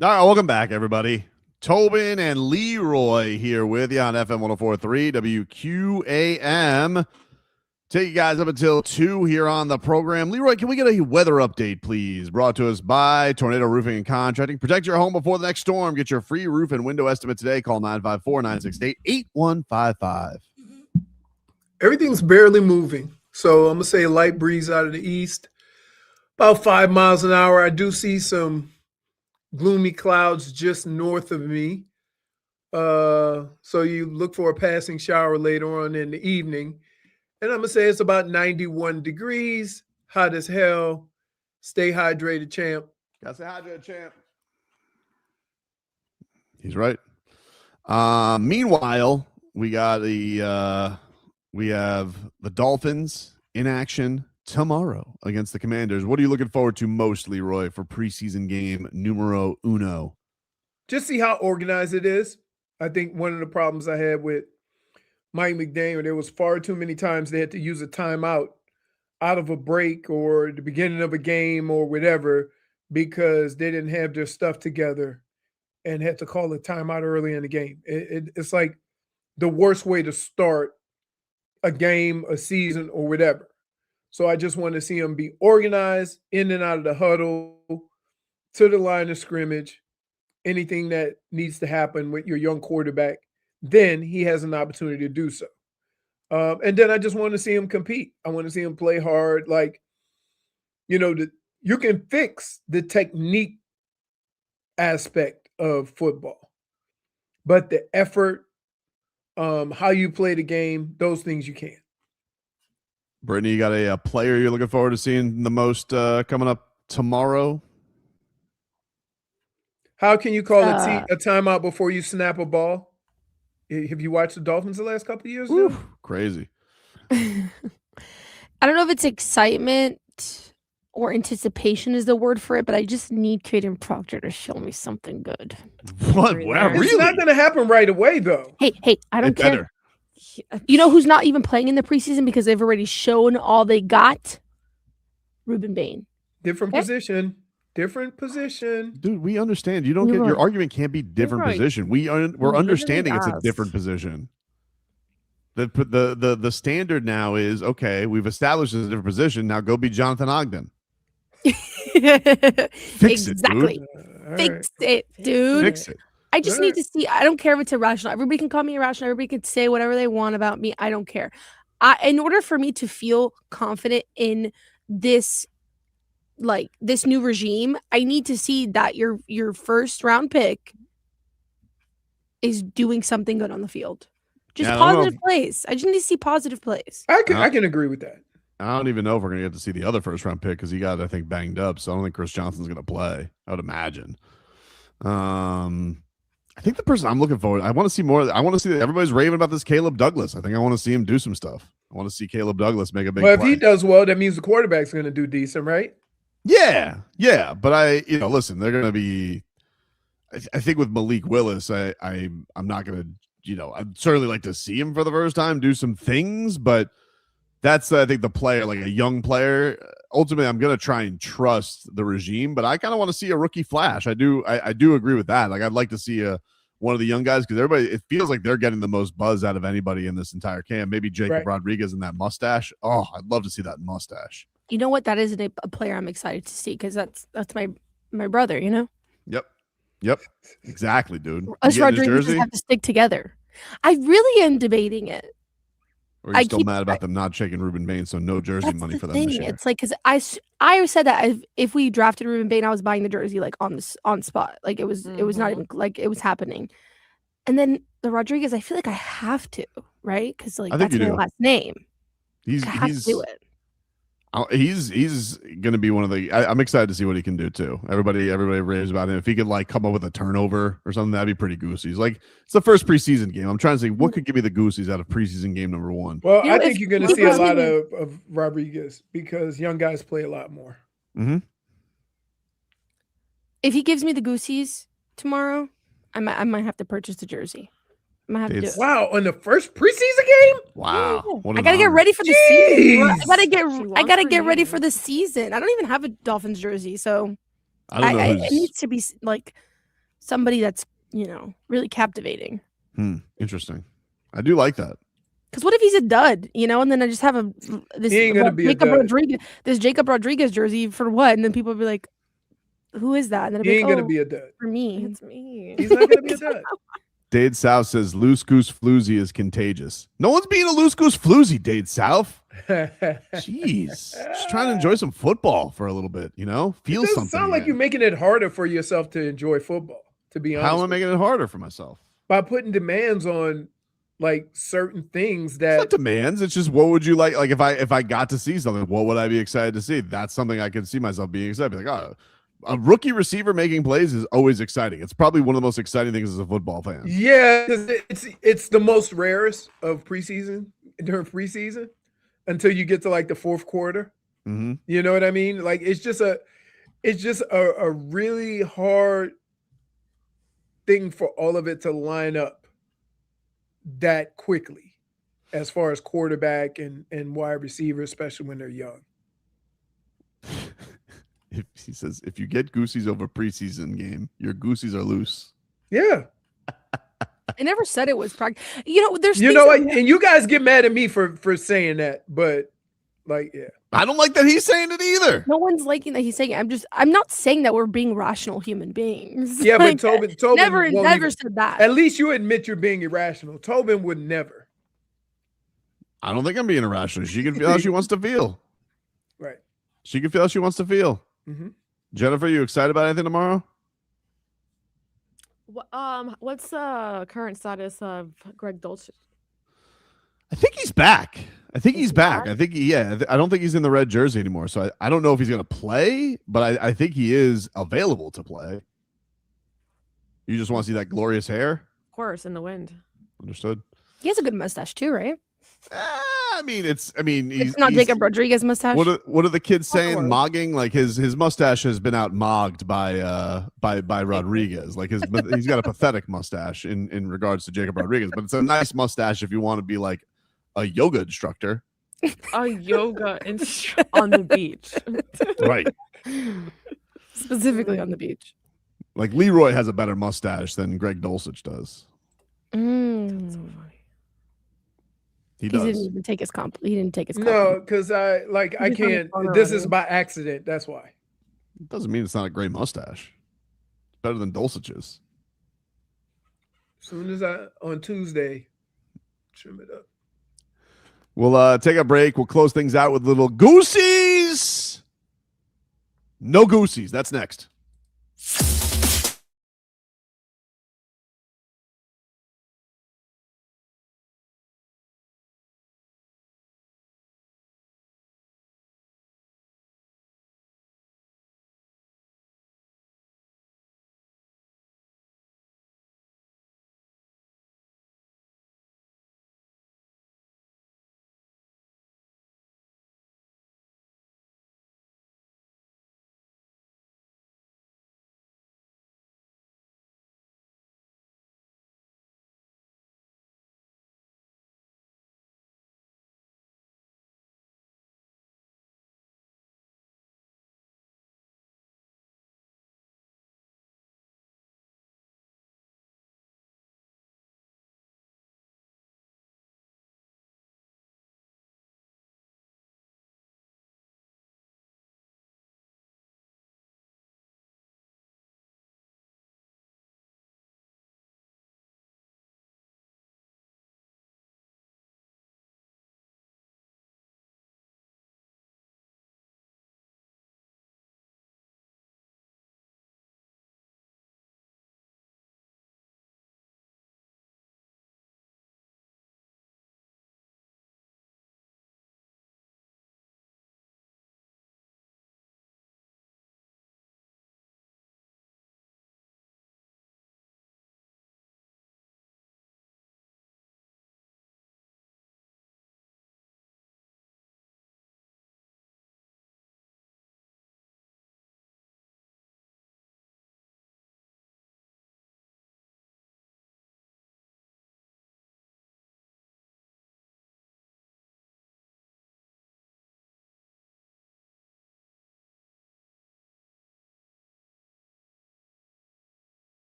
All right, welcome back, everybody. Tobin and Leroy here with you on FM 104.3 WQAM. Take you guys up until 2 here on the program. Leroy, can we get a weather update, please? Brought to us by Tornado Roofing and Contracting. Protect your home before the next storm. Get your free roof and window estimate today. Call 954-968-8155. Everything's barely moving. So I'm going to say a light breeze out of the east. About 5 miles an hour. I do see some gloomy clouds just north of me. So you look for a passing shower later on in the evening. And I'm going to say it's about 91 degrees, hot as hell. Stay hydrated, champ. Gotta stay hydrated, champ. He's right. Meanwhile, we have the Dolphins in action tomorrow against the Commanders. What are you looking forward to most, Leroy, for preseason game numero uno? Just see how organized it is. I think one of the problems I had with Mike McDaniel, there was far too many times they had to use a timeout out of a break or the beginning of a game or whatever because they didn't have their stuff together and had to call a timeout early in the game. It's like the worst way to start a game, a season, or whatever. So I just want to see them be organized, in and out of the huddle, to the line of scrimmage, anything that needs to happen with your young quarterback, then he has an opportunity to do so. And then I just want to see him compete. I want to see him play hard. Like, you can fix the technique aspect of football, but the effort, how you play the game, those things you can't. Brittney, you got a player you're looking forward to seeing the most coming up tomorrow? How can you call a timeout before you snap a ball? Have you watched the Dolphins the last couple of years? Crazy. I don't know if it's excitement or anticipation is the word for it, but I just need Caden Proctor to show me something good. What? Wow, really? It's not going to happen right away, though. Hey, I don't care. Better. You know who's not even playing in the preseason because they've already shown all they got? Ruben Bain. Different position. Dude, we understand. You don't get your argument can't be different position. We're understanding it's a different position. The standard now is okay, we've established it's a different position. Now go be Jonathan Ogden. Fix exactly. it, dude. Fix it. I just need to see. I don't care if it's irrational. Everybody can call me irrational. Everybody can say whatever they want about me. I don't care. In order for me to feel confident in this new regime, I need to see that your first round pick is doing something good on the field. Just positive plays. I just need to see positive plays. I can agree with that. I don't even know if we're going to get to see the other first round pick because he got, I think, banged up. So I don't think Chris Johnson's going to play, I would imagine. I think the person I'm looking forward, I want to see more. I want to see that everybody's raving about this Caleb Douglas. I think I want to see him do some stuff. I want to see Caleb Douglas make a big play. If he does well, that means the quarterback's going to do decent, right? Yeah. But listen, they're going to be. I think with Malik Willis, I'm not going to. I'd certainly like to see him for the first time do some things, but that's I think the player, like a young player. Ultimately, I'm going to try and trust the regime, but I kind of want to see a rookie flash. I do agree with that. Like I'd like to see one of the young guys because it feels like they're getting the most buzz out of anybody in this entire camp. Maybe Jacob Rodriguez and that mustache. Oh, I'd love to see that mustache. You know what? That is a player I'm excited to see because that's my brother. Yep. Exactly, dude. Us Rodriguez have to stick together. I really am debating it. Or are you still mad about them not shaking Ruben Bain, so no jersey money for them this year? It's like because I said that if we drafted Ruben Bain, I was buying the jersey like on spot. Like it was not even like it was happening. And then the Rodriguez, I feel like I have to, right? Because like that's my last name. I have to do it. He's going to be one of the. I'm excited to see what he can do too. Everybody raves about him. If he could like come up with a turnover or something, that'd be pretty Goosies. Like it's the first preseason game. I'm trying to say what could give me the Goosies out of preseason game number 1. Well, I think you're going to see a lot of Rodriguez because young guys play a lot more. Mm-hmm. If he gives me the Goosies tomorrow, I might have to purchase the jersey. I might have to do it. Wow, on the first preseason game? Wow. I gotta get ready for the season. I gotta get ready for the season. I don't even have a Dolphins jersey, so I don't know. It needs to be like somebody that's, really captivating. Interesting. I do like that. Because what if he's a dud, and then I just have this He ain't gonna be a dud. Jacob Rodriguez jersey for what? And then people will be like, who is that? And then He ain't gonna be a dud. For me. It's me. He's not gonna be a dud. Dade South says loose goose floozy is contagious. No one's being a loose goose floozy, Dade South. Jeez. Just trying to enjoy some football for a little bit, Feel It doesn't something. sound like you're making it harder for yourself to enjoy football, to be honest. How am I making it harder for myself? By putting demands on like certain things It's that not demands. It's just what would you like? Like if I got to see something, what would I be excited to see? That's something I could see myself being excited. Be like, oh, a rookie receiver making plays is always exciting. It's probably one of the most exciting things as a football fan. Yeah, it's the most rarest of during preseason until you get to like the fourth quarter. Mm-hmm. You know what I mean? Like it's just a really hard thing for all of it to line up that quickly as far as quarterback and wide receiver, especially when they're young. He says, if you get Goosies over preseason game, your Goosies are loose. Yeah. I never said it was practice. There's And you guys get mad at me for saying that, but like, yeah. I don't like that he's saying it either. No one's liking that he's saying it. I'm not saying that we're being rational human beings. Yeah, Like, but Tobin never said that. At least you admit you're being irrational. Tobin would never. I don't think I'm being irrational. She can feel how she wants to feel. Right. She can feel how she wants to feel. Mm-hmm. Jennifer, you excited about anything tomorrow? What's the current status of Greg Dulcich? I think he's back. I think I don't think he's in the red jersey anymore. So I don't know if he's going to play, but I think he is available to play. You just want to see that glorious hair? Of course, in the wind. Understood. He has a good mustache too, right? It's not Jacob Rodriguez mustache. What are the kids saying? Mogging? Like his mustache has been out mogged by Rodriguez. Like he's got a pathetic mustache in regards to Jacob Rodriguez, but it's a nice mustache if you want to be like a yoga instructor. A yoga instructor on the beach. Right. Specifically on the beach. Like Leroy has a better mustache than Greg Dulcich does. That's so funny. He does. Didn't even take his comp. He didn't take his comp. No, because I can't. This is by accident. That's why. Doesn't mean it's not a great mustache. It's better than Dulcich's. As soon as on Tuesday, trim it up. We'll take a break. We'll close things out with little Goosies. No Goosies. That's next.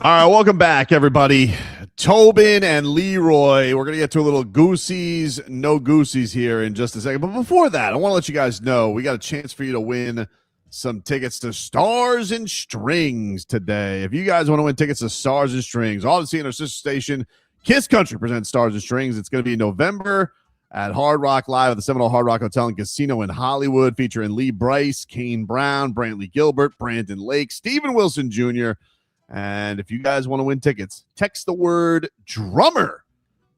All right, welcome back, everybody. Tobin and Leroy. We're going to get to a little Goosies, no Goosies here in just a second. But before that, I want to let you guys know we got a chance for you to win some tickets to Stars and Strings today. If you guys want to win tickets to Stars and Strings, all to see in our sister station, Kiss Country presents Stars and Strings. It's going to be November at Hard Rock Live at the Seminole Hard Rock Hotel and Casino in Hollywood, featuring Lee Bryce, Kane Brown, Brantley Gilbert, Brandon Lake, Stephen Wilson Jr., and if you guys want to win tickets, text the word drummer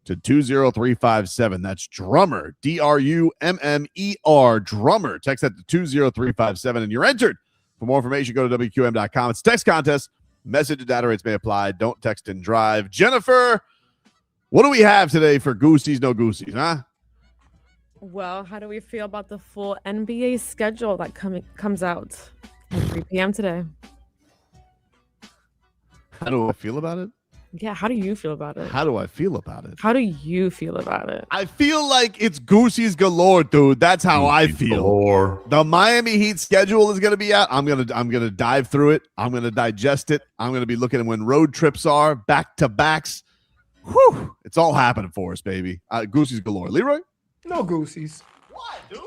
to 20357. That's drummer, DRUMMER, drummer. Text that to 20357, and you're entered. For more information, go to WQM.com. It's a text contest. Message and data rates may apply. Don't text and drive. Jennifer, what do we have today for Goosies, no Goosies, huh? Well, how do we feel about the full NBA schedule that comes out at 3 p.m. today? How do I feel about it? Yeah, how do you feel about it? How do I feel about it? How do you feel about it? I feel like it's Goosies galore, dude. That's how I feel. Galore. The Miami Heat schedule is going to be out. I'm gonna dive through it. I'm gonna digest it. I'm gonna be looking at when road trips are, back to backs. Whew! It's all happening for us, baby. Goosies galore. Leroy? No Goosies. Why, dude?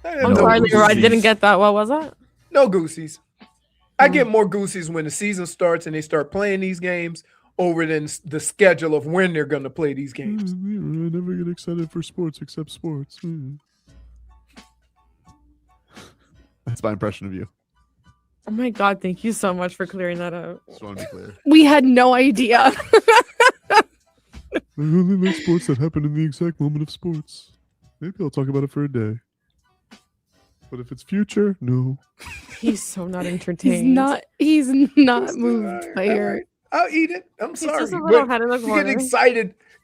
I'm sorry, Leroy. I didn't get that. What was that? No Goosies. I get more Goosies when the season starts and they start playing these games over than the schedule of when they're going to play these games. I never get excited for sports except sports. That's my impression of you. Oh my God, thank you so much for clearing that up. Just want to be clear. We had no idea. I only like sports that happen in the exact moment of sports. Maybe I'll talk about it for a day. But if it's future, no. He's so not entertained. He's not moved by your... I'll eat it. I'm He's sorry. just a little head in the You corner. get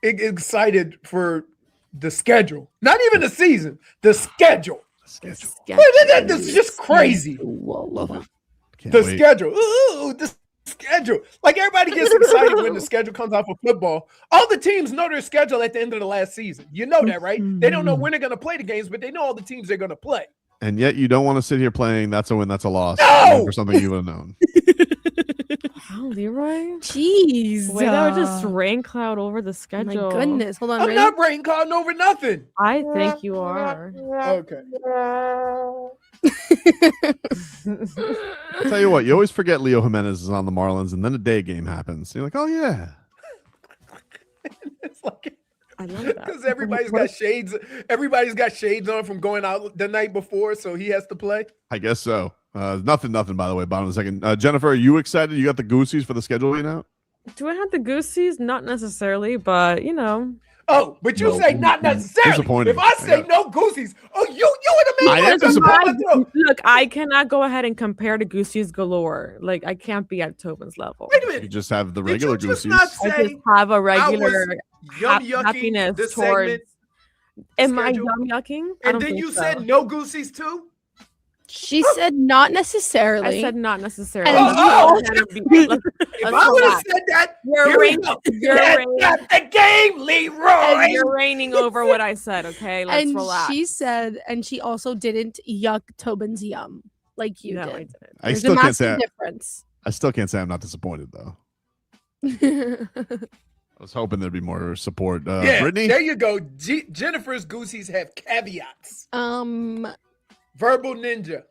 excited for the schedule. Not even the season. The schedule. That's just crazy. Love it. The schedule. Ooh, the schedule. Like everybody gets excited when the schedule comes out for football. All the teams know their schedule at the end of the last season. You know that, right? They don't know when they're going to play the games, but they know all the teams they're going to play. And yet you don't want to sit here playing that's a win, that's a loss. No! For something you would have known. Wow, Leroy. Jeez. Wait, that would just rain cloud over the schedule. My goodness. Hold on. I'm not rain clouding over nothing. I think you are. Okay. I'll tell you what, you always forget Leo Jimenez is on the Marlins, and then a day game happens. You're like, oh, yeah. It's like... I love that. Because everybody's got shades. Everybody's got shades on from going out the night before, so he has to play. I guess so. Nothing, by the way. Bottom of the second. Jennifer, are you excited? You got the Goosies for the schedule being out? Do I have the Goosies? Not necessarily, but you know. Oh, but you say not necessarily. Disappointing. If I say no Goosies, oh, you would have made I am disappointed. Look, I cannot go ahead and compare to Goosies galore. Like I can't be at Tobin's level. Wait a minute. You just have the regular Did you just Goosies. not I say just have a regular yucking happiness this towards. segment? Am I schedule? yucking? I And don't then think you so. said no Goosies too? She said not necessarily. I said not necessarily. And If I would have said that, You're here we go. That's not the game, Leroy. You're reigning over what I said, okay? Let's and relax. she said, and she also didn't yuck Tobin's yum like you No, did. I didn't. I There's still a can't massive say. difference. I still can't say I'm not disappointed though. I was hoping there'd be more support. Yeah, Brittney? there you go. Jennifer's Goosies have caveats. Verbal ninja.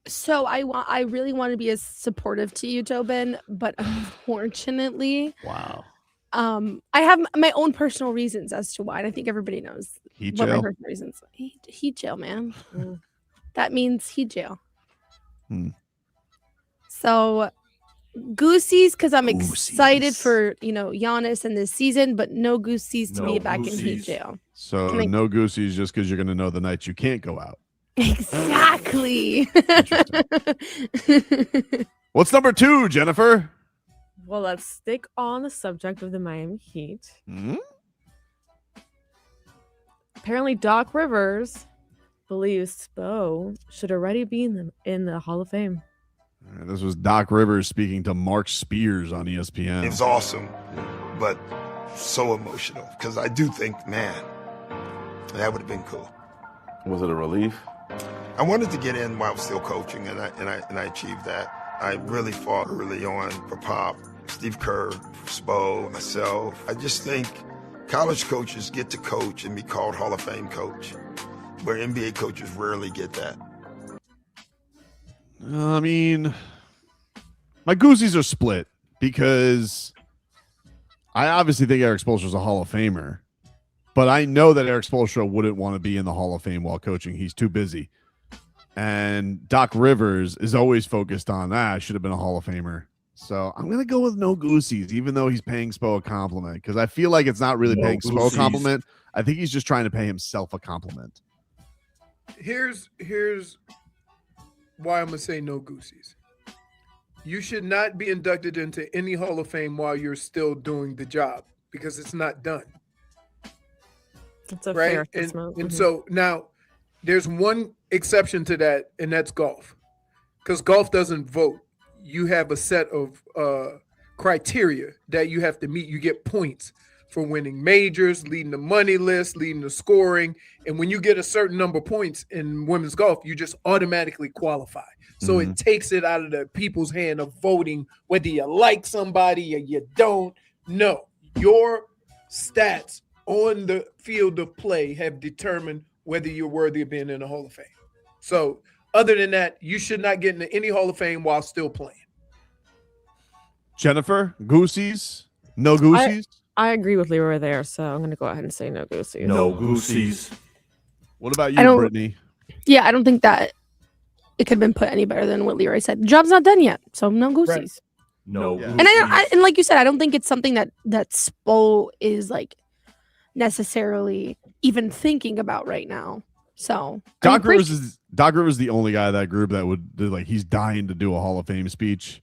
So I really want to be as supportive to you, Tobin, but unfortunately, Wow. I have my own personal reasons as to why, and I think everybody knows Heat what my jail? personal reasons. Heat jail, man. That means heat jail. So Goosies, because I'm excited for Giannis and this season, but no Goosies to be back in heat jail. So no Goosies just because you're going to know the nights you can't go out. Exactly. What's number 2, Jennifer? Well, let's stick on the subject of the Miami Heat. Apparently, Doc Rivers believes Spo should already be in the Hall of Fame. This was Doc Rivers speaking to Mark Spears on ESPN. It was awesome, but so emotional because I do think, man, that would have been cool. Was it a relief? I wanted to get in while I was still coaching, and I achieved that. I really fought early on for Pop, Steve Kerr, Spo, myself. I just think college coaches get to coach and be called Hall of Fame coach, where NBA coaches rarely get that. I mean, my Goosies are split because I obviously think Eric Spoelstra is a Hall of Famer, but I know that Eric Spoelstra wouldn't want to be in the Hall of Fame while coaching. He's too busy. And Doc Rivers is always focused on that. I should have been a Hall of Famer. So I'm going to go with no Goosies, even though he's paying Spo a compliment, because I feel like it's not really paying Spo a compliment. I think he's just trying to pay himself a compliment. Here's why I'm going to say no Goosies. You should not be inducted into any Hall of Fame while you're still doing the job, because it's not done. That's a right? fair And assessment. so now there's one exception to that, and that's golf. Because golf doesn't vote. You have a set of criteria that you have to meet. You get points for winning majors, leading the money list, leading the scoring. And when you get a certain number of points in women's golf, you just automatically qualify. So it takes it out of the people's hand of voting whether you like somebody or you don't. No, your stats on the field of play have determined whether you're worthy of being in the Hall of Fame. So other than that, you should not get into any Hall of Fame while still playing. Jennifer, Goosies? No Goosies? I agree with Leroy there, so I'm going to go ahead and say no Goosies. No Goosies. What about you, Brittney? Yeah, I don't think that it could have been put any better than what Leroy said. The job's not done yet, so no Goosies. Right. No Goosies. And like you said, I don't think it's something that Spo is like necessarily even thinking about right now. So Doc Rivers is the only guy of that group that would do, like, he's dying to do a Hall of Fame speech,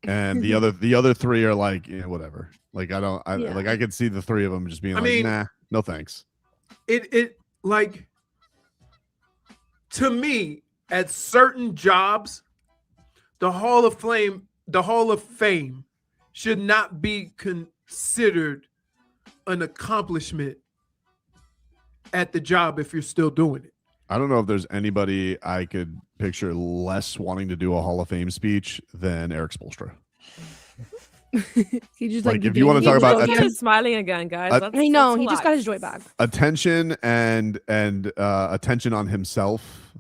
and the other three are like, yeah, whatever. Like I could see the three of them just being nah, no thanks. It like, to me, at certain jobs, the Hall of Fame should not be considered an accomplishment at the job if you're still doing it. I don't know if there's anybody I could picture less wanting to do a Hall of Fame speech than Eric Spoelstra. He just like if you want to talk about He's smiling again, guys. I know he just got his joy back. Attention and attention on himself.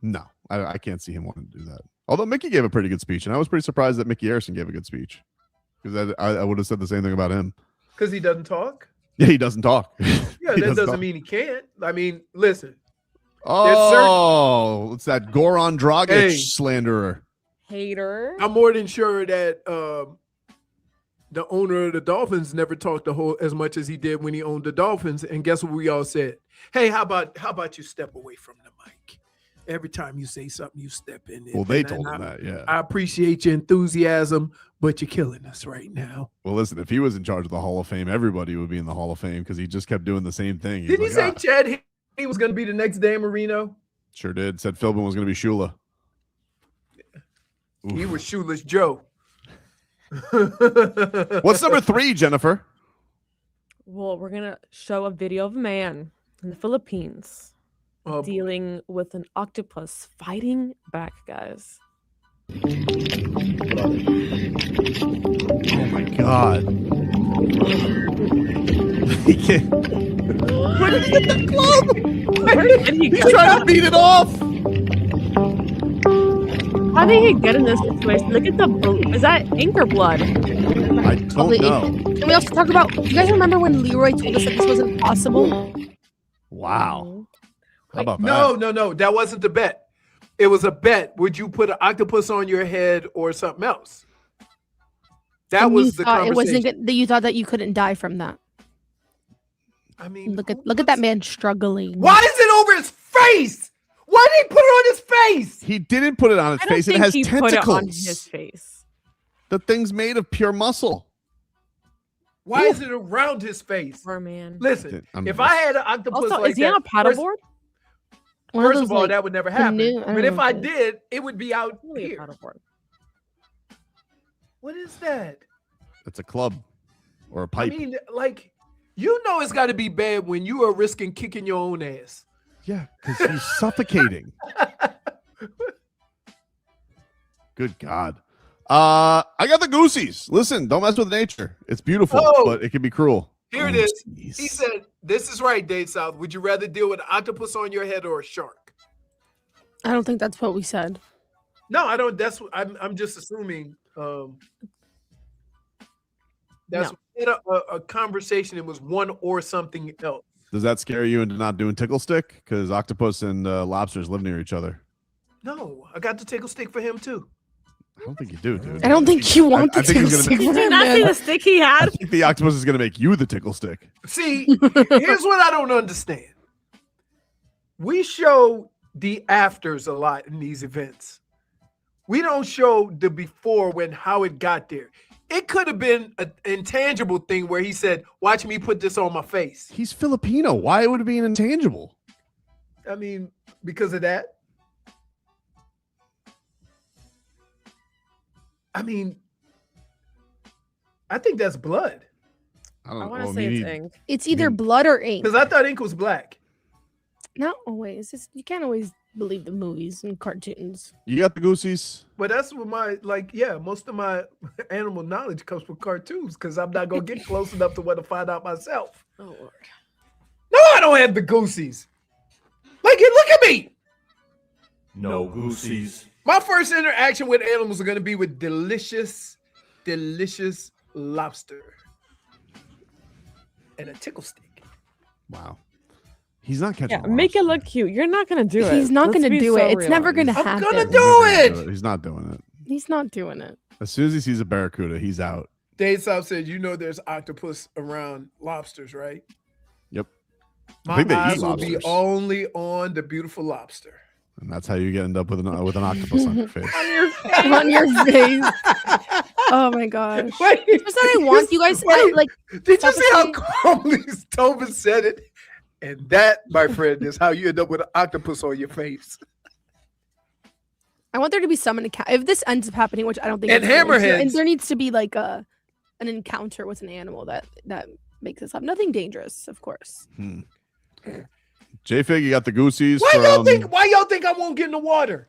No, I can't see him wanting to do that. Although Mickey gave a pretty good speech, and I was pretty surprised that Mickey Harrison gave a good speech, because I would have said the same thing about him. Because he doesn't talk? Yeah, he doesn't talk. Yeah, that doesn't mean he can't. I mean, listen. Oh, it's that Goran Dragic slanderer. Hater. I'm more than sure that the owner of the Dolphins never talked as much as he did when he owned the Dolphins. And guess what we all said? Hey, how about you step away from the mic? Every time you say something, you step in it. Well, they told him that, yeah. I appreciate your enthusiasm, but you're killing us right now. Well, listen, if he was in charge of the Hall of Fame, everybody would be in the Hall of Fame, because he just kept doing the same thing. Did he say Chad he was going to be the next Dan Marino? Sure did. Said Philbin was going to be Shula. Yeah. He was Shula's Joe. What's number 3, Jennifer? Well, we're going to show a video of a man in the Philippines dealing with an octopus fighting back, guys. Oh my God. He can't. Where did he get the club? Where did he He's trying to beat it off. How did he get in this situation? Look at is that ink or blood? I don't know. Can we also talk about, you guys remember when Leroy told us that this was impossible? Wow. How about that? No. No. That wasn't the bet. It was a bet. Would you put an octopus on your head or something else? That was the conversation. It wasn't good, that you thought that you couldn't die from that. I mean, look at that man struggling. Why is it over his face? Why did he put it on his face? He didn't put it on his face. It has tentacles. Put it on his face. The thing's made of pure muscle. Why is it around his face? Poor man. Listen, if I had an octopus also, like is he on a paddleboard? First of all, that would never happen. But if I know. did, it would be out here. Paddleboard. What is that? It's a club or a pipe. I mean, like, you know it's got to be bad when you are risking kicking your own ass. Yeah, because he's suffocating. Good God. I got the Goosies. Listen, don't mess with nature. It's beautiful, but it can be cruel. Here it is. He said, "This is right, Dave South. Would you rather deal with an octopus on your head or a shark?" I don't think that's what we said. No, I don't. That's I'm just assuming. That's a conversation. It was one or something else. Does that scare you into not doing tickle stick? Because octopus and lobsters live near each other. No, I got the tickle stick for him too. I don't think you do, dude. I don't think you want the tickle stick. Did you not see the stick he had? I think the octopus is going to make you the tickle stick. See, here's what I don't understand. We show the afters a lot in these events. We don't show the before when how it got there. It could have been an intangible thing where he said, "Watch me put this on my face." He's Filipino. Why would it be an intangible? I mean, because of that. I mean, I think that's blood. I want to say it's ink. It's either blood or ink. Because I thought ink was black. Not always. You can't always believe the movies and cartoons. You got the Goosies? But that's what most of my animal knowledge comes from cartoons because I'm not going to get close enough to want to find out myself. Oh, Lord. No, I don't have the Goosies. Look at me. No Goosies. My first interaction with animals are going to be with delicious, delicious lobster and a tickle stick. Wow. He's not catching. Yeah, make it look cute. You're not going to do it. He's not going to do it. It's never going to happen. I'm going to do it. He's not doing it. He's not doing it. As soon as he sees a barracuda, he's out. Dave South said, there's octopus around lobsters, right? Yep. My eyes will be only on the beautiful lobster. And that's how you end up with an octopus on your face. on your face. Oh my gosh. Wait, just that I want you guys to Did you see how calmly Tobin said it? And that, my friend, is how you end up with an octopus on your face. I want there to be some encounter. If this ends up happening, which I don't think, and hammerheads, and there needs to be like an encounter with an animal that makes this up. Nothing dangerous, of course. J-Fig, you got the Goosies. Why y'all think I won't get in the water?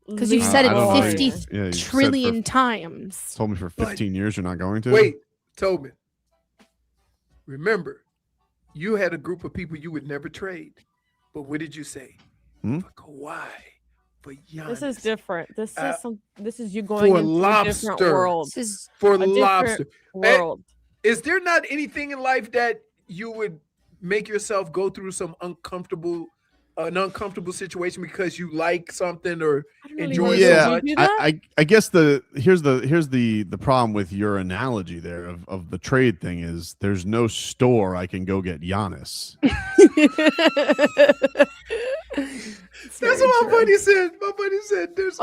Because you've said it 50 trillion times. Told me for 15 years you're not going to. Wait, Tobin. Remember, you had a group of people you would never trade. But what did you say? For Kawhi, for Giannis. This is different. This is you going into lobster. A different world. This is for lobster. World. Is there not anything in life that you would make yourself go through an uncomfortable situation because you like something or enjoy something? I guess here's the problem with your analogy there of the trade thing is there's no store I can go get Giannis. That's what my buddy said. My buddy said there's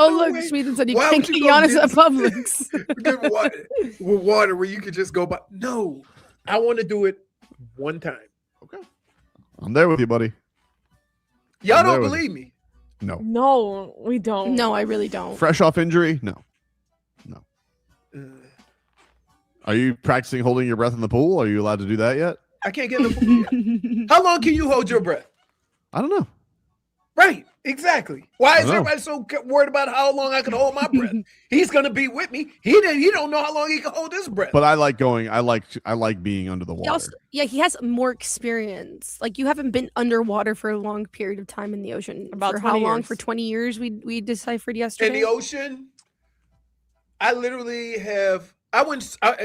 Sweden said you can't get Giannis at Publix. Good water where you could just go by. No, I want to do it one time. Okay. I'm there with you, buddy. Y'all don't believe me? No, we don't. No, I really don't. Fresh off injury? No. Are you practicing holding your breath in the pool? Are you allowed to do that yet? I can't get in the pool yet. How long can you hold your breath? I don't know. Right, exactly. Why is everybody so worried about how long I can hold my breath? He's gonna be with me. He don't know how long he can hold his breath. But I like going. I like being under the water. He has more experience. Like you haven't been underwater for a long period of time in the ocean. About for how long? years. For 20 years? We deciphered yesterday. In the ocean, I literally have. I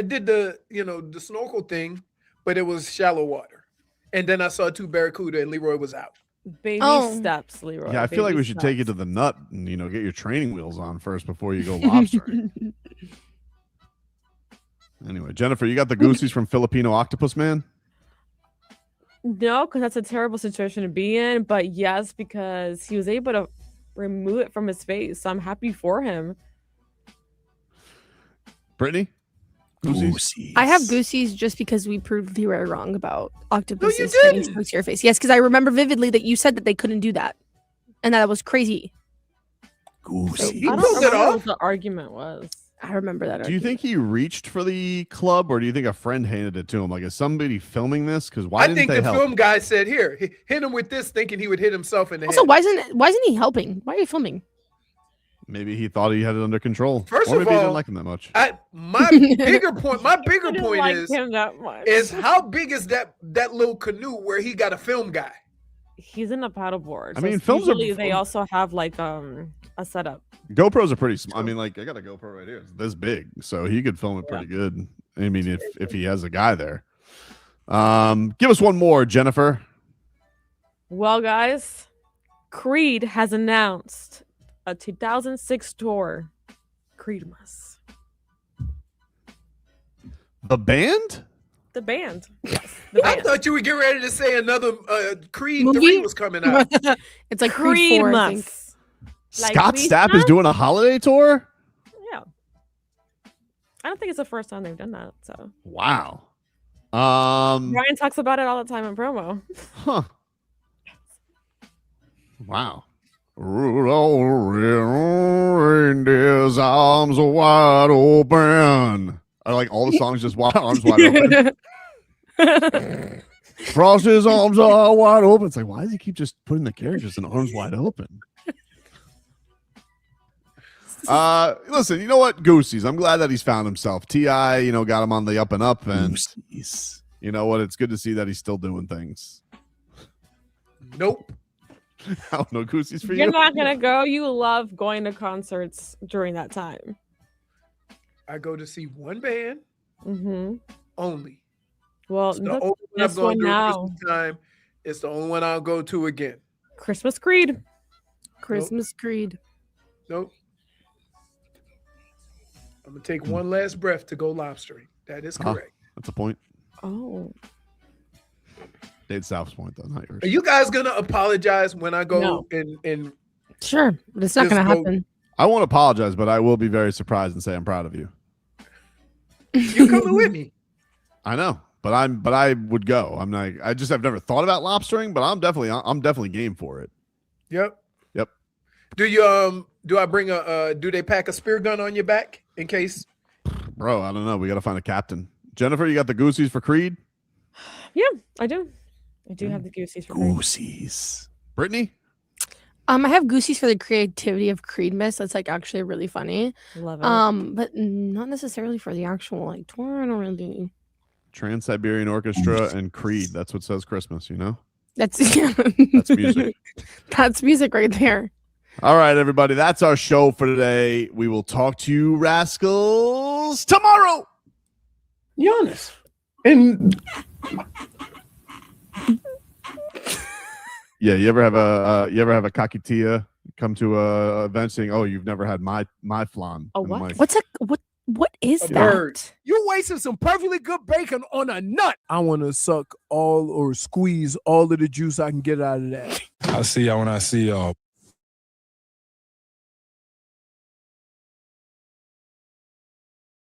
did the the snorkel thing, but it was shallow water, and then I saw 2 barracuda, and Leroy was out. Baby steps, Leroy. Yeah, I feel like we should take you to the nut and get your training wheels on first before you go lobstering. Anyway, Jennifer, you got the Goosies from Filipino Octopus Man? No, because that's a terrible situation to be in. But yes, because he was able to remove it from his face. So I'm happy for him. Brittney? Goosies. I have Goosies just because we proved Leroy wrong about octopuses getting close to your face. Yes, because I remember vividly that you said that they couldn't do that, and that was crazy. Goosies. I don't remember what the argument was. I remember that. Do you think he reached for the club, or do you think a friend handed it to him? Like, is somebody filming this? Because why didn't they help? I think the film guy said, "Here, hit him with this," thinking he would hit himself in the head. Also, why isn't he helping? Why are you filming? Maybe he thought he had it under control. First or of maybe he all, didn't like him that much. My bigger point like is him that much. is how big is that little canoe where he got a film guy? He's in a paddleboard. I mean, films usually are. they also have like a setup. GoPros are pretty small. I mean, like I got a GoPro right here. It's this big, so he could film it pretty good. I mean, if he has a guy there. Give us one more, Jennifer. Well, guys, Creed has announced a 2006 tour. Creedmas. The band? The band. Yes, the band. I thought you would get ready to say another Creed Movie? 3 was coming out. It's like Creed 4, I think. Like Scott Stapp is Christmas? doing a holiday tour? Yeah. I don't think it's the first time they've done that. So Wow. Ryan talks about it all the time in promo. Huh. Wow. Rudolph reindeer's arms are wide open. I like all the songs just arms wide open. Frosty's arms are wide open. It's like, why does he keep just putting the characters in arms wide open? Listen, you know what? Goosies. I'm glad that he's found himself. T.I., got him on the up and up. And you know what? It's good to see that he's still doing things. Nope. No Goosies for you. You're not gonna go. You love going to concerts during that time. I go to see one band only. Well, It's the only one I'm this going one to do at now. Christmas time. It's the only one I'll go to again. Christmas Creed. Christmas Creed. Nope. I'm gonna take one last breath to go lobstering. That is correct. That's a point. Oh. Dave South's point, though, not yours. Are you guys gonna apologize when I go No. and Sure, but it's not Just going to go- happen. I won't apologize, but I will be very surprised and say I'm proud of you. you coming with me? I know, but I would go. I'm like, I've never thought about lobstering, but I'm definitely game for it. Yep. Yep. Do you do I bring do they pack a spear gun on your back in case? Bro, I don't know. We got to find a captain. Jennifer, you got the Goosies for Creed? Yeah, I do. I do have the Goosies for Creed. Goosies. Brittney? I have Goosies for the creativity of Creedmas. That's like actually really funny. Love it. But not necessarily for the actual like tour. I don't really. Trans-Siberian Orchestra and Creed. That's what says Christmas, That's That's music. That's music right there. All right, everybody. That's our show for today. We will talk to you rascals tomorrow. Giannis. And yeah, you ever have a kakitia come to a event saying, "Oh, you've never had my flan." A And I'm what? like, What is a that? bird. You wasted some perfectly good bacon on a nut. I want to suck all or squeeze all of the juice I can get out of that. I'll see y'all when I see y'all.